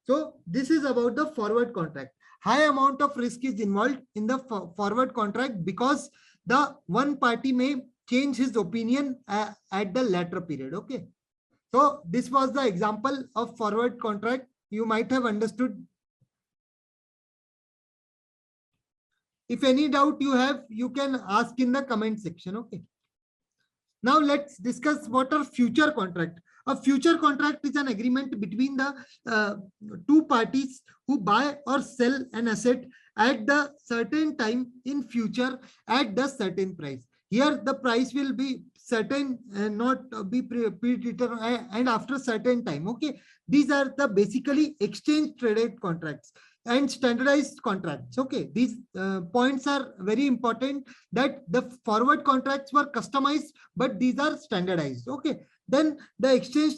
So this is about the forward contract. High amount of risk is involved in the forward contract because the one party may change his opinion at the later period. Okay. So this was the example of forward contract. You might have understood. If any doubt you have, you can ask in the comment section. Okay. Now let's discuss what are future contract. A future contract is an agreement between the two parties who buy or sell an asset at the certain time in future at the certain price. Here the price will be certain and not be predetermined and after certain time. Okay. These are the basically exchange traded contracts and standardized contracts. Okay, these points are very important, that the forward contracts were customized, but these are standardized. Okay, then the exchange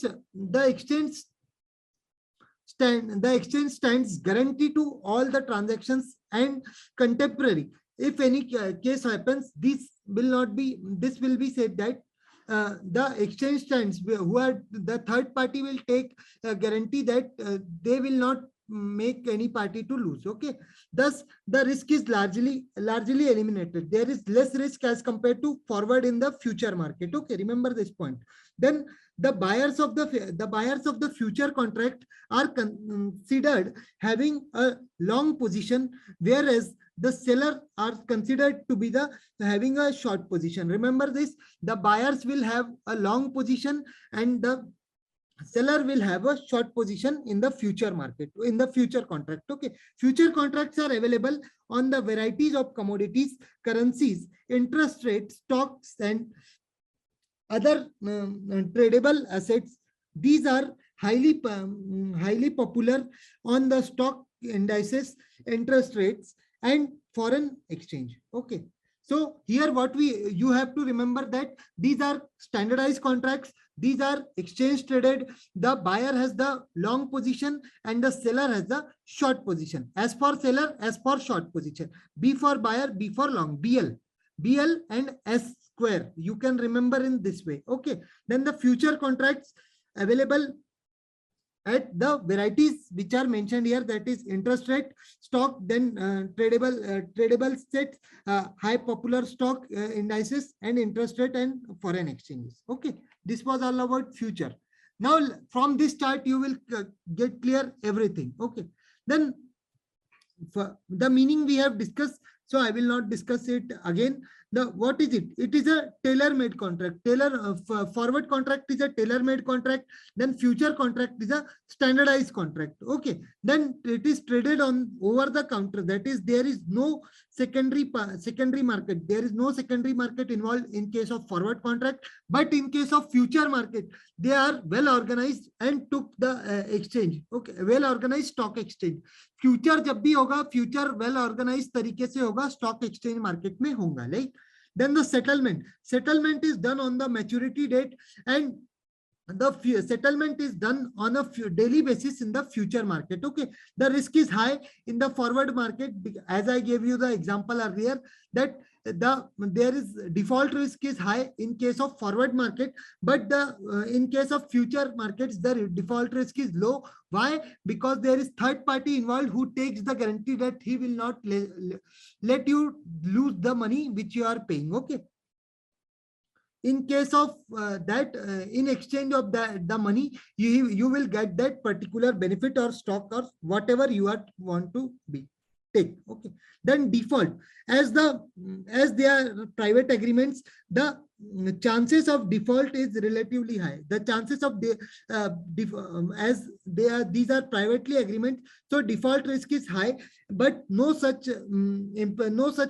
stands guarantee to all the transactions and contemporary. If any case happens, this will be said that the exchange stands, who are the third party, will take a guarantee that they will not make any party to lose. Okay, thus the risk is largely eliminated. There is less risk as compared to forward in the future market. Okay, remember this point. Then the buyers of the future contract are considered having a long position, whereas the seller are considered to be having a short position. Remember this, the buyers will have a long position and the seller will have a short position in the future market, in the future contract. Okay, future contracts are available on the varieties of commodities, currencies, interest rates, stocks, and other tradable assets. These are highly popular on the stock indices, interest rates, and foreign exchange. Okay, so here you have to remember that these are standardized contracts. These are exchange traded. The buyer has the long position and the seller has the short position. As for seller, as for short position. B for buyer, B for long. BL and S square. You can remember in this way. Okay. Then the future contracts available at the varieties which are mentioned here, that is interest rate, stock, then tradable sets, high popular stock indices, and interest rate and foreign exchanges. Okay, this was all about future. Now from this chart you will get clear everything. Okay, then for the meaning we have discussed, so I will not discuss it again. What is it? It is a tailor-made contract. Forward contract is a tailor-made contract. Then future contract is a standardized contract. Okay. Then it is traded on over the counter. That is, there is no secondary market. There is no secondary market involved in case of forward contract. But in case of future market, they are well organized and took the exchange. Okay, well organized stock exchange. Future जब भी होगा, future well organise तरीके से होगा, stock exchange market में होगा, right. Then the settlement is done on the maturity date and the settlement is done on a daily basis in the future market. Okay, the risk is high in the forward market, as I gave you the example earlier, that there is default risk is high in case of forward market, but in case of future markets the default risk is low. Why? Because there is third party involved who takes the guarantee that he will not let you lose the money which you are paying. Okay, in case of in exchange of the money, you will get that particular benefit or stock or whatever you want to take. Okay, then default, as they are private agreements, the chances of default is relatively high. The chances of these are privately agreements, so default risk is high, but no such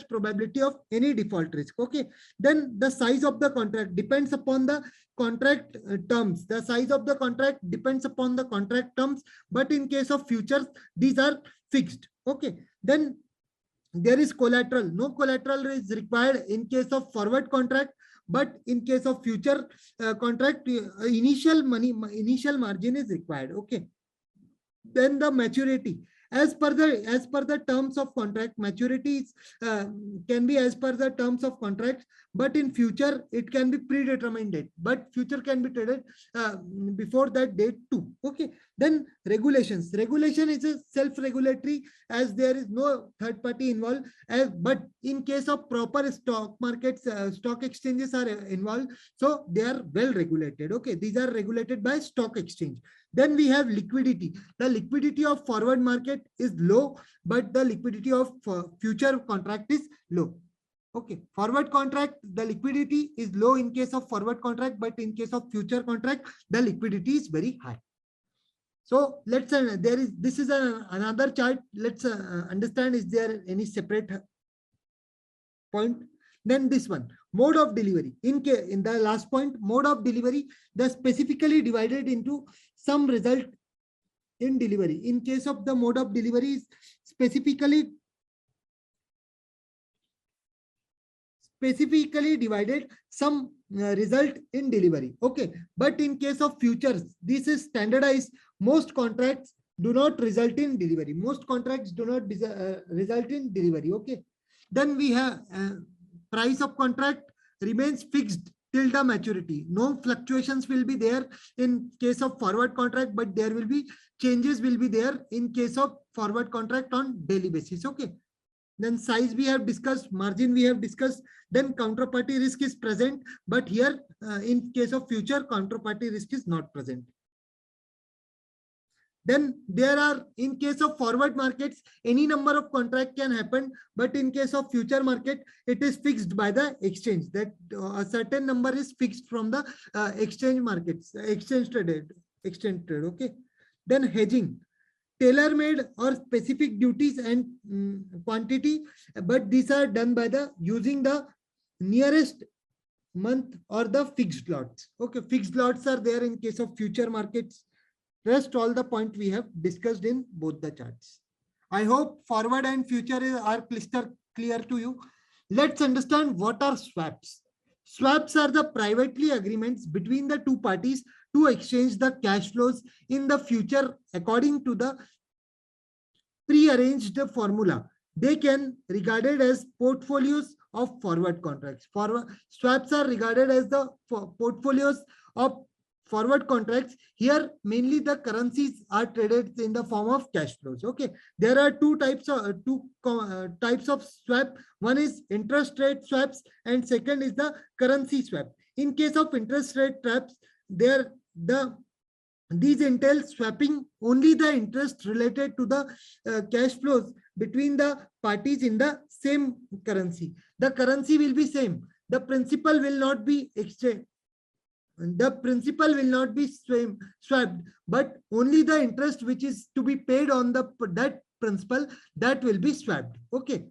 probability of any default risk. Okay, then the size of the contract depends upon the contract terms. The size of the contract depends upon the contract terms, but in case of futures, these are fixed. Okay, then there is collateral. No collateral is required in case of forward contract, but in case of future contract, initial margin is required. Okay, then the maturity, as per the terms of contract, maturity can be as per the terms of contract, but in future it can be predetermined date, but future can be traded before that date too. Okay, then regulation is a self-regulatory, as there is no third party involved, but in case of proper stock markets, stock exchanges are involved, so they are well regulated. Okay, these are regulated by stock exchange. Then we have liquidity. The liquidity of forward market is low, but the liquidity of future contract is low. Okay, forward contract, the liquidity is low in case of forward contract, but in case of future contract, the liquidity is very high. So let's this is another chart. Let's understand, is there any separate point? Then this one, mode of delivery. In the last point, mode of delivery, the specifically divided into some result in delivery. In case of the mode of delivery is specifically divided some result in delivery. Okay, but in case of futures, this is standardized. Most contracts do not result in delivery. Most contracts do not result in delivery. Okay, then we have price of contract remains fixed till the maturity. No fluctuations will be there in case of forward contract, but there will be changes will be there in case of forward contract on daily basis. Okay, then size we have discussed, margin we have discussed, then counterparty risk is present, but here in case of future, counterparty risk is not present. Then there are, in case of forward markets, any number of contract can happen, but in case of future market, it is fixed by the exchange, that a certain number is fixed from the exchange markets, exchange trade. Okay, then hedging, tailor-made or specific duties and quantity, but these are done by using the nearest month or the fixed lots. Okay, fixed lots are there in case of future markets. Rest all the point we have discussed in both the charts. I hope forward and future are crystal clear to you. Let's understand what are swaps. Swaps are the privately agreements between the two parties to exchange the cash flows in the future according to the pre-arranged formula. They can be regarded as portfolios of forward contracts. Swaps are regarded as the portfolios of forward contracts. Here mainly the currencies are traded in the form of cash flows. Okay, there are two types of swap. One is interest rate swaps and second is the currency swap. In case of interest rate swaps, these entail swapping only the interest related to the cash flows between the parties in the same currency. The currency will be same. The principal will not be exchanged. The principal will not be swapped, but only the interest which is to be paid on that principal, that will be swapped. Okay.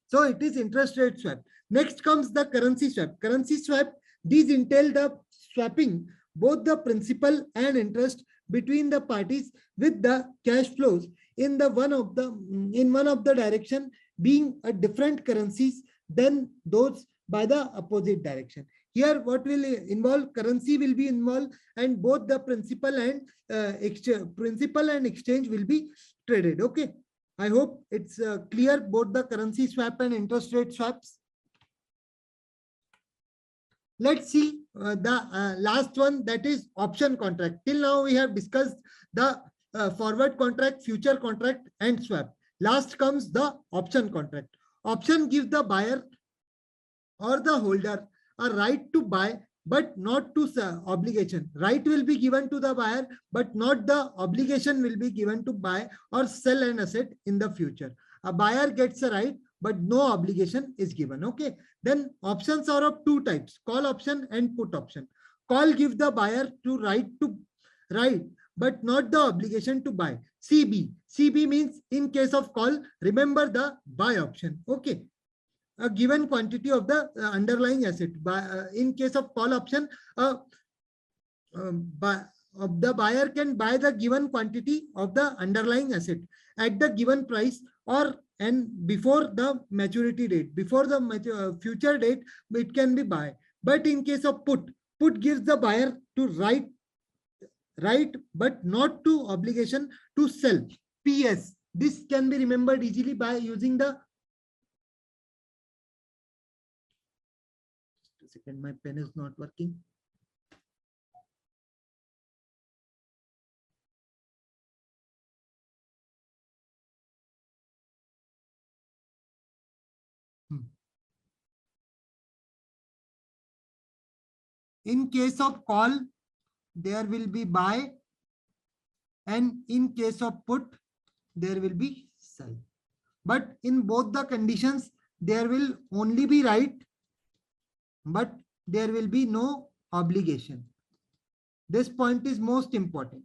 So it is interest rate swap. Next comes the currency swap. Currency swap, these entail the swapping both the principal and interest between the parties with the cash flows in one of the direction being a different currencies than those by the opposite direction. Here, what will involve? Currency will be involved, and both the principal and exchange will be traded. Okay. I hope it's clear, both the currency swap and interest rate swaps. Let's see the last one, that is option contract. Till now, we have discussed the forward contract, future contract, and swap. Last comes the option contract. Option gives the buyer or the holder a right to buy, but not to obligation. Right will be given to the buyer, but not the obligation will be given to buy or sell an asset in the future. A buyer gets a right, but no obligation is given. Okay. Then options are of two types: call option and put option. Call gives the buyer to right, but not the obligation to buy. CB. CB means in case of call, remember the buy option. Okay. A given quantity of the underlying asset. In case of call option, the buyer can buy the given quantity of the underlying asset at the given price and before the maturity date. Before the future date, it can be buy. But in case of put gives the buyer to right, but not to obligation to sell. PS. This can be remembered easily by using the second, my pen is not working. In case of call, there will be buy, and in case of put, there will be sell. But in both the conditions, there will only be right, but there will be no obligation. This point is most important.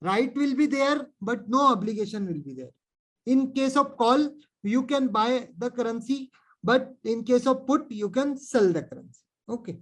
Right will be there, but no obligation will be there. In case of call, you can buy the currency, but in case of put, you can sell the currency. Okay.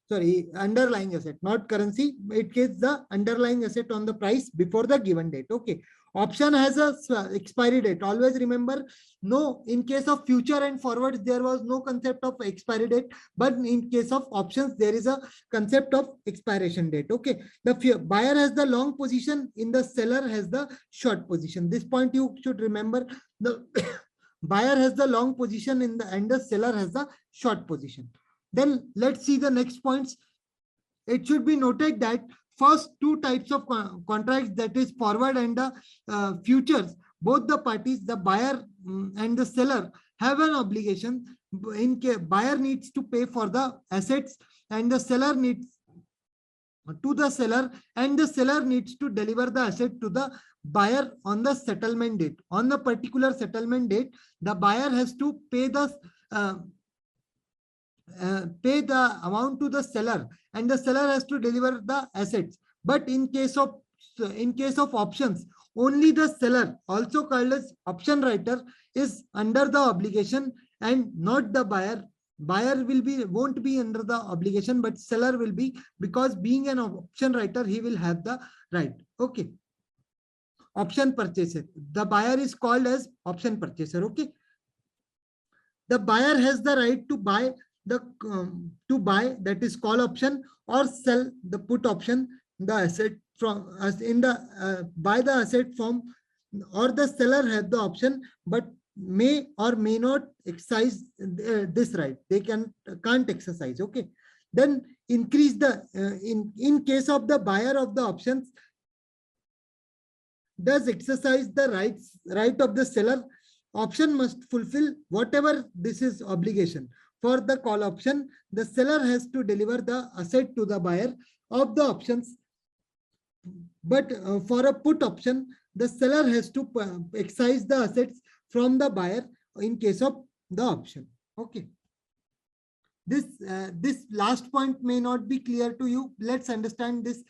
Sorry, underlying asset, not currency. It gives the underlying asset on the price before the given date. Okay. Option has a expiry date. Always remember, no, in case of future and forwards, there was no concept of expiry date. But in case of options, there is a concept of expiration date. Okay. The buyer has the long position, in the seller has the short position. This point you should remember. The buyer has the long position and the seller has the short position. Then let's see the next points. It should be noted that first two types of contracts, that is forward and the futures, both the parties, the buyer and the seller, have an obligation. In case buyer needs to pay for the assets, and the seller needs to the seller, and the seller needs to deliver the asset to the buyer on the settlement date. On the particular settlement date, the buyer has to pay the amount to the seller, and the seller has to deliver the assets. But in case of options, only the seller, also called as option writer, is under the obligation and not the buyer. Buyer won't be under the obligation, but seller will be, because being an option writer, he will have the right. Okay. Option purchaser. The buyer is called as option purchaser. Okay. The buyer has the right to buy that is call option, or sell the put option, the asset from buy the asset from, or the seller has the option but may or may not exercise this right. They can't exercise. Okay. Then increase the in case of the buyer of the options does exercise the right of the seller, option must fulfill whatever this is obligation. For the call option, the seller has to deliver the asset to the buyer of the options for a put option, the seller has to excise the assets from the buyer in case of the option. Okay. This last point may not be clear to you. Let's understand this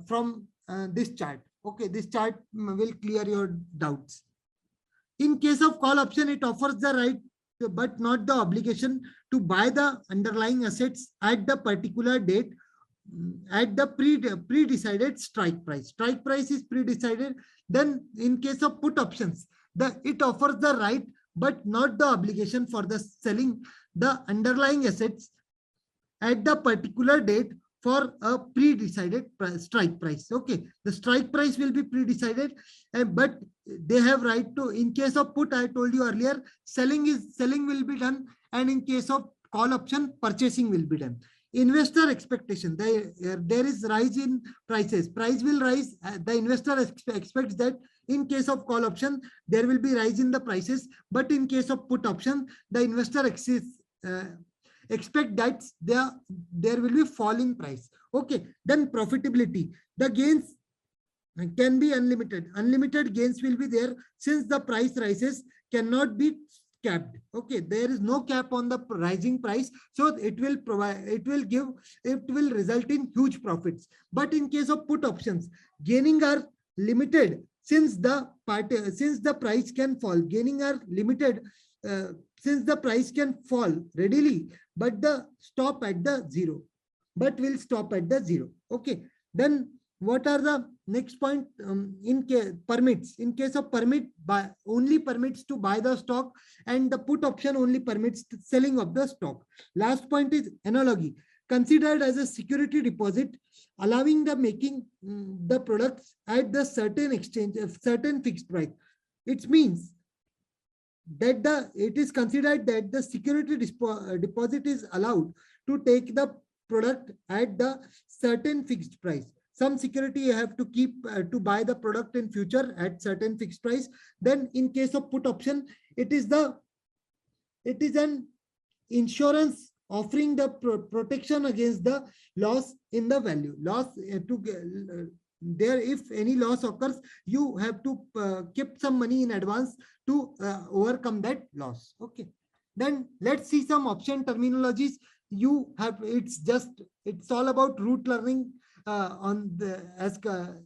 from this chart. Okay, this chart will clear your doubts. In case of call option, it offers the right but not the obligation to buy the underlying assets at the particular date at the pre-decided strike price. Strike price is pre-decided. Then in case of put options, it offers the right but not the obligation for the selling the underlying assets at the particular date for a pre-decided strike price. Okay, the strike price will be pre-decided, but they have right to. In case of put, I told you earlier, selling will be done, and in case of call option, purchasing will be done. Investor expectation, there is rise in prices. Price will rise. The investor expects that in case of call option, there will be rise in the prices, but in case of put option, the investor expect that there will be fall in price. Okay, then profitability. The gains can be unlimited. Unlimited gains will be there since the price rises cannot be capped. Okay, there is no cap on the rising price, so it will result in huge profits. But in case of put options, gaining are limited since the price can fall. Gaining are limited since the price can fall readily, but will stop at the zero. Okay, then what are the next point? Permits. In case of permit, only permits to buy the stock, and the put option only permits the selling of the stock. Last point is analogy. Considered as a security deposit, allowing the making the products at the certain exchange, certain fixed price. It means that it is considered that the security deposit is allowed to take the product at the certain fixed price. Some security you have to keep to buy the product in future at certain fixed price. Then in case of put option, it is an insurance offering the protection against the loss in the value. If any loss occurs, you have to keep some money in advance to overcome that loss. Okay, then let's see some option terminologies. It's all about root learning. The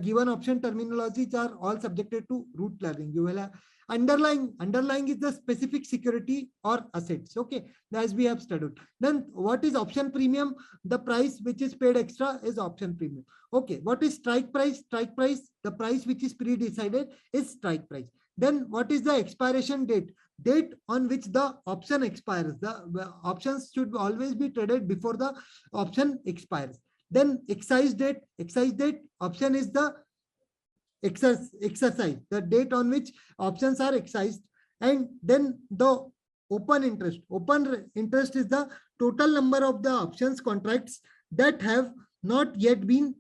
given option terminologies are all subjected to root learning. You will have underlying is the specific security or assets. Okay, as we have studied. Then what is option premium? The price which is paid extra is option premium. Okay, what is strike price? Strike price, the price which is pre-decided is strike price. Then what is the expiration date? Date on which the option expires. The options should always be traded before the option expires. Then excise date. Excise date, option is the exercise, the date on which options are excised. And then the open interest. Open interest is the total number of the options contracts that have not yet been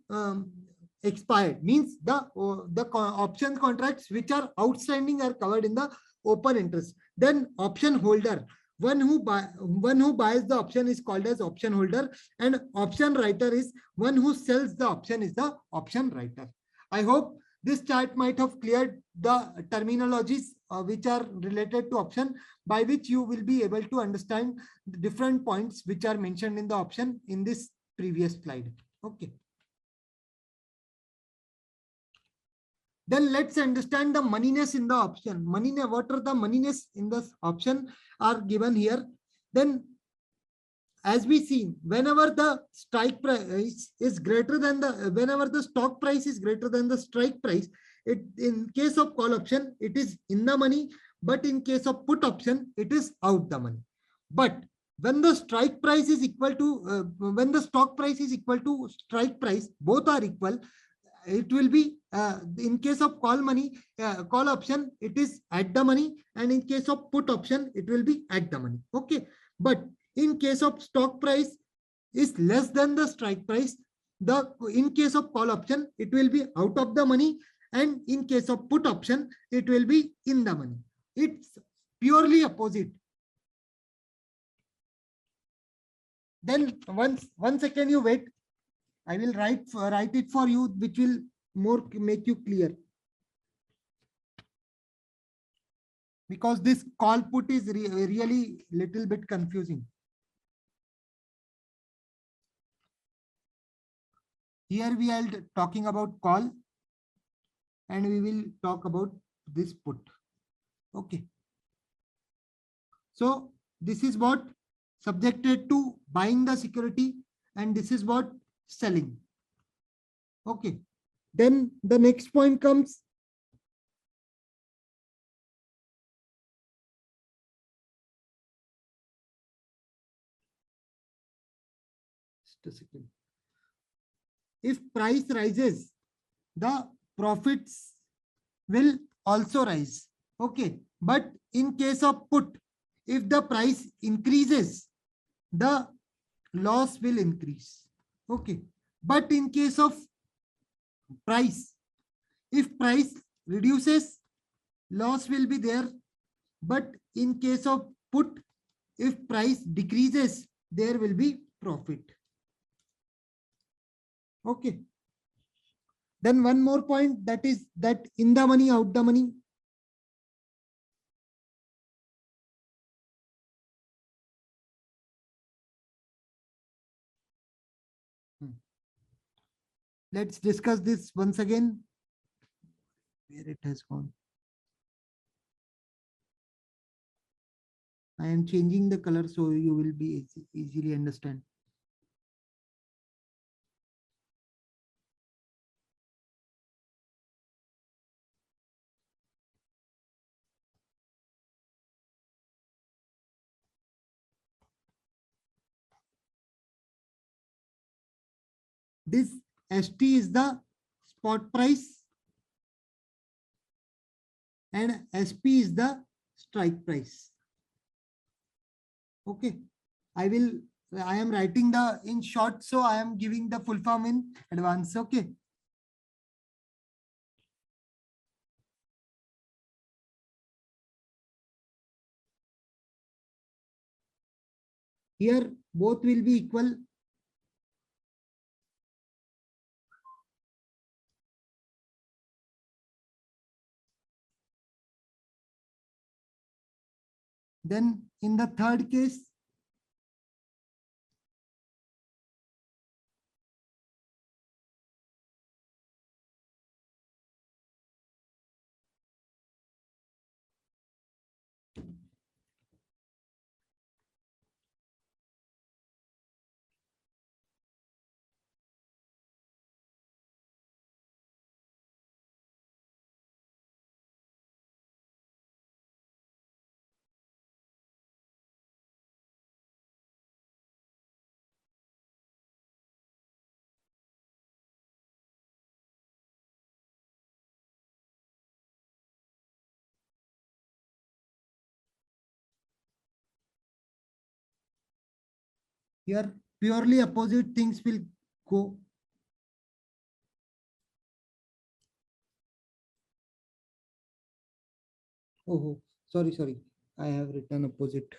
expired. Means the option contracts which are outstanding are covered in the open interest. Then option holder. One who buys the option is called as option holder, and option writer is one who sells the option is the option writer. I hope this chart might have cleared the terminologies which are related to option, by which you will be able to understand the different points which are mentioned in the option in this previous slide. Okay. Then let's understand the moneyness in the option. What are the moneyness in the option are given here. Then as we see, whenever the strike price is greater than whenever the stock price is greater than the strike price, in case of call option, it is in the money, but in case of put option, it is out the money. But when the strike price is equal to, when the stock price is equal to strike price, both are equal, it will be in case of call option, it is at the money, and in case of put option, it will be at the money. Okay, but in case of stock price is less than the strike price, in case of call option, it will be out of the money, and in case of put option, it will be in the money. It's purely opposite. Then one second, you wait. I will write it for you, which will more make you clear. Because this call put is really little bit confusing. Here we are talking about call and we will talk about this put. Okay. So this is what subjected to buying the security and this is what selling. Okay. Then the next point comes. Just a second. If price rises, the profits will also rise. Okay. But in case of put, if the price increases, the loss will increase. Okay. But in case of price, if price reduces, loss will be there. But in case of put, if price decreases, there will be profit. Okay. Then one more point, that is that in the money, out the money. Let's discuss this once again. Where it has gone. I am changing the color so you will be easily understand. This ST is the spot price and SP is the strike price. Okay. I am writing the in short, so I am giving the full form in advance. Okay. Here both will be equal. Then in the third case, here purely opposite things will go. Oh, sorry. I have written opposite.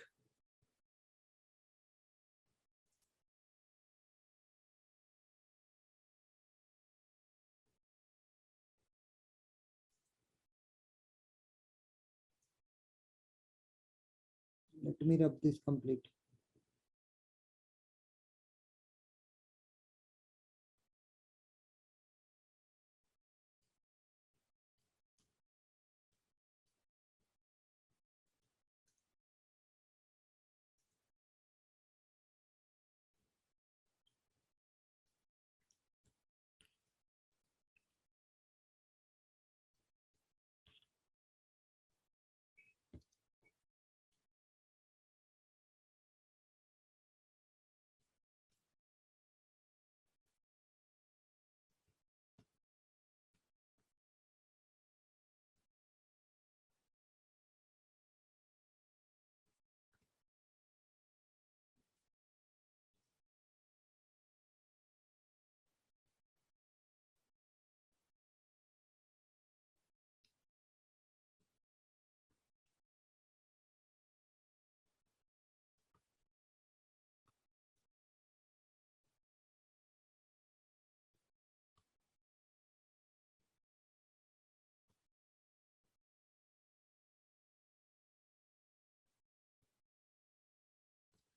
Let me rub this complete.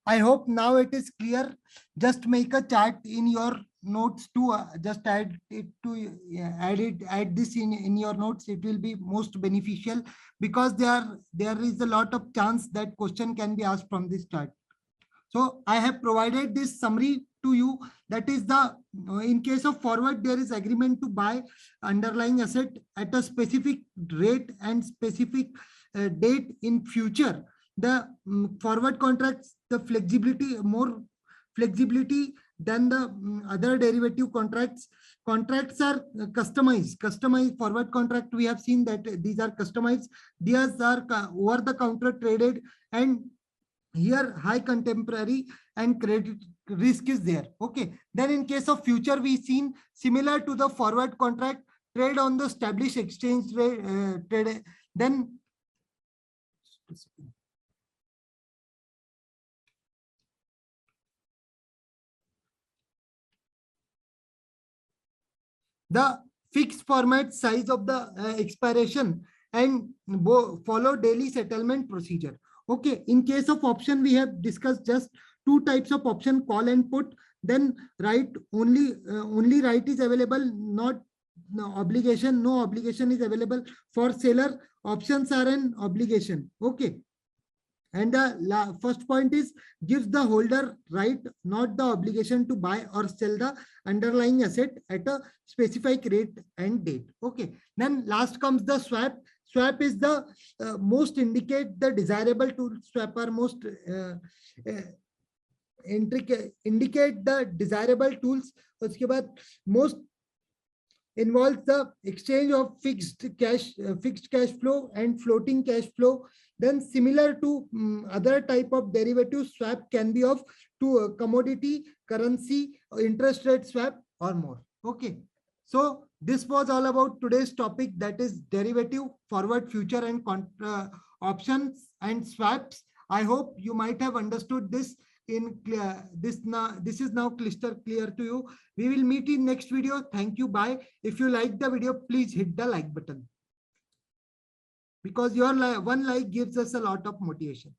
I hope now it is clear. Just make a chart in your notes to just add it to add this in your notes. It will be most beneficial because there is a lot of chance that question can be asked from this chart. So I have provided this summary to you. That is the, in case of forward, there is agreement to buy underlying asset at a specific rate and specific date in future. The forward contracts, the flexibility, more flexibility than the other derivative contracts. Contracts are customized forward contract. We have seen that these are customized. These are over the counter traded, and here high contemporary and credit risk is there. Okay, then in case of future, we seen similar to the forward contract, trade on the established exchange rate trade. Then the fixed format size of the expiration and follow daily settlement procedure. Okay, in case of option, we have discussed just two types of option, call and put. Then right, only right is available, not no obligation. No obligation is available for seller. Options are an obligation. Okay. And the first point is gives the holder right, not the obligation to buy or sell the underlying asset at a specific rate and date. Okay. Then last comes the swap. Swap is the most indicate the desirable tool. Swap are most indicate the desirable tools. Uske baad most involves the exchange of fixed cash flow and floating cash flow. Then similar to other type of derivative, swap can be of to commodity, currency, interest rate swap or more. Okay. So this was all about today's topic, that is derivative, forward, future and options and swaps. I hope you might have understood this in this is now crystal clear to you. We will meet in next video. Thank you. Bye. If you like the video, please hit the like button, because your one like gives us a lot of motivation.